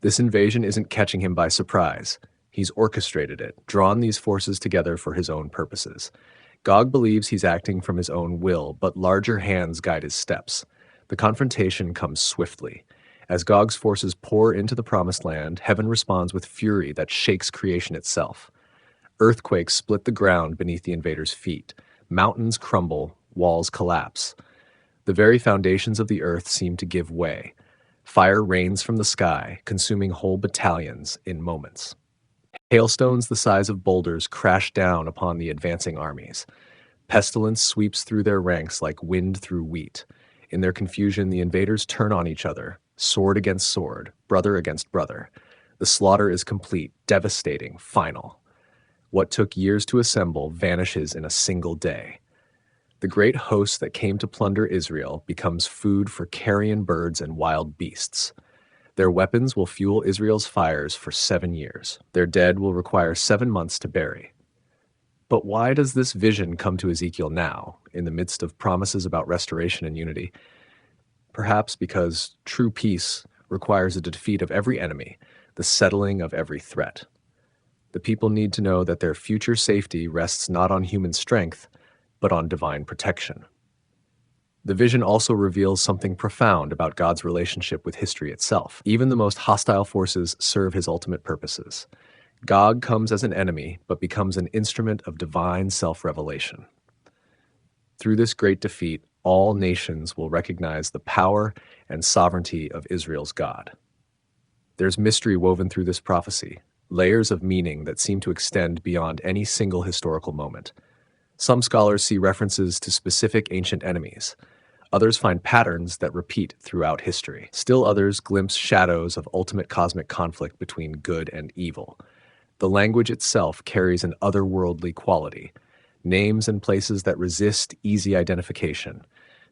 This invasion isn't catching him by surprise. He's orchestrated it, drawn these forces together for his own purposes. Gog believes he's acting from his own will, but larger hands guide his steps. The confrontation comes swiftly. As Gog's forces pour into the promised land, heaven responds with fury that shakes creation itself. Earthquakes split the ground beneath the invaders' feet. Mountains crumble, walls collapse. The very foundations of the earth seem to give way. Fire rains from the sky, consuming whole battalions in moments. Hailstones the size of boulders crash down upon the advancing armies. Pestilence sweeps through their ranks like wind through wheat. In their confusion, the invaders turn on each other, sword against sword, brother against brother. The slaughter is complete, devastating, final. What took years to assemble vanishes in a single day. The great host that came to plunder Israel becomes food for carrion birds and wild beasts. Their weapons will fuel Israel's fires for 7 years. Their dead will require 7 months to bury. But why does this vision come to Ezekiel now, in the midst of promises about restoration and unity? Perhaps because true peace requires a defeat of every enemy, the settling of every threat. The people need to know that their future safety rests not on human strength, but on divine protection. The vision also reveals something profound about God's relationship with history itself. Even the most hostile forces serve his ultimate purposes. Gog comes as an enemy, but becomes an instrument of divine self-revelation. Through this great defeat, all nations will recognize the power and sovereignty of Israel's God. There's mystery woven through this prophecy, layers of meaning that seem to extend beyond any single historical moment. Some scholars see references to specific ancient enemies. Others find patterns that repeat throughout history. Still others glimpse shadows of ultimate cosmic conflict between good and evil. The language itself carries an otherworldly quality. Names and places that resist easy identification.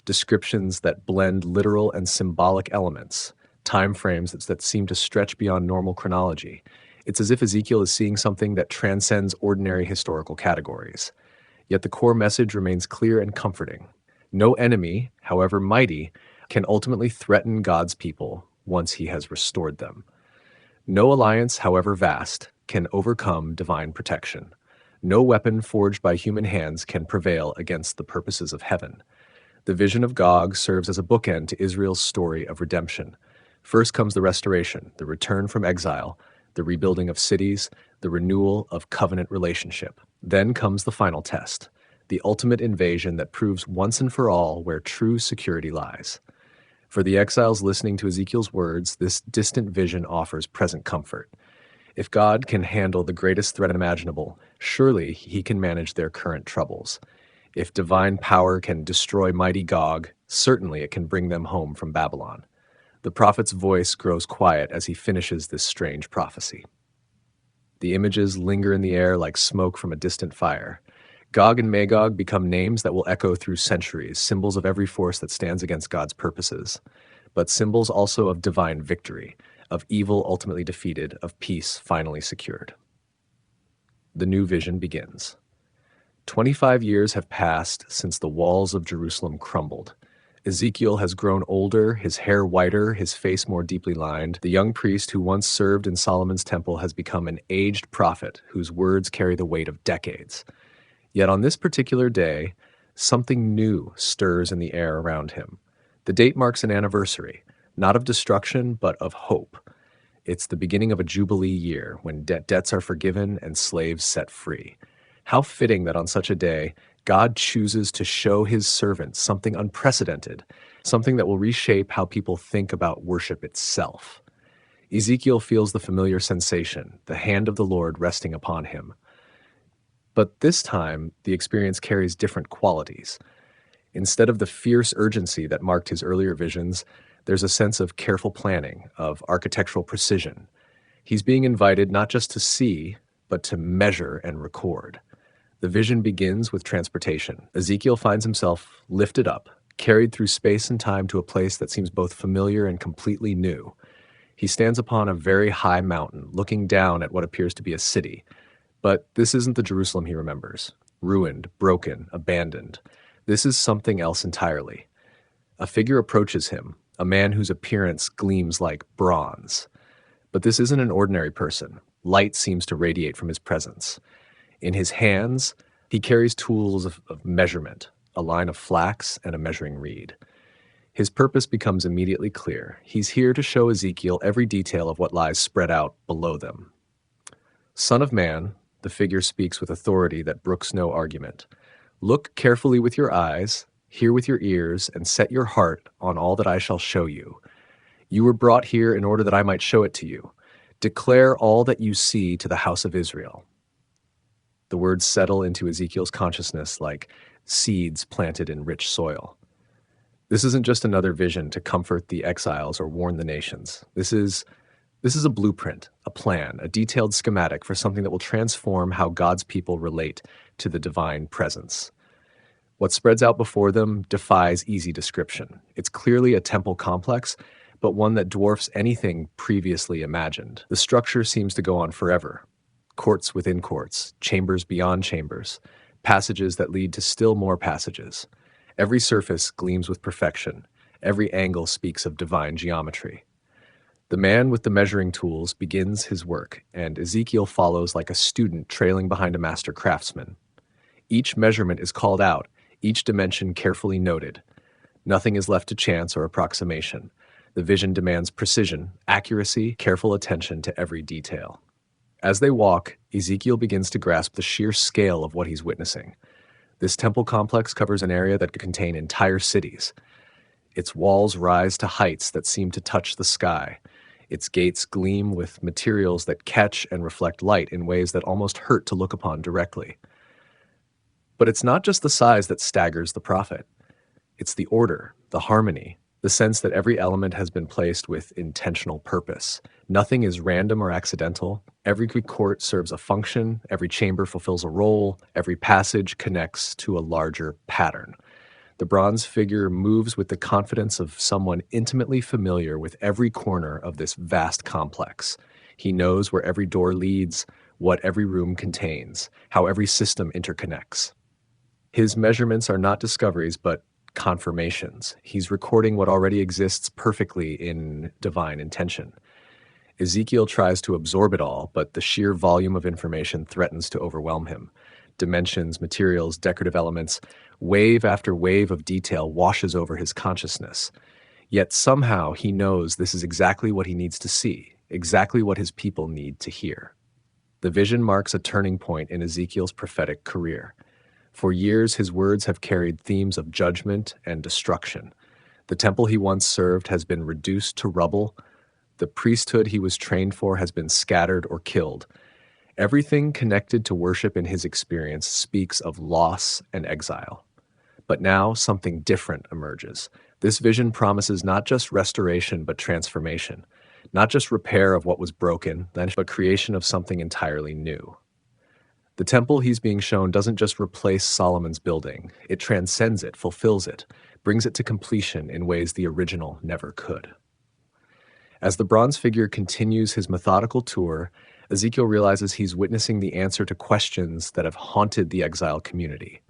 Descriptions that blend literal and symbolic elements. Time frames that seem to stretch beyond normal chronology. It's as if Ezekiel is seeing something that transcends ordinary historical categories. Yet the core message remains clear and comforting. No enemy, however mighty, can ultimately threaten God's people once he has restored them. No alliance, however vast, can overcome divine protection. No weapon forged by human hands can prevail against the purposes of heaven. The vision of Gog serves as a bookend to Israel's story of redemption. First comes the restoration, the return from exile, the rebuilding of cities, the renewal of covenant relationship. Then comes the final test, the ultimate invasion that proves once and for all where true security lies. For the exiles listening to Ezekiel's words, this distant vision offers present comfort. If God can handle the greatest threat imaginable, surely he can manage their current troubles. If divine power can destroy mighty Gog, certainly it can bring them home from Babylon. The prophet's voice grows quiet as he finishes this strange prophecy. The images linger in the air like smoke from a distant fire. Gog and Magog become names that will echo through centuries, symbols of every force that stands against God's purposes, but symbols also of divine victory, of evil ultimately defeated, of peace finally secured. The new vision begins. 25 years have passed since the walls of Jerusalem crumbled. Ezekiel has grown older, his hair whiter, his face more deeply lined. The young priest who once served in Solomon's temple has become an aged prophet whose words carry the weight of decades. Yet on this particular day, something new stirs in the air around him. The date marks an anniversary, not of destruction, but of hope. It's the beginning of a jubilee year when debts are forgiven and slaves set free. How fitting that on such a day, God chooses to show his servants something unprecedented, something that will reshape how people think about worship itself. Ezekiel feels the familiar sensation, the hand of the Lord resting upon him. But this time, the experience carries different qualities. Instead of the fierce urgency that marked his earlier visions, there's a sense of careful planning, of architectural precision. He's being invited not just to see, but to measure and record. The vision begins with transportation. Ezekiel finds himself lifted up, carried through space and time to a place that seems both familiar and completely new. He stands upon a very high mountain, looking down at what appears to be a city. But this isn't the Jerusalem he remembers. Ruined, broken, abandoned. This is something else entirely. A figure approaches him, a man whose appearance gleams like bronze. But this isn't an ordinary person. Light seems to radiate from his presence. In his hands, he carries tools of measurement, a line of flax and a measuring reed. His purpose becomes immediately clear. He's here to show Ezekiel every detail of what lies spread out below them. Son of man, the figure speaks with authority that brooks no argument. Look carefully with your eyes, hear with your ears, and set your heart on all that I shall show you. You were brought here in order that I might show it to you. Declare all that you see to the house of Israel. The words settle into Ezekiel's consciousness like seeds planted in rich soil. This isn't just another vision to comfort the exiles or warn the nations. This is a blueprint, a plan, a detailed schematic for something that will transform how God's people relate to the divine presence. What spreads out before them defies easy description. It's clearly a temple complex, but one that dwarfs anything previously imagined. The structure seems to go on forever. Courts within courts, chambers beyond chambers, passages that lead to still more passages. Every surface gleams with perfection. Every angle speaks of divine geometry. The man with the measuring tools begins his work, and Ezekiel follows like a student trailing behind a master craftsman. Each measurement is called out, each dimension carefully noted. Nothing is left to chance or approximation. The vision demands precision, accuracy, careful attention to every detail. As they walk, Ezekiel begins to grasp the sheer scale of what he's witnessing. This temple complex covers an area that could contain entire cities. Its walls rise to heights that seem to touch the sky. Its gates gleam with materials that catch and reflect light in ways that almost hurt to look upon directly. But it's not just the size that staggers the prophet. It's the order, the harmony, the sense that every element has been placed with intentional purpose. Nothing is random or accidental. Every court serves a function, every chamber fulfills a role, every passage connects to a larger pattern. The bronze figure moves with the confidence of someone intimately familiar with every corner of this vast complex. He knows where every door leads, what every room contains, how every system interconnects. His measurements are not discoveries, but confirmations. He's recording what already exists perfectly in divine intention. Ezekiel tries to absorb it all, but the sheer volume of information threatens to overwhelm him. Dimensions, materials, decorative elements, wave after wave of detail washes over his consciousness. Yet somehow he knows this is exactly what he needs to see, exactly what his people need to hear. The vision marks a turning point in Ezekiel's prophetic career. For years, his words have carried themes of judgment and destruction. The temple he once served has been reduced to rubble. The priesthood he was trained for has been scattered or killed. Everything connected to worship in his experience speaks of loss and exile. But now something different emerges. This vision promises not just restoration, but transformation. Not just repair of what was broken, but creation of something entirely new. The temple he's being shown doesn't just replace Solomon's building. It transcends it, fulfills it, brings it to completion in ways the original never could. As the bronze figure continues his methodical tour, Ezekiel realizes he's witnessing the answer to questions that have haunted the exile community.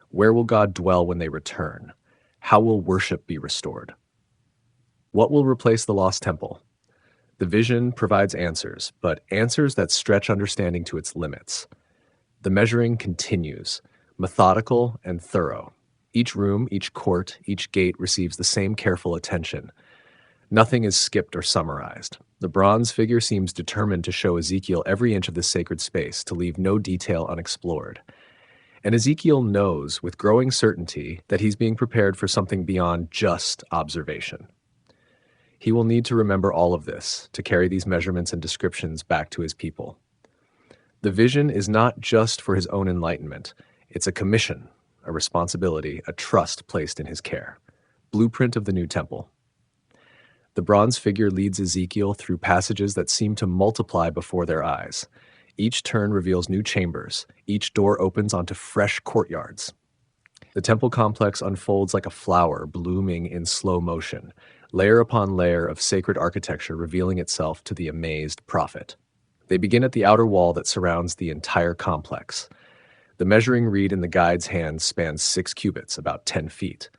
Where will God dwell when they return? How will worship be restored? What will replace the lost temple? The vision provides answers, but answers that stretch understanding to its limits. The measuring continues, methodical and thorough. Each room, each court, each gate receives the same careful attention. Nothing is skipped or summarized. The bronze figure seems determined to show Ezekiel every inch of this sacred space, to leave no detail unexplored. And Ezekiel knows with growing certainty that he's being prepared for something beyond just observation. He will need to remember all of this, to carry these measurements and descriptions back to his people. The vision is not just for his own enlightenment. It's a commission, a responsibility, a trust placed in his care. Blueprint of the new temple. The bronze figure leads Ezekiel through passages that seem to multiply before their eyes. Each turn reveals new chambers. Each door opens onto fresh courtyards. The temple complex unfolds like a flower blooming in slow motion, layer upon layer of sacred architecture revealing itself to the amazed prophet. They begin at the outer wall that surrounds the entire complex. The measuring reed in the guide's hand spans 6 cubits, about 10 feet.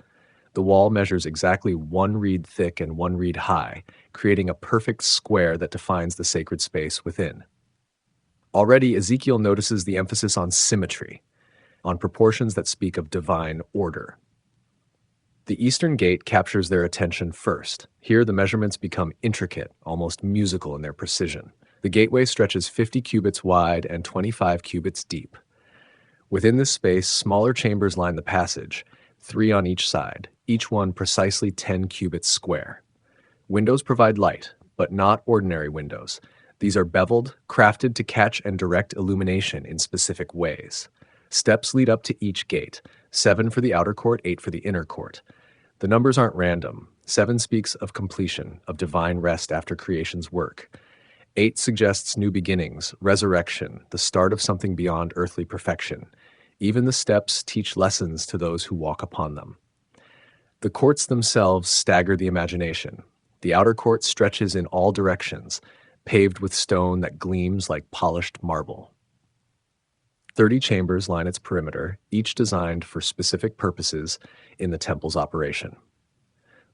The wall measures exactly 1 reed thick and 1 reed high, creating a perfect square that defines the sacred space within. Already, Ezekiel notices the emphasis on symmetry, on proportions that speak of divine order. The eastern gate captures their attention first. Here, the measurements become intricate, almost musical in their precision. The gateway stretches 50 cubits wide and 25 cubits deep. Within this space, smaller chambers line the passage, 3 on each side, each one precisely 10 cubits square. Windows provide light, but not ordinary windows. These are beveled, crafted to catch and direct illumination in specific ways. Steps lead up to each gate, 7 for the outer court, 8 for the inner court. The numbers aren't random. 7 speaks of completion, of divine rest after creation's work. 8 suggests new beginnings, resurrection, the start of something beyond earthly perfection. Even the steps teach lessons to those who walk upon them. The courts themselves stagger the imagination. The outer court stretches in all directions, paved with stone that gleams like polished marble. 30 chambers line its perimeter, each designed for specific purposes in the temple's operation.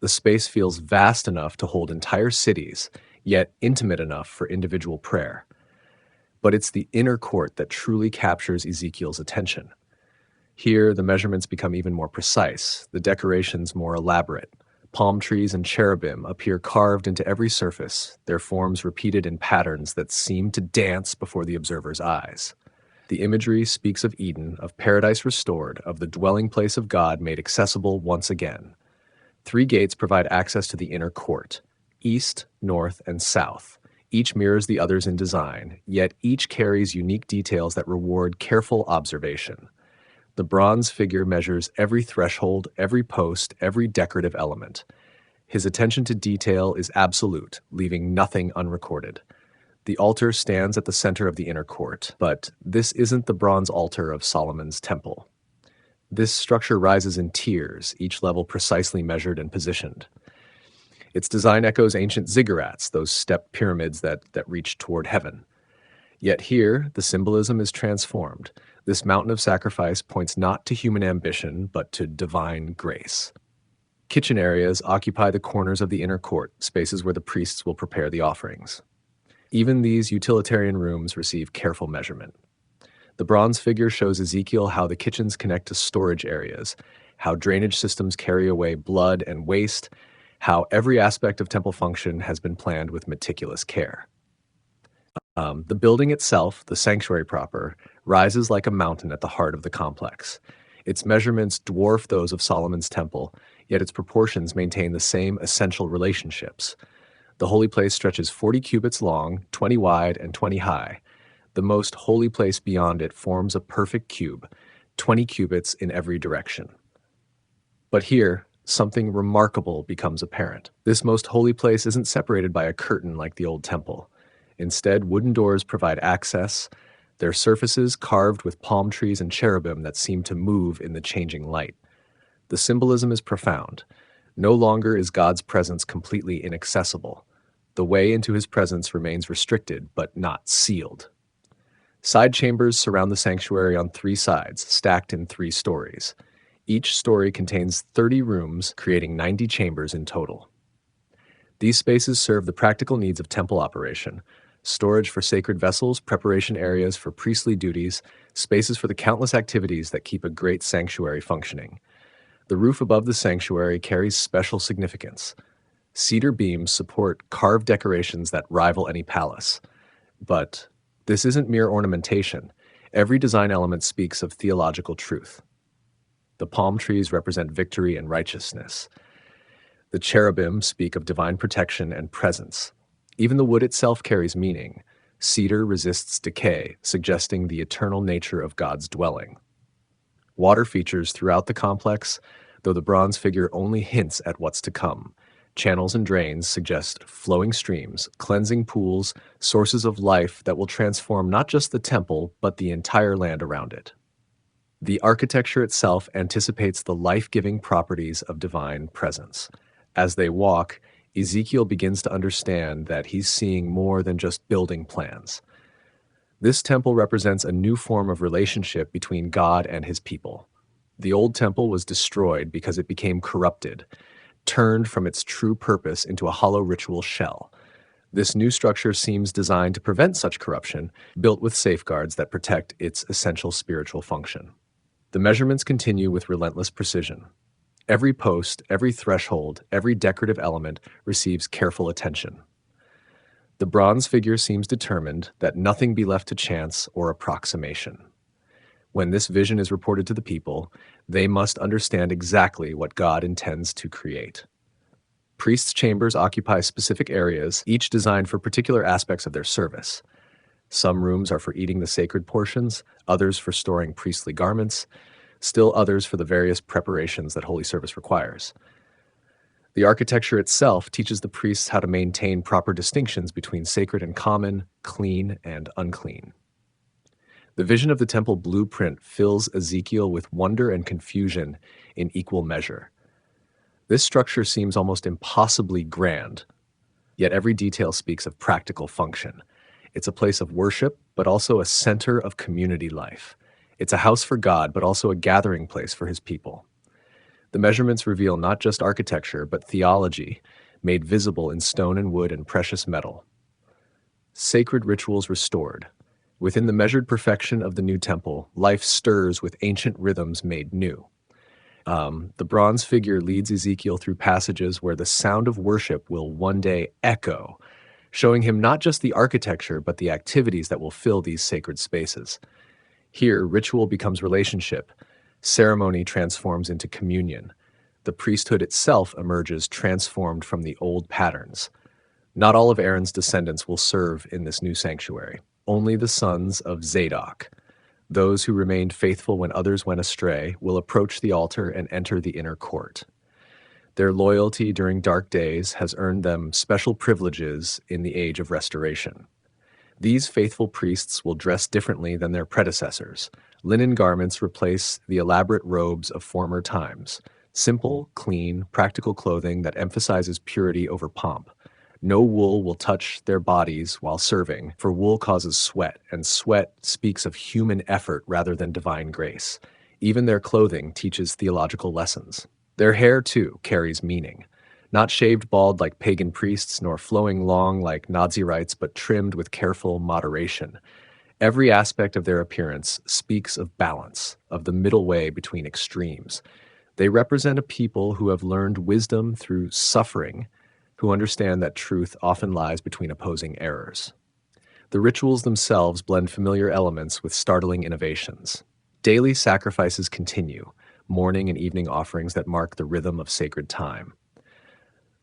The space feels vast enough to hold entire cities, yet intimate enough for individual prayer. But it's the inner court that truly captures Ezekiel's attention. Here, the measurements become even more precise, the decorations more elaborate. Palm trees and cherubim appear carved into every surface, their forms repeated in patterns that seem to dance before the observer's eyes. The imagery speaks of Eden, of paradise restored, of the dwelling place of God made accessible once again. 3 gates provide access to the inner court: east, north, and south. Each mirrors the others in design, yet each carries unique details that reward careful observation. The bronze figure measures every threshold, every post, every decorative element. His attention to detail is absolute, leaving nothing unrecorded. The altar stands at the center of the inner court, but this isn't the bronze altar of Solomon's temple. This structure rises in tiers, each level precisely measured and positioned. Its design echoes ancient ziggurats, those step pyramids that reach toward heaven. Yet here, the symbolism is transformed. This mountain of sacrifice points not to human ambition, but to divine grace. Kitchen areas occupy the corners of the inner court, spaces where the priests will prepare the offerings. Even these utilitarian rooms receive careful measurement. The bronze figure shows Ezekiel how the kitchens connect to storage areas, how drainage systems carry away blood and waste, how every aspect of temple function has been planned with meticulous care. The building itself, the sanctuary proper, rises like a mountain at the heart of the complex. Its measurements dwarf those of Solomon's temple, yet its proportions maintain the same essential relationships. The holy place stretches 40 cubits long, 20 wide, and 20 high. The most holy place beyond it forms a perfect cube, 20 cubits in every direction. But here, something remarkable becomes apparent. This most holy place isn't separated by a curtain like the old temple. Instead, wooden doors provide access, their surfaces carved with palm trees and cherubim that seem to move in the changing light. The symbolism is profound. No longer is God's presence completely inaccessible. The way into his presence remains restricted, but not sealed. Side chambers surround the sanctuary on 3 sides, stacked in 3 stories. Each story contains 30 rooms, creating 90 chambers in total. These spaces serve the practical needs of temple operation: storage for sacred vessels, preparation areas for priestly duties, spaces for the countless activities that keep a great sanctuary functioning. The roof above the sanctuary carries special significance. Cedar beams support carved decorations that rival any palace. But this isn't mere ornamentation. Every design element speaks of theological truth. The palm trees represent victory and righteousness. The cherubim speak of divine protection and presence. Even the wood itself carries meaning. Cedar resists decay, suggesting the eternal nature of God's dwelling. Water features throughout the complex, though the bronze figure only hints at what's to come. Channels and drains suggest flowing streams, cleansing pools, sources of life that will transform not just the temple, but the entire land around it. The architecture itself anticipates the life-giving properties of divine presence. As they walk, Ezekiel begins to understand that he's seeing more than just building plans. This temple represents a new form of relationship between God and his people. The old temple was destroyed because it became corrupted, turned from its true purpose into a hollow ritual shell. This new structure seems designed to prevent such corruption, built with safeguards that protect its essential spiritual function. The measurements continue with relentless precision. Every post, every threshold, every decorative element receives careful attention. The bronze figure seems determined that nothing be left to chance or approximation. When this vision is reported to the people, they must understand exactly what God intends to create. Priests' chambers occupy specific areas, each designed for particular aspects of their service. Some rooms are for eating the sacred portions, others for storing priestly garments, still others for the various preparations that holy service requires. The architecture itself teaches the priests how to maintain proper distinctions between sacred and common, clean and unclean. The vision of the temple blueprint fills Ezekiel with wonder and confusion in equal measure. This structure seems almost impossibly grand, yet every detail speaks of practical function. It's a place of worship, but also a center of community life. It's a house for God, but also a gathering place for his people. The measurements reveal not just architecture, but theology, made visible in stone and wood and precious metal. Sacred rituals restored, Within the measured perfection of the new temple, life stirs with ancient rhythms made new. The bronze figure leads Ezekiel through passages where the sound of worship will one day echo, showing him not just the architecture, but the activities that will fill these sacred spaces. Here, ritual becomes relationship, ceremony transforms into communion. The priesthood itself emerges transformed from the old patterns. Not all of Aaron's descendants will serve in this new sanctuary, only the sons of Zadok. Those who remained faithful when others went astray will approach the altar and enter the inner court. Their loyalty during dark days has earned them special privileges in the age of restoration. These faithful priests will dress differently than their predecessors. Linen garments replace the elaborate robes of former times. Simple, clean, practical clothing that emphasizes purity over pomp. No wool will touch their bodies while serving, for wool causes sweat, and sweat speaks of human effort rather than divine grace. Even their clothing teaches theological lessons. Their hair, too, carries meaning. Not shaved bald like pagan priests, nor flowing long like Nazirites, but trimmed with careful moderation. Every aspect of their appearance speaks of balance, of the middle way between extremes. They represent a people who have learned wisdom through suffering, who understand that truth often lies between opposing errors. The rituals themselves blend familiar elements with startling innovations. Daily sacrifices continue, morning and evening offerings that mark the rhythm of sacred time.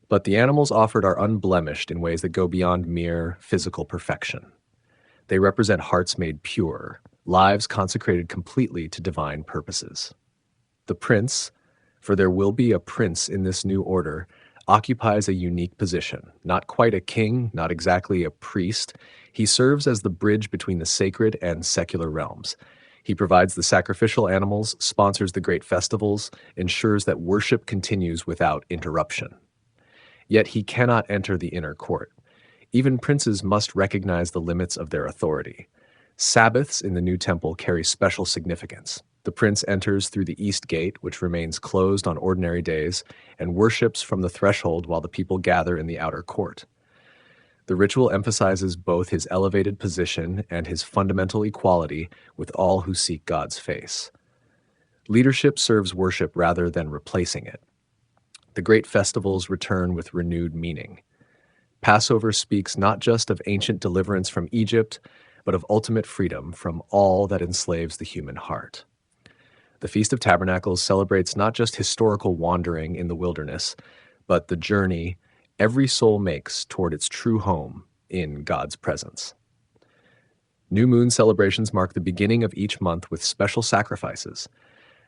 But the animals offered are unblemished in ways that go beyond mere physical perfection. They represent hearts made pure, lives consecrated completely to divine purposes. The prince, for there will be a prince in this new order, occupies a unique position. Not quite a king, not exactly a priest. He serves as the bridge between the sacred and secular realms. He provides the sacrificial animals, sponsors the great festivals, ensures that worship continues without interruption. Yet he cannot enter the inner court. Even princes must recognize the limits of their authority. Sabbaths in the new temple carry special significance. The prince enters through the east gate, which remains closed on ordinary days, and worships from the threshold while the people gather in the outer court. The ritual emphasizes both his elevated position and his fundamental equality with all who seek God's face. Leadership serves worship rather than replacing it. The great festivals return with renewed meaning. Passover speaks not just of ancient deliverance from Egypt, but of ultimate freedom from all that enslaves the human heart. The Feast of Tabernacles celebrates not just historical wandering in the wilderness, but the journey every soul makes toward its true home in God's presence. New moon celebrations mark the beginning of each month with special sacrifices.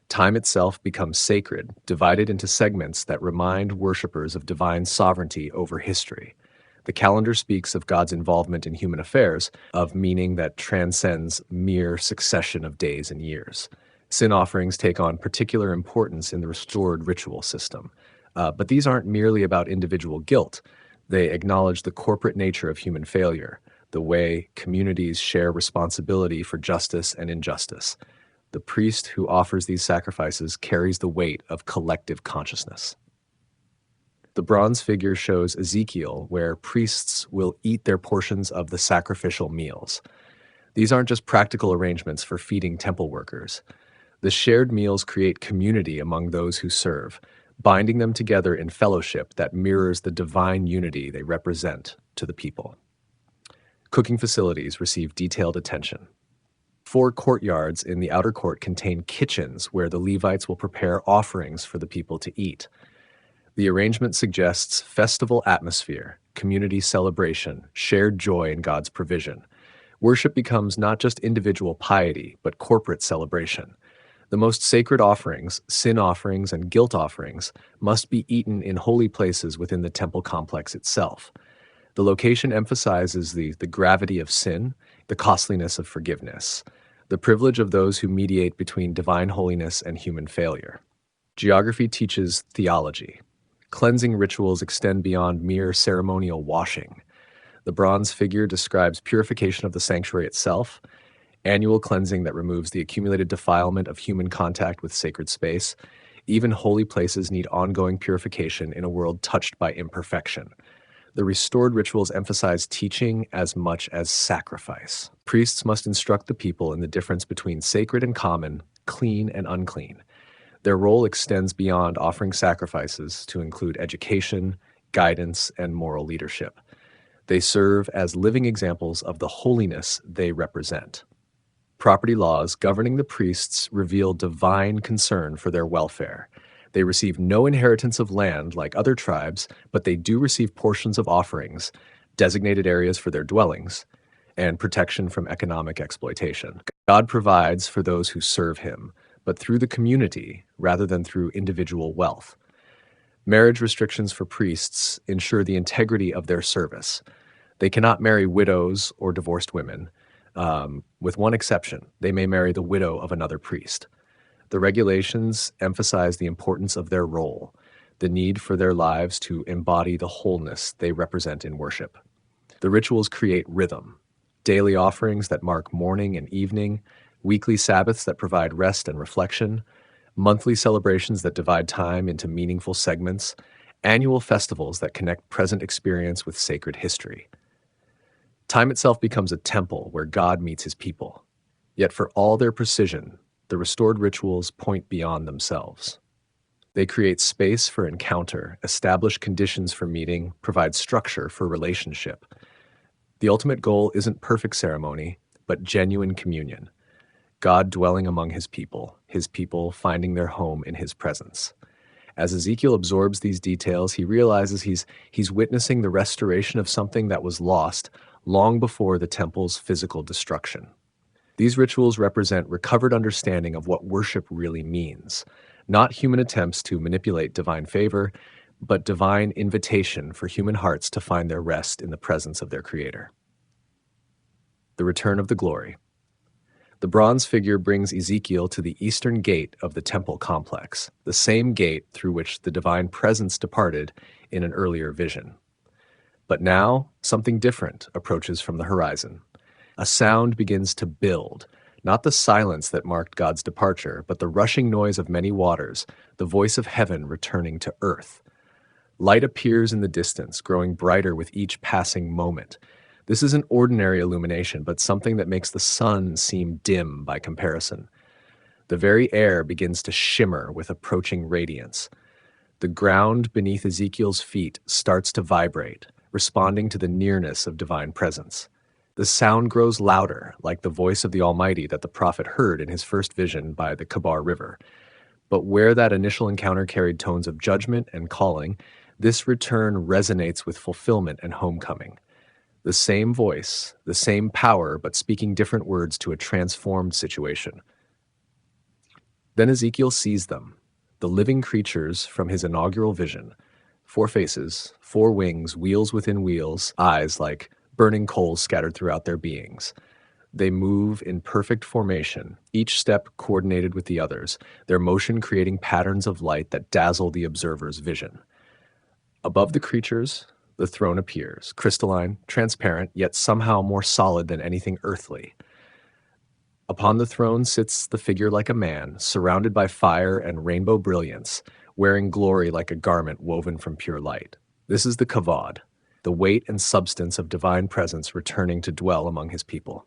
Time itself becomes sacred, divided into segments that remind worshipers of divine sovereignty over history. The calendar speaks of God's involvement in human affairs, of meaning that transcends mere succession of days and years. Sin offerings take on particular importance in the restored ritual system. But these aren't merely about individual guilt. They acknowledge the corporate nature of human failure, the way communities share responsibility for justice and injustice. The priest who offers these sacrifices carries the weight of collective consciousness. The bronze figure shows Ezekiel, where priests will eat their portions of the sacrificial meals. These aren't just practical arrangements for feeding temple workers. The shared meals create community among those who serve, binding them together in fellowship that mirrors the divine unity they represent to the people. Cooking facilities receive detailed attention. 4 courtyards in the outer court contain kitchens where the Levites will prepare offerings for the people to eat. The arrangement suggests festival atmosphere, community celebration, shared joy in God's provision. Worship becomes not just individual piety, but corporate celebration. The most sacred offerings, sin offerings and guilt offerings, must be eaten in holy places within the temple complex itself. The location emphasizes the gravity of sin, the costliness of forgiveness, the privilege of those who mediate between divine holiness and human failure. Geography teaches theology. Cleansing rituals extend beyond mere ceremonial washing. The bronze figure describes purification of the sanctuary itself, annual cleansing that removes the accumulated defilement of human contact with sacred space. Even holy places need ongoing purification in a world touched by imperfection. The restored rituals emphasize teaching as much as sacrifice. Priests must instruct the people in the difference between sacred and common, clean and unclean. Their role extends beyond offering sacrifices to include education, guidance, and moral leadership. They serve as living examples of the holiness they represent. Property laws governing the priests reveal divine concern for their welfare. They receive no inheritance of land like other tribes, but they do receive portions of offerings, designated areas for their dwellings, and protection from economic exploitation. God provides for those who serve him, but through the community rather than through individual wealth. Marriage restrictions for priests ensure the integrity of their service. They cannot marry widows or divorced women. With one exception, they may marry the widow of another priest. The regulations emphasize the importance of their role, the need for their lives to embody the wholeness they represent in worship. The rituals create rhythm, daily offerings that mark morning and evening, weekly Sabbaths that provide rest and reflection, monthly celebrations that divide time into meaningful segments, annual festivals that connect present experience with sacred history. Time itself becomes a temple where God meets his people. Yet for all their precision, the restored rituals point beyond themselves. They create space for encounter, establish conditions for meeting, provide structure for relationship. The ultimate goal isn't perfect ceremony, but genuine communion. God dwelling among his people finding their home in his presence. As Ezekiel absorbs these details, he realizes he's witnessing the restoration of something that was lost long before the temple's physical destruction. These rituals represent recovered understanding of what worship really means, not human attempts to manipulate divine favor, but divine invitation for human hearts to find their rest in the presence of their Creator. The return of the glory. The bronze figure brings Ezekiel to the eastern gate of the temple complex, the same gate through which the divine presence departed in an earlier vision. But now, something different approaches from the horizon. A sound begins to build, not the silence that marked God's departure, but the rushing noise of many waters, the voice of heaven returning to earth. Light appears in the distance, growing brighter with each passing moment. This isn't ordinary illumination, but something that makes the sun seem dim by comparison. The very air begins to shimmer with approaching radiance. The ground beneath Ezekiel's feet starts to vibrate, responding to the nearness of divine presence. The sound grows louder, like the voice of the Almighty that the prophet heard in his first vision by the Kabar River. But where that initial encounter carried tones of judgment and calling, this return resonates with fulfillment and homecoming. The same voice, the same power, but speaking different words to a transformed situation. Then Ezekiel sees them, the living creatures from his inaugural vision. 4 faces, 4 wings, wheels within wheels, eyes like burning coals scattered throughout their beings. They move in perfect formation, each step coordinated with the others, their motion creating patterns of light that dazzle the observer's vision. Above the creatures, the throne appears, crystalline, transparent, yet somehow more solid than anything earthly. Upon the throne sits the figure like a man, surrounded by fire and rainbow brilliance, wearing glory like a garment woven from pure light. This is the kavod, the weight and substance of divine presence returning to dwell among his people.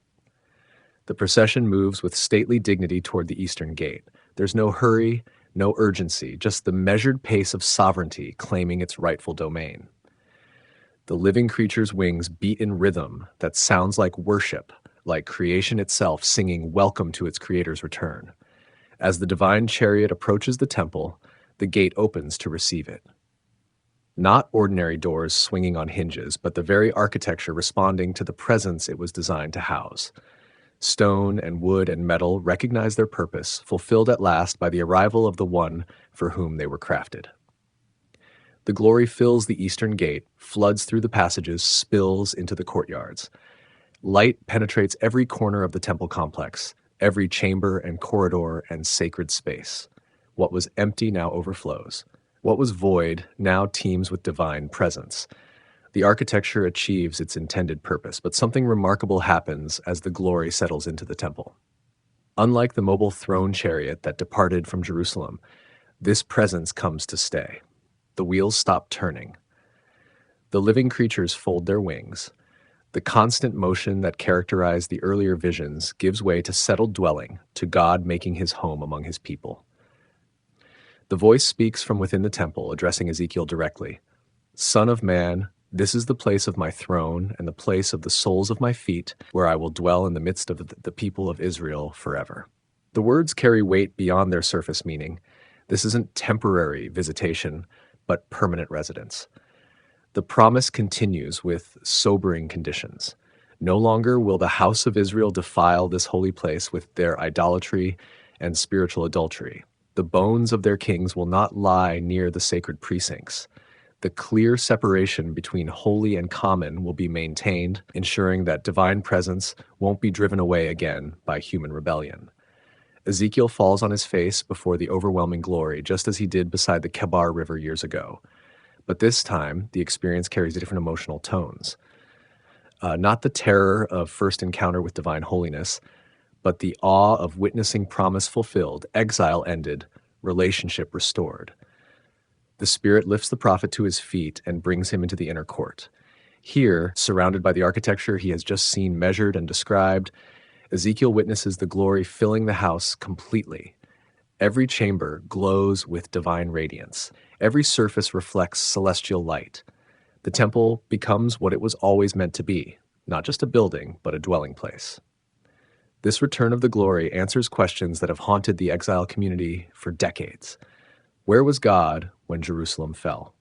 The procession moves with stately dignity toward the eastern gate. There's no hurry, no urgency, just the measured pace of sovereignty claiming its rightful domain. The living creature's wings beat in rhythm that sounds like worship, like creation itself singing welcome to its creator's return. As the divine chariot approaches the temple, the gate opens to receive it. Not ordinary doors swinging on hinges, but the very architecture responding to the presence it was designed to house. Stone and wood and metal recognize their purpose, fulfilled at last by the arrival of the one for whom they were crafted. The glory fills the eastern gate, floods through the passages, spills into the courtyards. Light penetrates every corner of the temple complex, every chamber and corridor and sacred space. What was empty now overflows. What was void now teems with divine presence. The architecture achieves its intended purpose, but something remarkable happens as the glory settles into the temple. Unlike the mobile throne chariot that departed from Jerusalem, this presence comes to stay. The wheels stop turning. The living creatures fold their wings. The constant motion that characterized the earlier visions gives way to settled dwelling, to God making his home among his people. The voice speaks from within the temple, addressing Ezekiel directly. Son of man, this is the place of my throne and the place of the soles of my feet, where I will dwell in the midst of the people of Israel forever. The words carry weight beyond their surface meaning. This isn't temporary visitation, but permanent residence. The promise continues with sobering conditions. No longer will the house of Israel defile this holy place with their idolatry and spiritual adultery. The bones of their kings will not lie near the sacred precincts. The clear separation between holy and common will be maintained, ensuring that divine presence won't be driven away again by human rebellion. Ezekiel falls on his face before the overwhelming glory, just as he did beside the Kebar River years ago. But this time, the experience carries different emotional tones. Not the terror of first encounter with divine holiness, but the awe of witnessing promise fulfilled, exile ended, relationship restored. The Spirit lifts the prophet to his feet and brings him into the inner court. Here, surrounded by the architecture he has just seen measured and described, Ezekiel witnesses the glory filling the house completely. Every chamber glows with divine radiance. Every surface reflects celestial light. The temple becomes what it was always meant to be, not just a building, but a dwelling place. This return of the glory answers questions that have haunted the exile community for decades. Where was God when Jerusalem fell?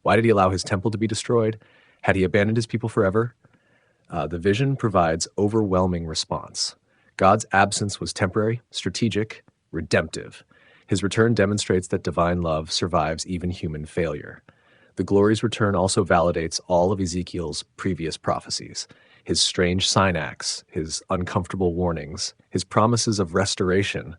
Why did he allow his temple to be destroyed? Had he abandoned his people forever? The vision provides overwhelming response. God's absence was temporary, strategic, redemptive. His return demonstrates that divine love survives even human failure. The glory's return also validates all of Ezekiel's previous prophecies. His strange sign acts, his uncomfortable warnings, his promises of restoration,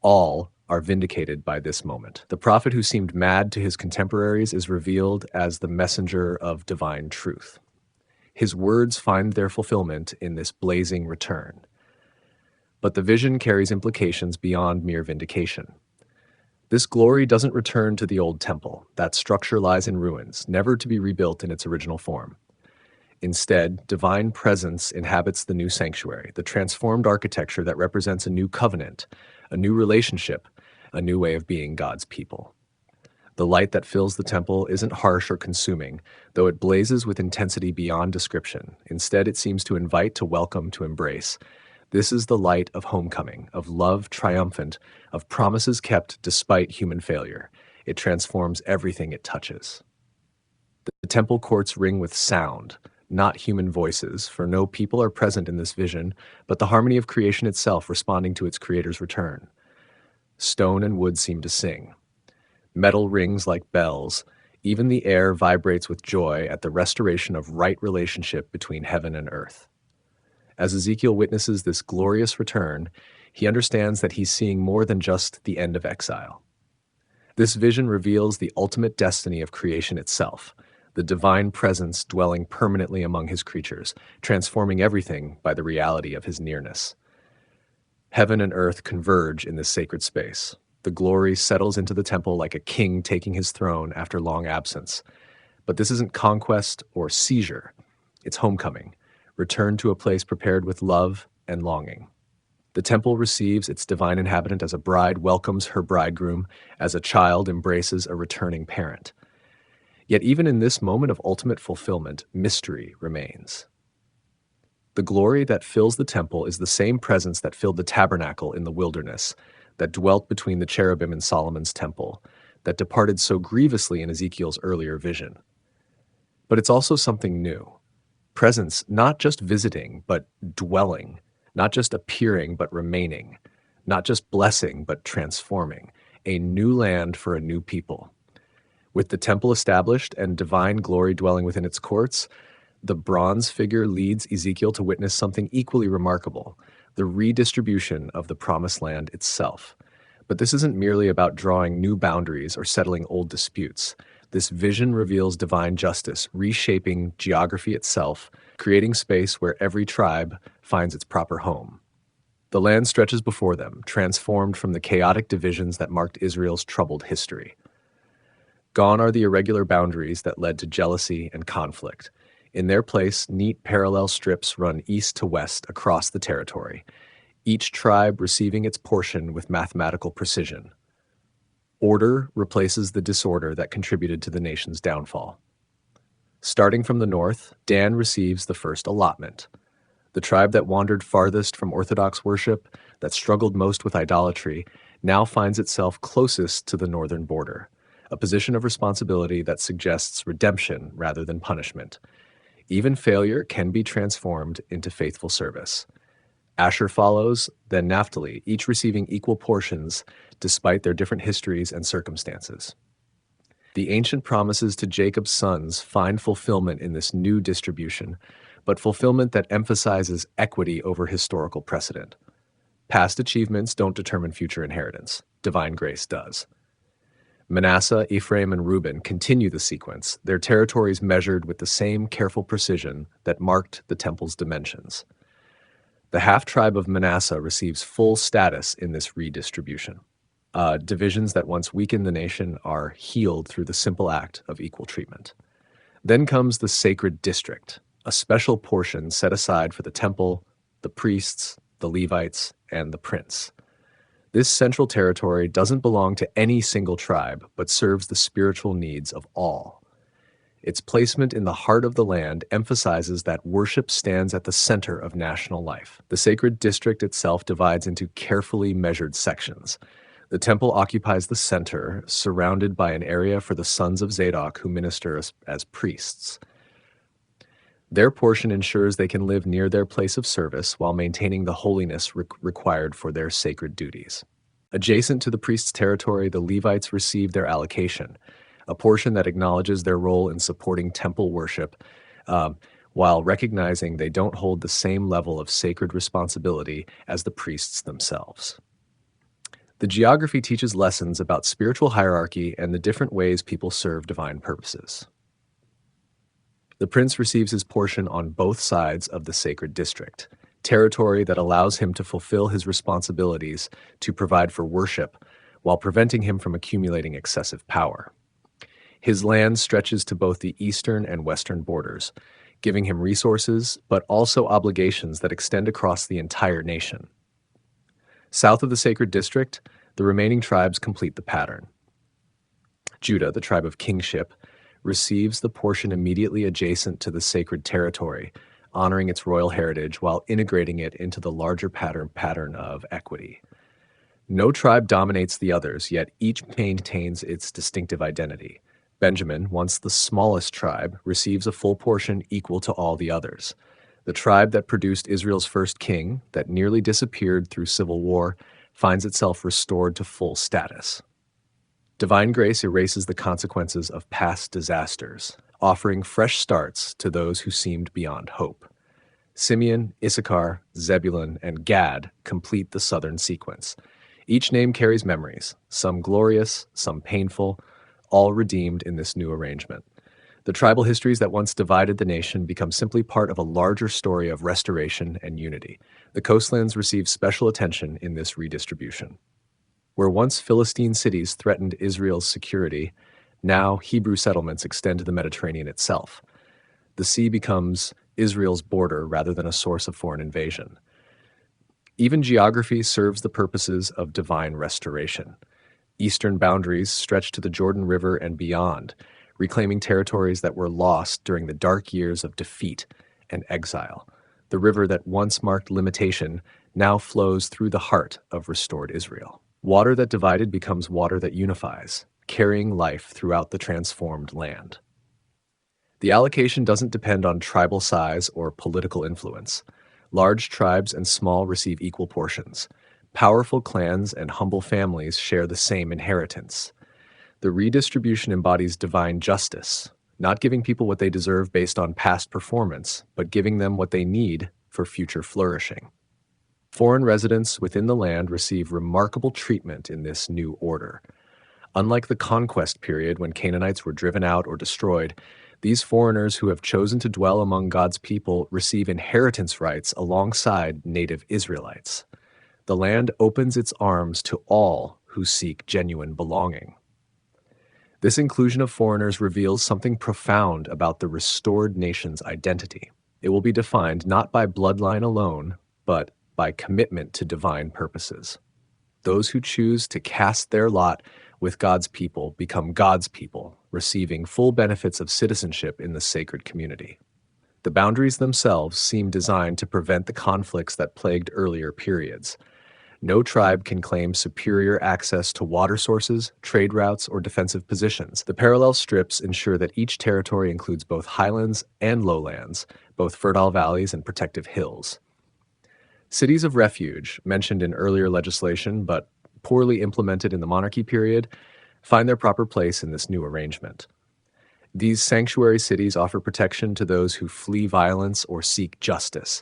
all are vindicated by this moment. The prophet who seemed mad to his contemporaries is revealed as the messenger of divine truth. His words find their fulfillment in this blazing return. But the vision carries implications beyond mere vindication. This glory doesn't return to the old temple. That structure lies in ruins, never to be rebuilt in its original form. Instead, divine presence inhabits the new sanctuary, the transformed architecture that represents a new covenant, a new relationship, a new way of being God's people. The light that fills the temple isn't harsh or consuming, though it blazes with intensity beyond description. Instead, it seems to invite, to welcome, to embrace. This is the light of homecoming, of love triumphant, of promises kept despite human failure. It transforms everything it touches. The temple courts ring with sound, not human voices, for no people are present in this vision, but the harmony of creation itself responding to its creator's return. Stone and wood seem to sing. Metal rings like bells. Even the air vibrates with joy at the restoration of right relationship between heaven and earth. As Ezekiel witnesses this glorious return, he understands that he's seeing more than just the end of exile. This vision reveals the ultimate destiny of creation itself, the divine presence dwelling permanently among his creatures, transforming everything by the reality of his nearness. Heaven and earth converge in this sacred space. The glory settles into the temple like a king taking his throne after long absence. But this isn't conquest or seizure. It's homecoming, return to a place prepared with love and longing. The temple receives its divine inhabitant as a bride welcomes her bridegroom, as a child embraces a returning parent. Yet even in this moment of ultimate fulfillment, mystery remains. The glory that fills the temple is the same presence that filled the tabernacle in the wilderness, that dwelt between the cherubim in Solomon's temple, that departed so grievously in Ezekiel's earlier vision. But it's also something new. Presence not just visiting, but dwelling, not just appearing, but remaining, not just blessing, but transforming, a new land for a new people. With the temple established and divine glory dwelling within its courts, the bronze figure leads Ezekiel to witness something equally remarkable, the redistribution of the promised land itself. But this isn't merely about drawing new boundaries or settling old disputes. This vision reveals divine justice, reshaping geography itself, creating space where every tribe finds its proper home. The land stretches before them, transformed from the chaotic divisions that marked Israel's troubled history. Gone are the irregular boundaries that led to jealousy and conflict. In their place, neat parallel strips run east to west across the territory, each tribe receiving its portion with mathematical precision. Order replaces the disorder that contributed to the nation's downfall. Starting from the north, Dan receives the first allotment. The tribe that wandered farthest from Orthodox worship, that struggled most with idolatry, now finds itself closest to the northern border, a position of responsibility that suggests redemption rather than punishment. Even failure can be transformed into faithful service. Asher follows, then Naphtali, each receiving equal portions despite their different histories and circumstances. The ancient promises to Jacob's sons find fulfillment in this new distribution, but fulfillment that emphasizes equity over historical precedent. Past achievements don't determine future inheritance. Divine grace does. Manasseh, Ephraim, and Reuben continue the sequence, their territories measured with the same careful precision that marked the temple's dimensions. The half-tribe of Manasseh receives full status in this redistribution. Divisions that once weakened the nation are healed through the simple act of equal treatment. Then comes the sacred district, a special portion set aside for the temple, the priests, the Levites, and the prince. This central territory doesn't belong to any single tribe, but serves the spiritual needs of all. Its placement in the heart of the land emphasizes that worship stands at the center of national life. The sacred district itself divides into carefully measured sections. The temple occupies the center, surrounded by an area for the sons of Zadok who minister as priests. Their portion ensures they can live near their place of service while maintaining the holiness required for their sacred duties. Adjacent to the priest's territory, the Levites receive their allocation, a portion that acknowledges their role in supporting temple worship, while recognizing they don't hold the same level of sacred responsibility as the priests themselves. The geography teaches lessons about spiritual hierarchy and the different ways people serve divine purposes. The prince receives his portion on both sides of the sacred district, territory that allows him to fulfill his responsibilities to provide for worship while preventing him from accumulating excessive power. His land stretches to both the eastern and western borders, giving him resources, but also obligations that extend across the entire nation. South of the sacred district, the remaining tribes complete the pattern. Judah, the tribe of kingship, receives the portion immediately adjacent to the sacred territory, honoring its royal heritage while integrating it into the larger pattern of equity. No tribe dominates the others, yet each maintains its distinctive identity. Benjamin, once the smallest tribe, receives a full portion equal to all the others. The tribe that produced Israel's first king, that nearly disappeared through civil war, finds itself restored to full status. Divine grace erases the consequences of past disasters, offering fresh starts to those who seemed beyond hope. Simeon, Issachar, Zebulun, and Gad complete the southern sequence. Each name carries memories, some glorious, some painful, all redeemed in this new arrangement. The tribal histories that once divided the nation become simply part of a larger story of restoration and unity. The coastlands receive special attention in this redistribution. Where once Philistine cities threatened Israel's security, now Hebrew settlements extend to the Mediterranean itself. The sea becomes Israel's border rather than a source of foreign invasion. Even geography serves the purposes of divine restoration. Eastern boundaries stretch to the Jordan River and beyond, reclaiming territories that were lost during the dark years of defeat and exile. The river that once marked limitation now flows through the heart of restored Israel. Water that divided becomes water that unifies, carrying life throughout the transformed land. The allocation doesn't depend on tribal size or political influence. Large tribes and small receive equal portions. Powerful clans and humble families share the same inheritance. The redistribution embodies divine justice, not giving people what they deserve based on past performance, but giving them what they need for future flourishing. Foreign residents within the land receive remarkable treatment in this new order. Unlike the conquest period when Canaanites were driven out or destroyed, these foreigners who have chosen to dwell among God's people receive inheritance rights alongside native Israelites. The land opens its arms to all who seek genuine belonging. This inclusion of foreigners reveals something profound about the restored nation's identity. It will be defined not by bloodline alone, but by commitment to divine purposes. Those who choose to cast their lot with God's people become God's people, receiving full benefits of citizenship in the sacred community. The boundaries themselves seem designed to prevent the conflicts that plagued earlier periods. No tribe can claim superior access to water sources, trade routes, or defensive positions. The parallel strips ensure that each territory includes both highlands and lowlands, both fertile valleys and protective hills. Cities of refuge, mentioned in earlier legislation but poorly implemented in the monarchy period, find their proper place in this new arrangement. These sanctuary cities offer protection to those who flee violence or seek justice,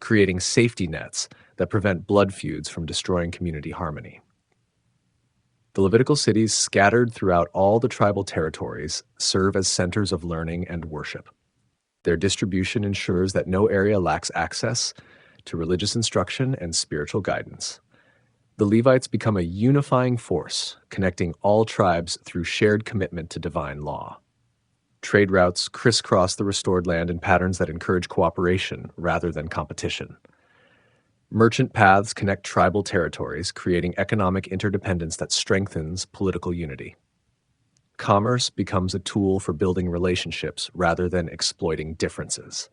creating safety nets that prevent blood feuds from destroying community harmony. The Levitical cities, scattered throughout all the tribal territories, serve as centers of learning and worship. Their distribution ensures that no area lacks access to religious instruction and spiritual guidance. The Levites become a unifying force, connecting all tribes through shared commitment to divine law. Trade routes crisscross the restored land in patterns that encourage cooperation rather than competition. Merchant paths connect tribal territories, creating economic interdependence that strengthens political unity. Commerce becomes a tool for building relationships rather than exploiting differences.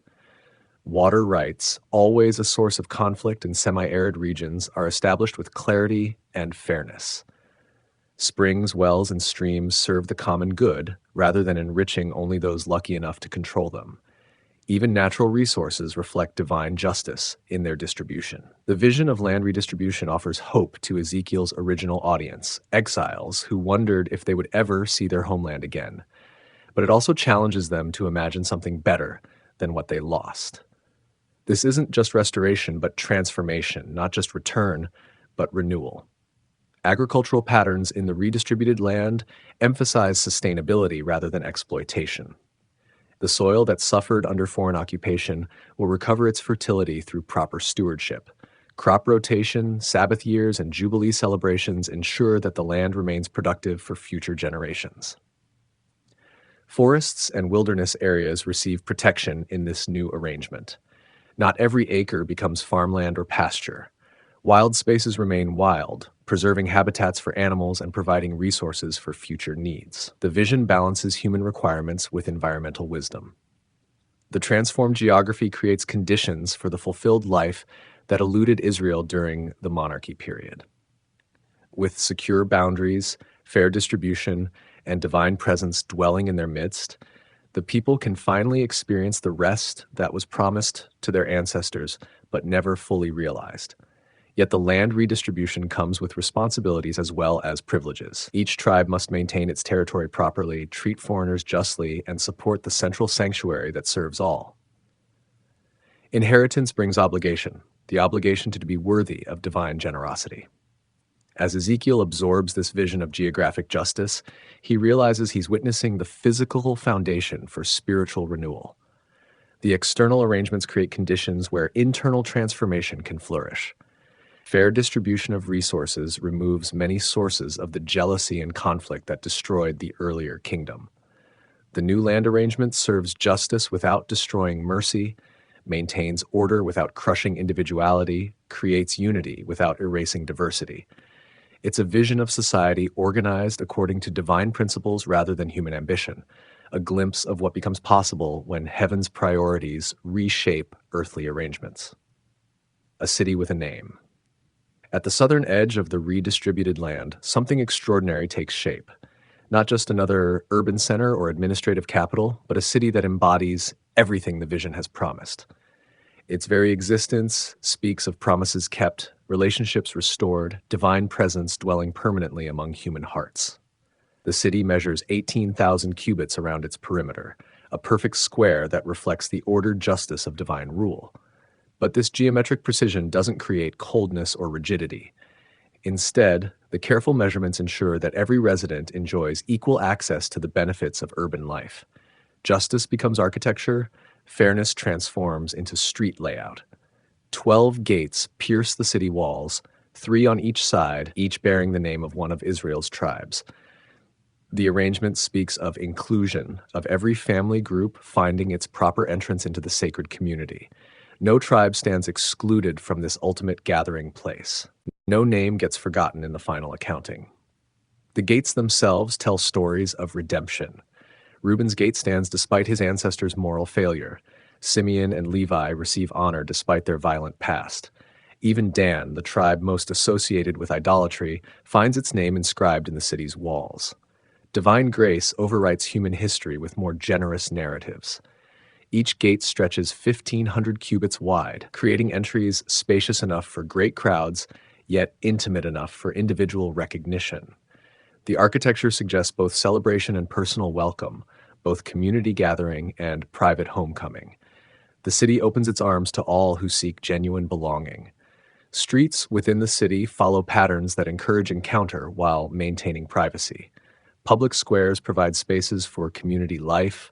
Water rights, always a source of conflict in semi-arid regions, are established with clarity and fairness. Springs, wells, and streams serve the common good rather than enriching only those lucky enough to control them. Even natural resources reflect divine justice in their distribution. The vision of land redistribution offers hope to Ezekiel's original audience, exiles who wondered if they would ever see their homeland again. But it also challenges them to imagine something better than what they lost. This isn't just restoration, but transformation, not just return, but renewal. Agricultural patterns in the redistributed land emphasize sustainability rather than exploitation. The soil that suffered under foreign occupation will recover its fertility through proper stewardship. Crop rotation, Sabbath years, and Jubilee celebrations ensure that the land remains productive for future generations. Forests and wilderness areas receive protection in this new arrangement. Not every acre becomes farmland or pasture. Wild spaces remain wild, preserving habitats for animals and providing resources for future needs. The vision balances human requirements with environmental wisdom. The transformed geography creates conditions for the fulfilled life that eluded Israel during the monarchy period. With secure boundaries, fair distribution, and divine presence dwelling in their midst, the people can finally experience the rest that was promised to their ancestors but never fully realized. Yet the land redistribution comes with responsibilities as well as privileges. Each tribe must maintain its territory properly, treat foreigners justly, and support the central sanctuary that serves all. Inheritance brings obligation, the obligation to be worthy of divine generosity. As Ezekiel absorbs this vision of geographic justice, he realizes he's witnessing the physical foundation for spiritual renewal. The external arrangements create conditions where internal transformation can flourish. Fair distribution of resources removes many sources of the jealousy and conflict that destroyed the earlier kingdom. The new land arrangement serves justice without destroying mercy, maintains order without crushing individuality, creates unity without erasing diversity. It's a vision of society organized according to divine principles rather than human ambition, a glimpse of what becomes possible when heaven's priorities reshape earthly arrangements. A city with a name. At the southern edge of the redistributed land, something extraordinary takes shape. Not just another urban center or administrative capital, but a city that embodies everything the vision has promised. Its very existence speaks of promises kept, relationships restored, divine presence dwelling permanently among human hearts. The city measures 18,000 cubits around its perimeter, a perfect square that reflects the ordered justice of divine rule. But this geometric precision doesn't create coldness or rigidity. Instead, the careful measurements ensure that every resident enjoys equal access to the benefits of urban life. Justice becomes architecture, fairness transforms into street layout. 12 gates pierce the city walls, 3 on each side, each bearing the name of one of Israel's tribes. The arrangement speaks of inclusion, of every family group finding its proper entrance into the sacred community. No tribe stands excluded from this ultimate gathering place. No name gets forgotten in the final accounting. The gates themselves tell stories of redemption. Reuben's gate stands despite his ancestors' moral failure. Simeon and Levi receive honor despite their violent past. Even Dan, the tribe most associated with idolatry, finds its name inscribed in the city's walls. Divine grace overwrites human history with more generous narratives. Each gate stretches 1,500 cubits wide, creating entries spacious enough for great crowds, yet intimate enough for individual recognition. The architecture suggests both celebration and personal welcome, both community gathering and private homecoming. The city opens its arms to all who seek genuine belonging. Streets within the city follow patterns that encourage encounter while maintaining privacy. Public squares provide spaces for community life,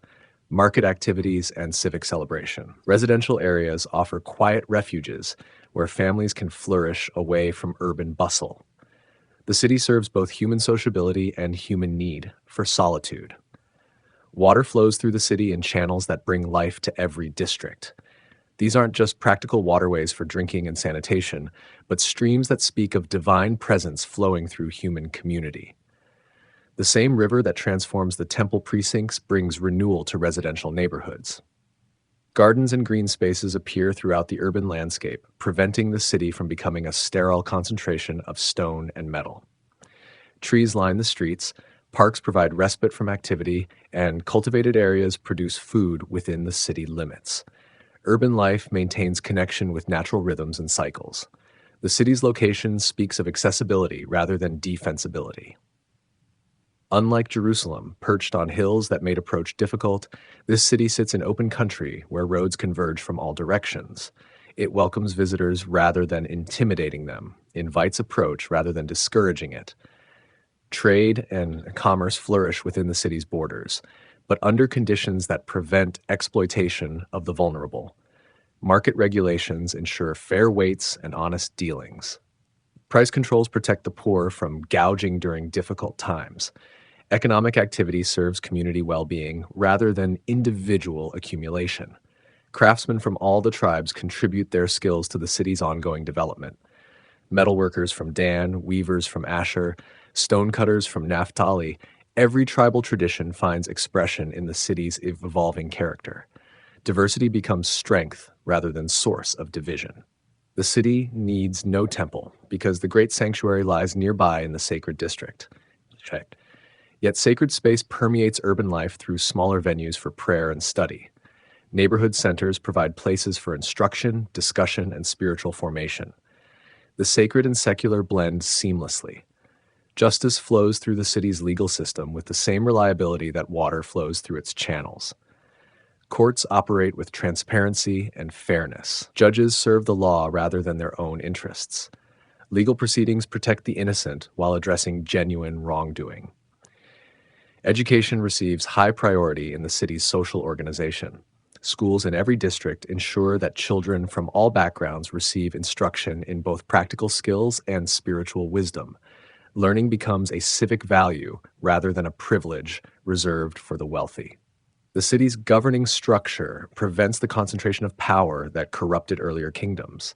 market activities, and civic celebration. Residential areas offer quiet refuges where families can flourish away from urban bustle. The city serves both human sociability and human need for solitude. Water flows through the city in channels that bring life to every district. These aren't just practical waterways for drinking and sanitation, but streams that speak of divine presence flowing through human community. The same river that transforms the temple precincts brings renewal to residential neighborhoods. Gardens and green spaces appear throughout the urban landscape, preventing the city from becoming a sterile concentration of stone and metal. Trees line the streets, parks provide respite from activity, and cultivated areas produce food within the city limits. Urban life maintains connection with natural rhythms and cycles. The city's location speaks of accessibility rather than defensibility. Unlike Jerusalem, perched on hills that made approach difficult, this city sits in open country where roads converge from all directions. It welcomes visitors rather than intimidating them, invites approach rather than discouraging it. Trade and commerce flourish within the city's borders, but under conditions that prevent exploitation of the vulnerable. Market regulations ensure fair weights and honest dealings. Price controls protect the poor from gouging during difficult times. Economic activity serves community well-being rather than individual accumulation. Craftsmen from all the tribes contribute their skills to the city's ongoing development. Metalworkers from Dan, weavers from Asher, stonecutters from Naphtali, every tribal tradition finds expression in the city's evolving character. Diversity becomes strength rather than source of division. The city needs no temple because the great sanctuary lies nearby in the sacred district. Yet sacred space permeates urban life through smaller venues for prayer and study. Neighborhood centers provide places for instruction, discussion, and spiritual formation. The sacred and secular blend seamlessly. Justice flows through the city's legal system with the same reliability that water flows through its channels. Courts operate with transparency and fairness. Judges serve the law rather than their own interests. Legal proceedings protect the innocent while addressing genuine wrongdoing. Education receives high priority in the city's social organization. Schools in every district ensure that children from all backgrounds receive instruction in both practical skills and spiritual wisdom. Learning becomes a civic value rather than a privilege reserved for the wealthy. The city's governing structure prevents the concentration of power that corrupted earlier kingdoms.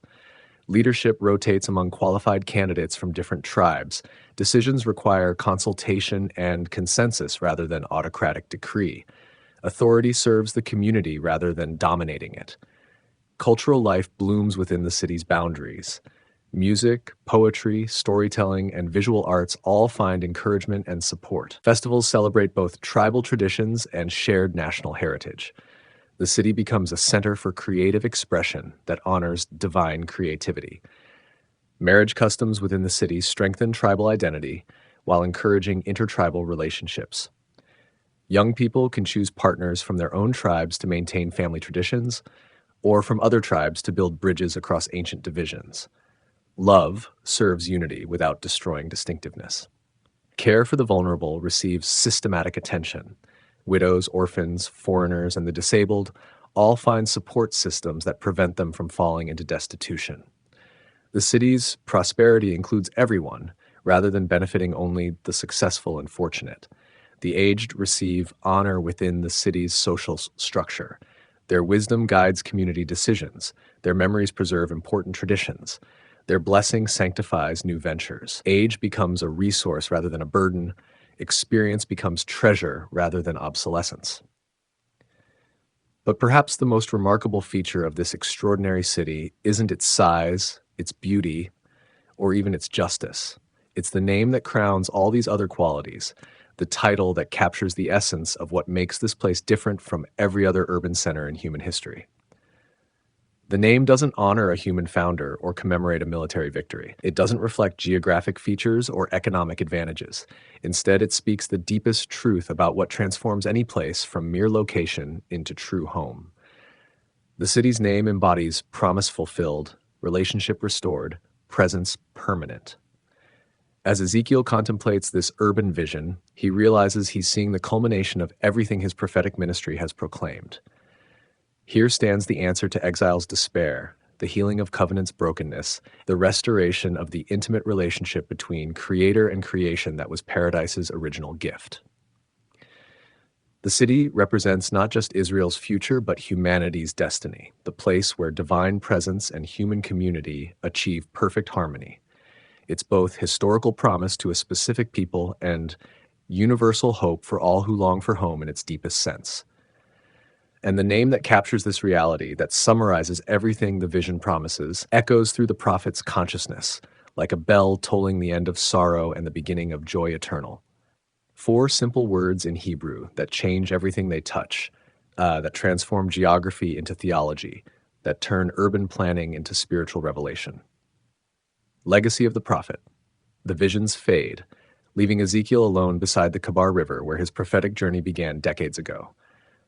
Leadership rotates among qualified candidates from different tribes. Decisions require consultation and consensus rather than autocratic decree. Authority serves the community rather than dominating it. Cultural life blooms within the city's boundaries. Music, poetry, storytelling, and visual arts all find encouragement and support. Festivals celebrate both tribal traditions and shared national heritage. The city becomes a center for creative expression that honors divine creativity. Marriage customs within the city strengthen tribal identity while encouraging intertribal relationships. Young people can choose partners from their own tribes to maintain family traditions, or from other tribes to build bridges across ancient divisions. Love serves unity without destroying distinctiveness. Care for the vulnerable receives systematic attention. Widows, orphans, foreigners, and the disabled all find support systems that prevent them from falling into destitution. The city's prosperity includes everyone, rather than benefiting only the successful and fortunate. The aged receive honor within the city's social structure. Their wisdom guides community decisions. Their memories preserve important traditions. Their blessing sanctifies new ventures. Age becomes a resource rather than a burden. Experience becomes treasure rather than obsolescence. But perhaps the most remarkable feature of this extraordinary city isn't its size, its beauty, or even its justice. It's the name that crowns all these other qualities, the title that captures the essence of what makes this place different from every other urban center in human history. The name doesn't honor a human founder or commemorate a military victory. It doesn't reflect geographic features or economic advantages. Instead, it speaks the deepest truth about what transforms any place from mere location into true home. The city's name embodies promise fulfilled, relationship restored, presence permanent. As Ezekiel contemplates this urban vision, he realizes he's seeing the culmination of everything his prophetic ministry has proclaimed. Here stands the answer to exile's despair, the healing of covenant's brokenness, the restoration of the intimate relationship between creator and creation that was paradise's original gift. The city represents not just Israel's future, but humanity's destiny, the place where divine presence and human community achieve perfect harmony. It's both historical promise to a specific people and universal hope for all who long for home in its deepest sense. And the name that captures this reality, that summarizes everything the vision promises, echoes through the prophet's consciousness, like a bell tolling the end of sorrow and the beginning of joy eternal. 4 simple words in Hebrew that change everything they touch, that transform geography into theology, that turn urban planning into spiritual revelation. Legacy of the prophet. The visions fade, leaving Ezekiel alone beside the Kabar River where his prophetic journey began decades ago.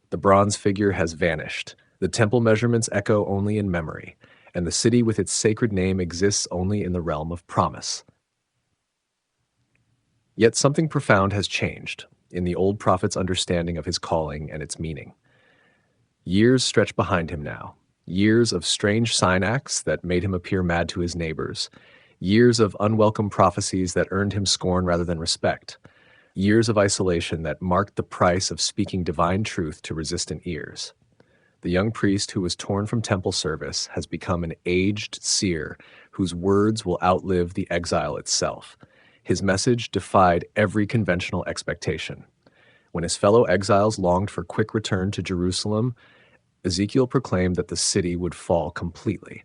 The bronze figure has vanished. The temple measurements echo only in memory, and the city with its sacred name exists only in the realm of promise. Yet something profound has changed in the old prophet's understanding of his calling and its meaning. Years stretch behind him now, years of strange sign acts that made him appear mad to his neighbors, years of unwelcome prophecies that earned him scorn rather than respect, years of isolation that marked the price of speaking divine truth to resistant ears. The young priest who was torn from temple service has become an aged seer whose words will outlive the exile itself. His message defied every conventional expectation. When his fellow exiles longed for quick return to Jerusalem, Ezekiel proclaimed that the city would fall completely.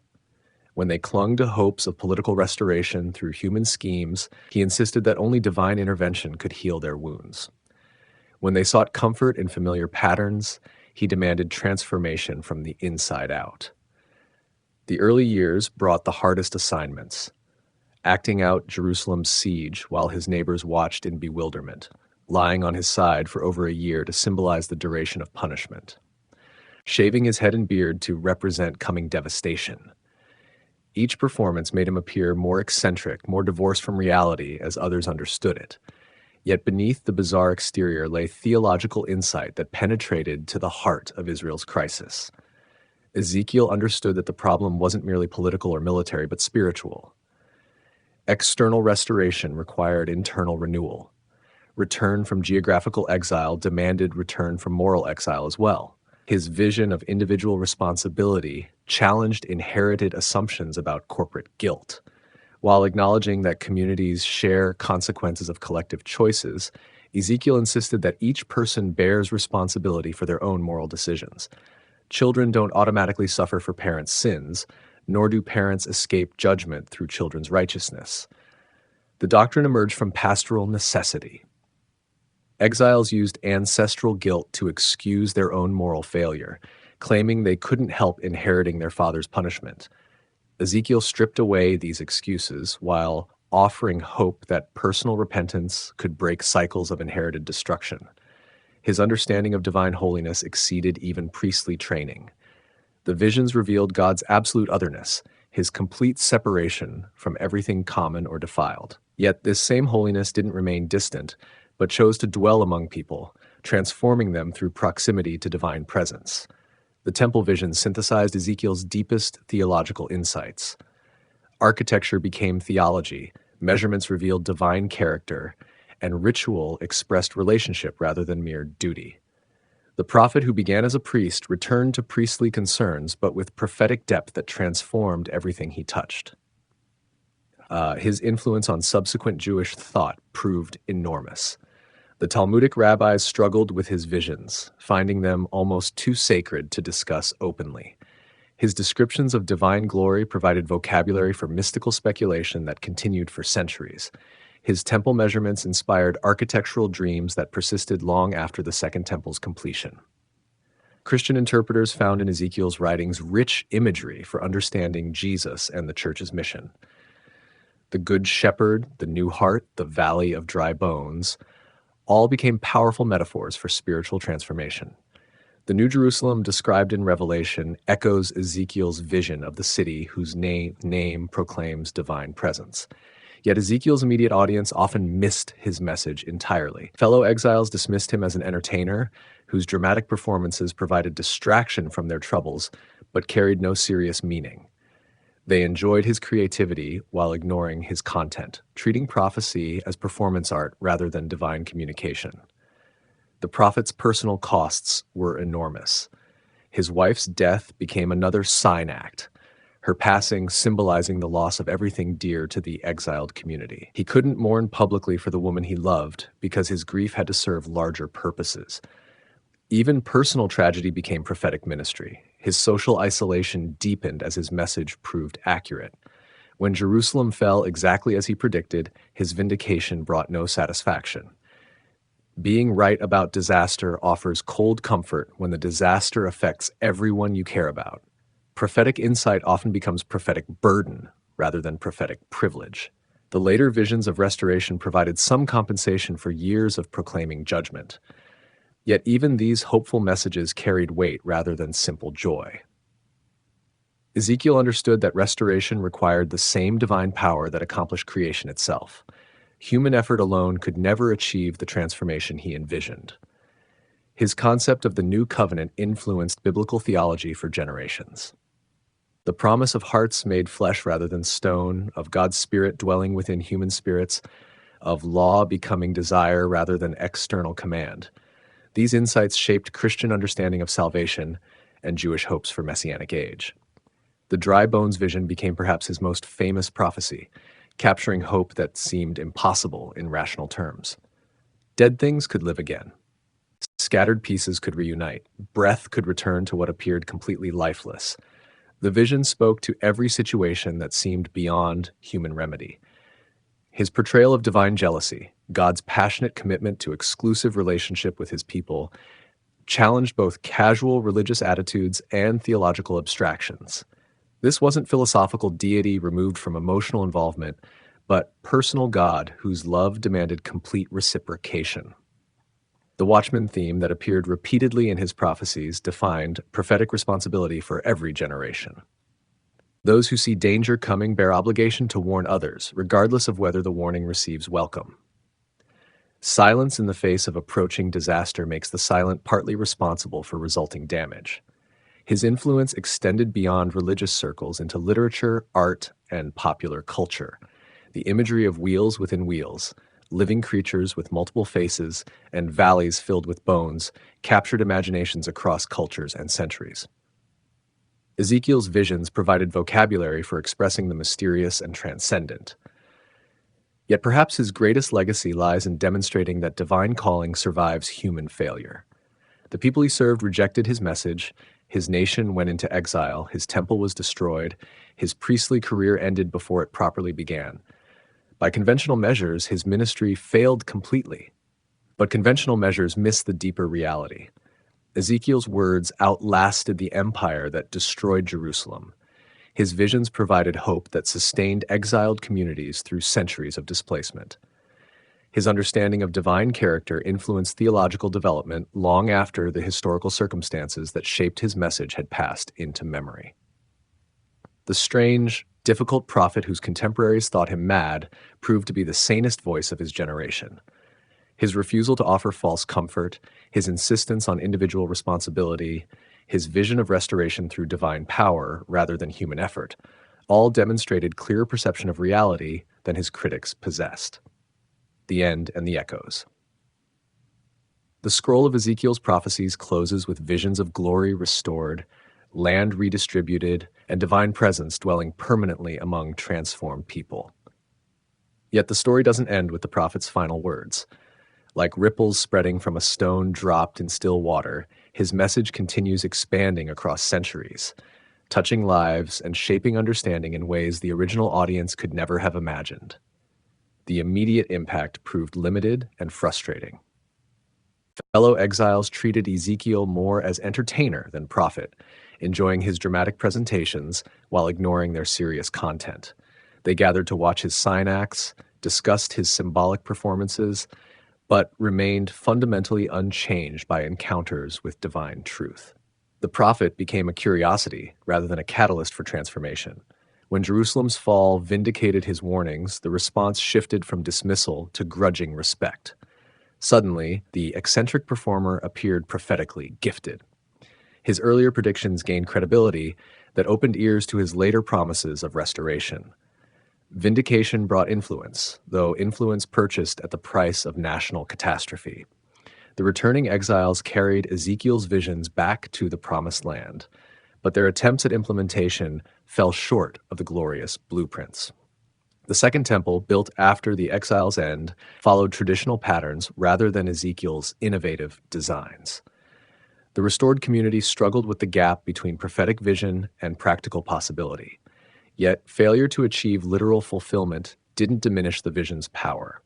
When they clung to hopes of political restoration through human schemes, he insisted that only divine intervention could heal their wounds. When they sought comfort in familiar patterns, he demanded transformation from the inside out. The early years brought the hardest assignments, acting out Jerusalem's siege while his neighbors watched in bewilderment, lying on his side for over a year to symbolize the duration of punishment, shaving his head and beard to represent coming devastation. Each performance made him appear more eccentric, more divorced from reality as others understood it. Yet beneath the bizarre exterior lay theological insight that penetrated to the heart of Israel's crisis. Ezekiel understood that the problem wasn't merely political or military, but spiritual. External restoration required internal renewal. Return from geographical exile demanded return from moral exile as well. His vision of individual responsibility challenged inherited assumptions about corporate guilt. While acknowledging that communities share consequences of collective choices, Ezekiel insisted that each person bears responsibility for their own moral decisions. Children don't automatically suffer for parents' sins, nor do parents escape judgment through children's righteousness. The doctrine emerged from pastoral necessity. Exiles used ancestral guilt to excuse their own moral failure, claiming they couldn't help inheriting their father's punishment. Ezekiel stripped away these excuses while offering hope that personal repentance could break cycles of inherited destruction. His understanding of divine holiness exceeded even priestly training. The visions revealed God's absolute otherness, his complete separation from everything common or defiled. Yet this same holiness didn't remain distant, but chose to dwell among people, transforming them through proximity to divine presence. The temple vision synthesized Ezekiel's deepest theological insights. Architecture became theology, measurements revealed divine character, and ritual expressed relationship rather than mere duty. The prophet who began as a priest returned to priestly concerns, but with prophetic depth that transformed everything he touched. His influence on subsequent Jewish thought proved enormous. The Talmudic rabbis struggled with his visions, finding them almost too sacred to discuss openly. His descriptions of divine glory provided vocabulary for mystical speculation that continued for centuries. His temple measurements inspired architectural dreams that persisted long after the Second Temple's completion. Christian interpreters found in Ezekiel's writings rich imagery for understanding Jesus and the church's mission. The Good Shepherd, the New Heart, the Valley of Dry Bones, all became powerful metaphors for spiritual transformation. The New Jerusalem described in Revelation echoes Ezekiel's vision of the city whose name proclaims divine presence. Yet Ezekiel's immediate audience often missed his message entirely. Fellow exiles dismissed him as an entertainer whose dramatic performances provided distraction from their troubles, but carried no serious meaning. They enjoyed his creativity while ignoring his content, treating prophecy as performance art rather than divine communication. The prophet's personal costs were enormous. His wife's death became another sign act, her passing symbolizing the loss of everything dear to the exiled community. He couldn't mourn publicly for the woman he loved because his grief had to serve larger purposes. Even personal tragedy became prophetic ministry. His social isolation deepened as his message proved accurate. When Jerusalem fell exactly as he predicted, his vindication brought no satisfaction. Being right about disaster offers cold comfort when the disaster affects everyone you care about. Prophetic insight often becomes prophetic burden rather than prophetic privilege. The later visions of restoration provided some compensation for years of proclaiming judgment. Yet even these hopeful messages carried weight rather than simple joy. Ezekiel understood that restoration required the same divine power that accomplished creation itself. Human effort alone could never achieve the transformation he envisioned. His concept of the new covenant influenced biblical theology for generations. The promise of hearts made flesh rather than stone, of God's Spirit dwelling within human spirits, of law becoming desire rather than external command. These insights shaped Christian understanding of salvation and Jewish hopes for Messianic age. The dry bones vision became perhaps his most famous prophecy, capturing hope that seemed impossible in rational terms. Dead things could live again. Scattered pieces could reunite. Breath could return to what appeared completely lifeless. The vision spoke to every situation that seemed beyond human remedy. His portrayal of divine jealousy, God's passionate commitment to exclusive relationship with his people, challenged both casual religious attitudes and theological abstractions. This wasn't philosophical deity removed from emotional involvement, but personal God whose love demanded complete reciprocation. The Watchman theme that appeared repeatedly in his prophecies defined prophetic responsibility for every generation. Those who see danger coming bear obligation to warn others, regardless of whether the warning receives welcome. Silence in the face of approaching disaster makes the silent partly responsible for resulting damage. His influence extended beyond religious circles into literature, art, and popular culture. The imagery of wheels within wheels, living creatures with multiple faces, and valleys filled with bones captured imaginations across cultures and centuries. Ezekiel's visions provided vocabulary for expressing the mysterious and transcendent. Yet perhaps his greatest legacy lies in demonstrating that divine calling survives human failure. The people he served rejected his message, his nation went into exile, his temple was destroyed, his priestly career ended before it properly began. By conventional measures, his ministry failed completely. But conventional measures miss the deeper reality. Ezekiel's words outlasted the empire that destroyed Jerusalem. His visions provided hope that sustained exiled communities through centuries of displacement. His understanding of divine character influenced theological development long after the historical circumstances that shaped his message had passed into memory. The strange, difficult prophet whose contemporaries thought him mad proved to be the sanest voice of his generation. His refusal to offer false comfort, his insistence on individual responsibility, his vision of restoration through divine power rather than human effort, all demonstrated clearer perception of reality than his critics possessed. the end, and the echoes. The scroll of Ezekiel's prophecies closes with visions of glory restored, land redistributed, and divine presence dwelling permanently among transformed people. Yet the story doesn't end with the prophet's final words. Like ripples spreading from a stone dropped in still water, his message continues expanding across centuries, touching lives and shaping understanding in ways the original audience could never have imagined. The immediate impact proved limited and frustrating. Fellow exiles treated Ezekiel more as entertainer than prophet, enjoying his dramatic presentations while ignoring their serious content. They gathered to watch his sign acts, discussed his symbolic performances, but remained fundamentally unchanged by encounters with divine truth. The prophet became a curiosity rather than a catalyst for transformation. When Jerusalem's fall vindicated his warnings, the response shifted from dismissal to grudging respect. Suddenly, the eccentric performer appeared prophetically gifted. His earlier predictions gained credibility that opened ears to his later promises of restoration. Vindication brought influence, though influence purchased at the price of national catastrophe. The returning exiles carried Ezekiel's visions back to the promised land, but their attempts at implementation fell short of the glorious blueprints. The Second Temple, built after the exile's end, followed traditional patterns rather than Ezekiel's innovative designs. The restored community struggled with the gap between prophetic vision and practical possibility. Yet, failure to achieve literal fulfillment didn't diminish the vision's power.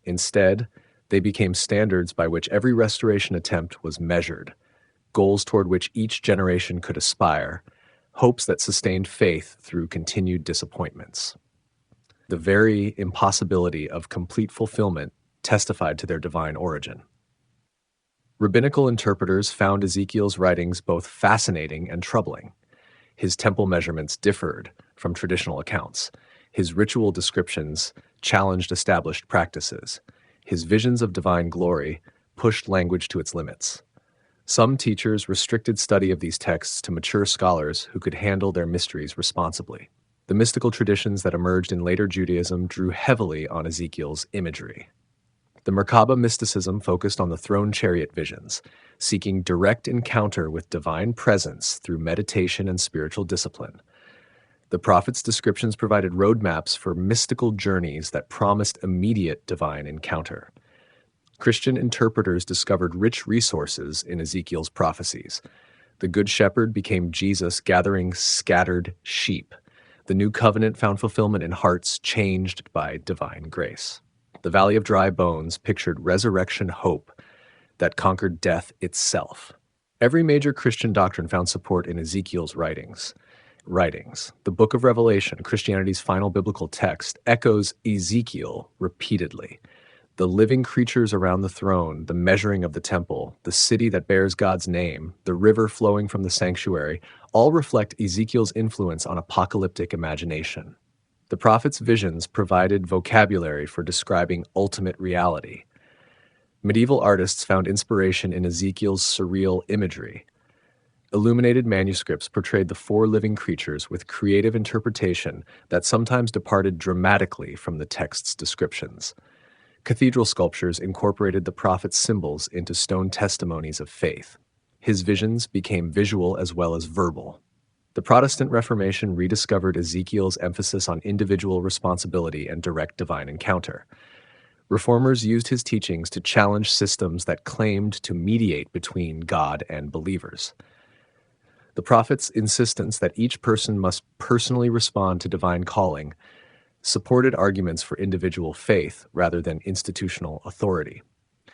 Instead, they became standards by which every restoration attempt was measured, goals toward which each generation could aspire, hopes that sustained faith through continued disappointments. The very impossibility of complete fulfillment testified to their divine origin. Rabbinical interpreters found Ezekiel's writings both fascinating and troubling. His temple measurements differed from traditional accounts. His ritual descriptions challenged established practices. His visions of divine glory pushed language to its limits. Some teachers restricted study of these texts to mature scholars who could handle their mysteries responsibly. The mystical traditions that emerged in later Judaism drew heavily on Ezekiel's imagery. The Merkaba mysticism focused on the throne chariot visions, seeking direct encounter with divine presence through meditation and spiritual discipline. The prophet's descriptions provided roadmaps for mystical journeys that promised immediate divine encounter. Christian interpreters discovered rich resources in Ezekiel's prophecies. The Good Shepherd became Jesus gathering scattered sheep. The new covenant found fulfillment in hearts changed by divine grace. The Valley of Dry Bones pictured resurrection hope that conquered death itself. Every major Christian doctrine found support in Ezekiel's writings. The Book of Revelation, Christianity's final biblical text, echoes Ezekiel repeatedly. The living creatures around the throne, the measuring of the temple, the city that bears God's name, the river flowing from the sanctuary, all reflect Ezekiel's influence on apocalyptic imagination. The prophet's visions provided vocabulary for describing ultimate reality. Medieval artists found inspiration in Ezekiel's surreal imagery. Illuminated manuscripts portrayed the four living creatures with creative interpretation that sometimes departed dramatically from the text's descriptions. Cathedral sculptures incorporated the prophet's symbols into stone testimonies of faith. His visions became visual as well as verbal. The Protestant Reformation rediscovered Ezekiel's emphasis on individual responsibility and direct divine encounter. Reformers used his teachings to challenge systems that claimed to mediate between God and believers. The prophet's insistence that each person must personally respond to divine calling supported arguments for individual faith rather than institutional authority.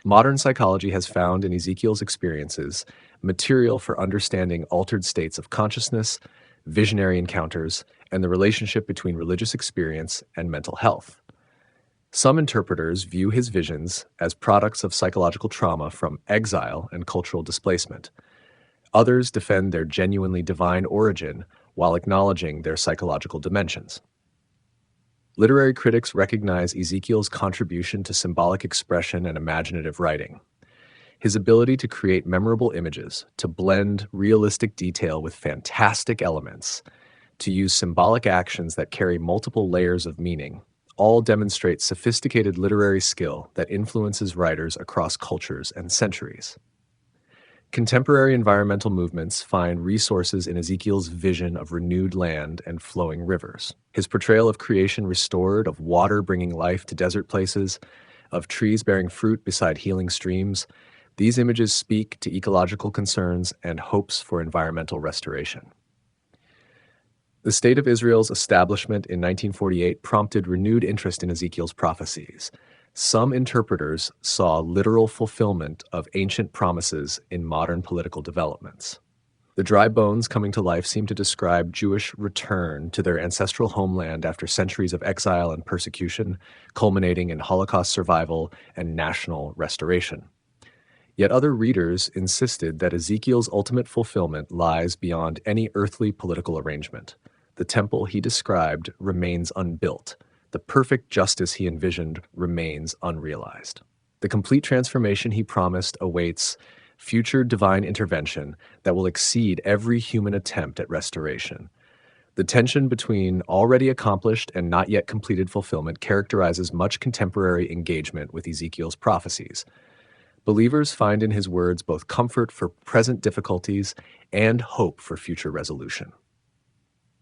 Modern psychology has found in Ezekiel's experiences material for understanding altered states of consciousness, visionary encounters, and the relationship between religious experience and mental health. Some interpreters view his visions as products of psychological trauma from exile and cultural displacement. Others defend their genuinely divine origin while acknowledging their psychological dimensions. Literary critics recognize Ezekiel's contribution to symbolic expression and imaginative writing. His ability to create memorable images, to blend realistic detail with fantastic elements, to use symbolic actions that carry multiple layers of meaning, all demonstrate sophisticated literary skill that influences writers across cultures and centuries. Contemporary environmental movements find resources in Ezekiel's vision of renewed land and flowing rivers. His portrayal of creation restored, of water bringing life to desert places, of trees bearing fruit beside healing streams, these images speak to ecological concerns and hopes for environmental restoration. The State of Israel's establishment in 1948 prompted renewed interest in Ezekiel's prophecies. Some interpreters saw literal fulfillment of ancient promises in modern political developments. The dry bones coming to life seem to describe Jewish return to their ancestral homeland after centuries of exile and persecution, culminating in Holocaust survival and national restoration. Yet other readers insisted that Ezekiel's ultimate fulfillment lies beyond any earthly political arrangement. The temple he described remains unbuilt. The perfect justice he envisioned remains unrealized. The complete transformation he promised awaits future divine intervention that will exceed every human attempt at restoration. The tension between already accomplished and not yet completed fulfillment characterizes much contemporary engagement with Ezekiel's prophecies. Believers find in his words both comfort for present difficulties and hope for future resolution.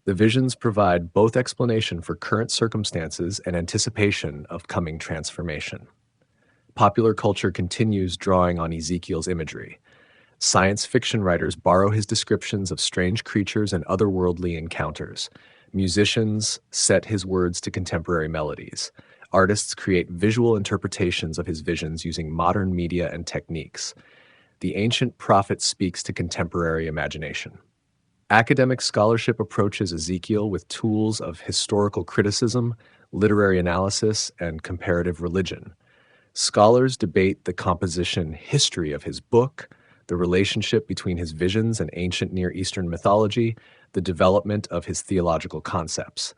The visions provide both explanation for current circumstances and anticipation of coming transformation. Popular culture continues drawing on Ezekiel's imagery. Science fiction writers borrow his descriptions of strange creatures and otherworldly encounters. Musicians set his words to contemporary melodies. Artists create visual interpretations of his visions using modern media and techniques. The ancient prophet speaks to contemporary imagination. Academic scholarship approaches Ezekiel with tools of historical criticism, literary analysis, and comparative religion. Scholars debate the composition history of his book, the relationship between his visions and ancient Near Eastern mythology, the development of his theological concepts.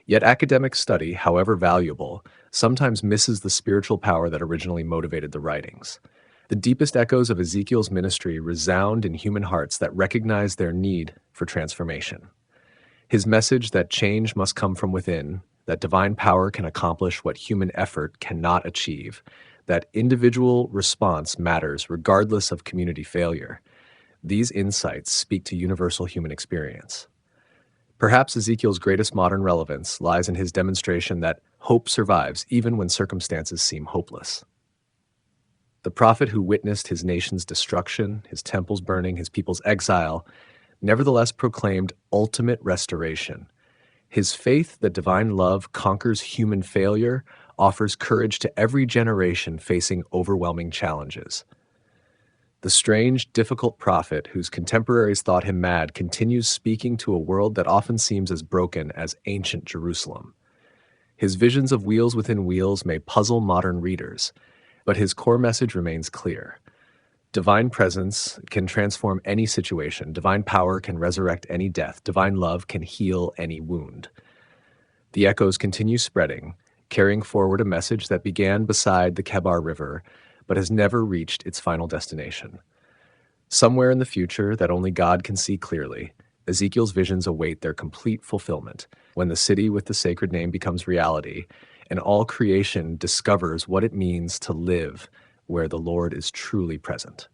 Yet academic study, however valuable, sometimes misses the spiritual power that originally motivated the writings. The deepest echoes of Ezekiel's ministry resound in human hearts that recognize their need for transformation. His message that change must come from within, that divine power can accomplish what human effort cannot achieve, that individual response matters regardless of community failure. These insights speak to universal human experience. Perhaps Ezekiel's greatest modern relevance lies in his demonstration that hope survives even when circumstances seem hopeless. The prophet who witnessed his nation's destruction, his temples burning, his people's exile, nevertheless proclaimed ultimate restoration. His faith that divine love conquers human failure offers courage to every generation facing overwhelming challenges. The strange, difficult prophet whose contemporaries thought him mad continues speaking to a world that often seems as broken as ancient Jerusalem. His visions of wheels within wheels may puzzle modern readers, but his core message remains clear. Divine presence can transform any situation. Divine power can resurrect any death. Divine love can heal any wound. The echoes continue spreading, carrying forward a message that began beside the Kebar River, but has never reached its final destination. Somewhere in the future that only God can see clearly, Ezekiel's visions await their complete fulfillment, when the city with the sacred name becomes reality, and all creation discovers what it means to live where the Lord is truly present.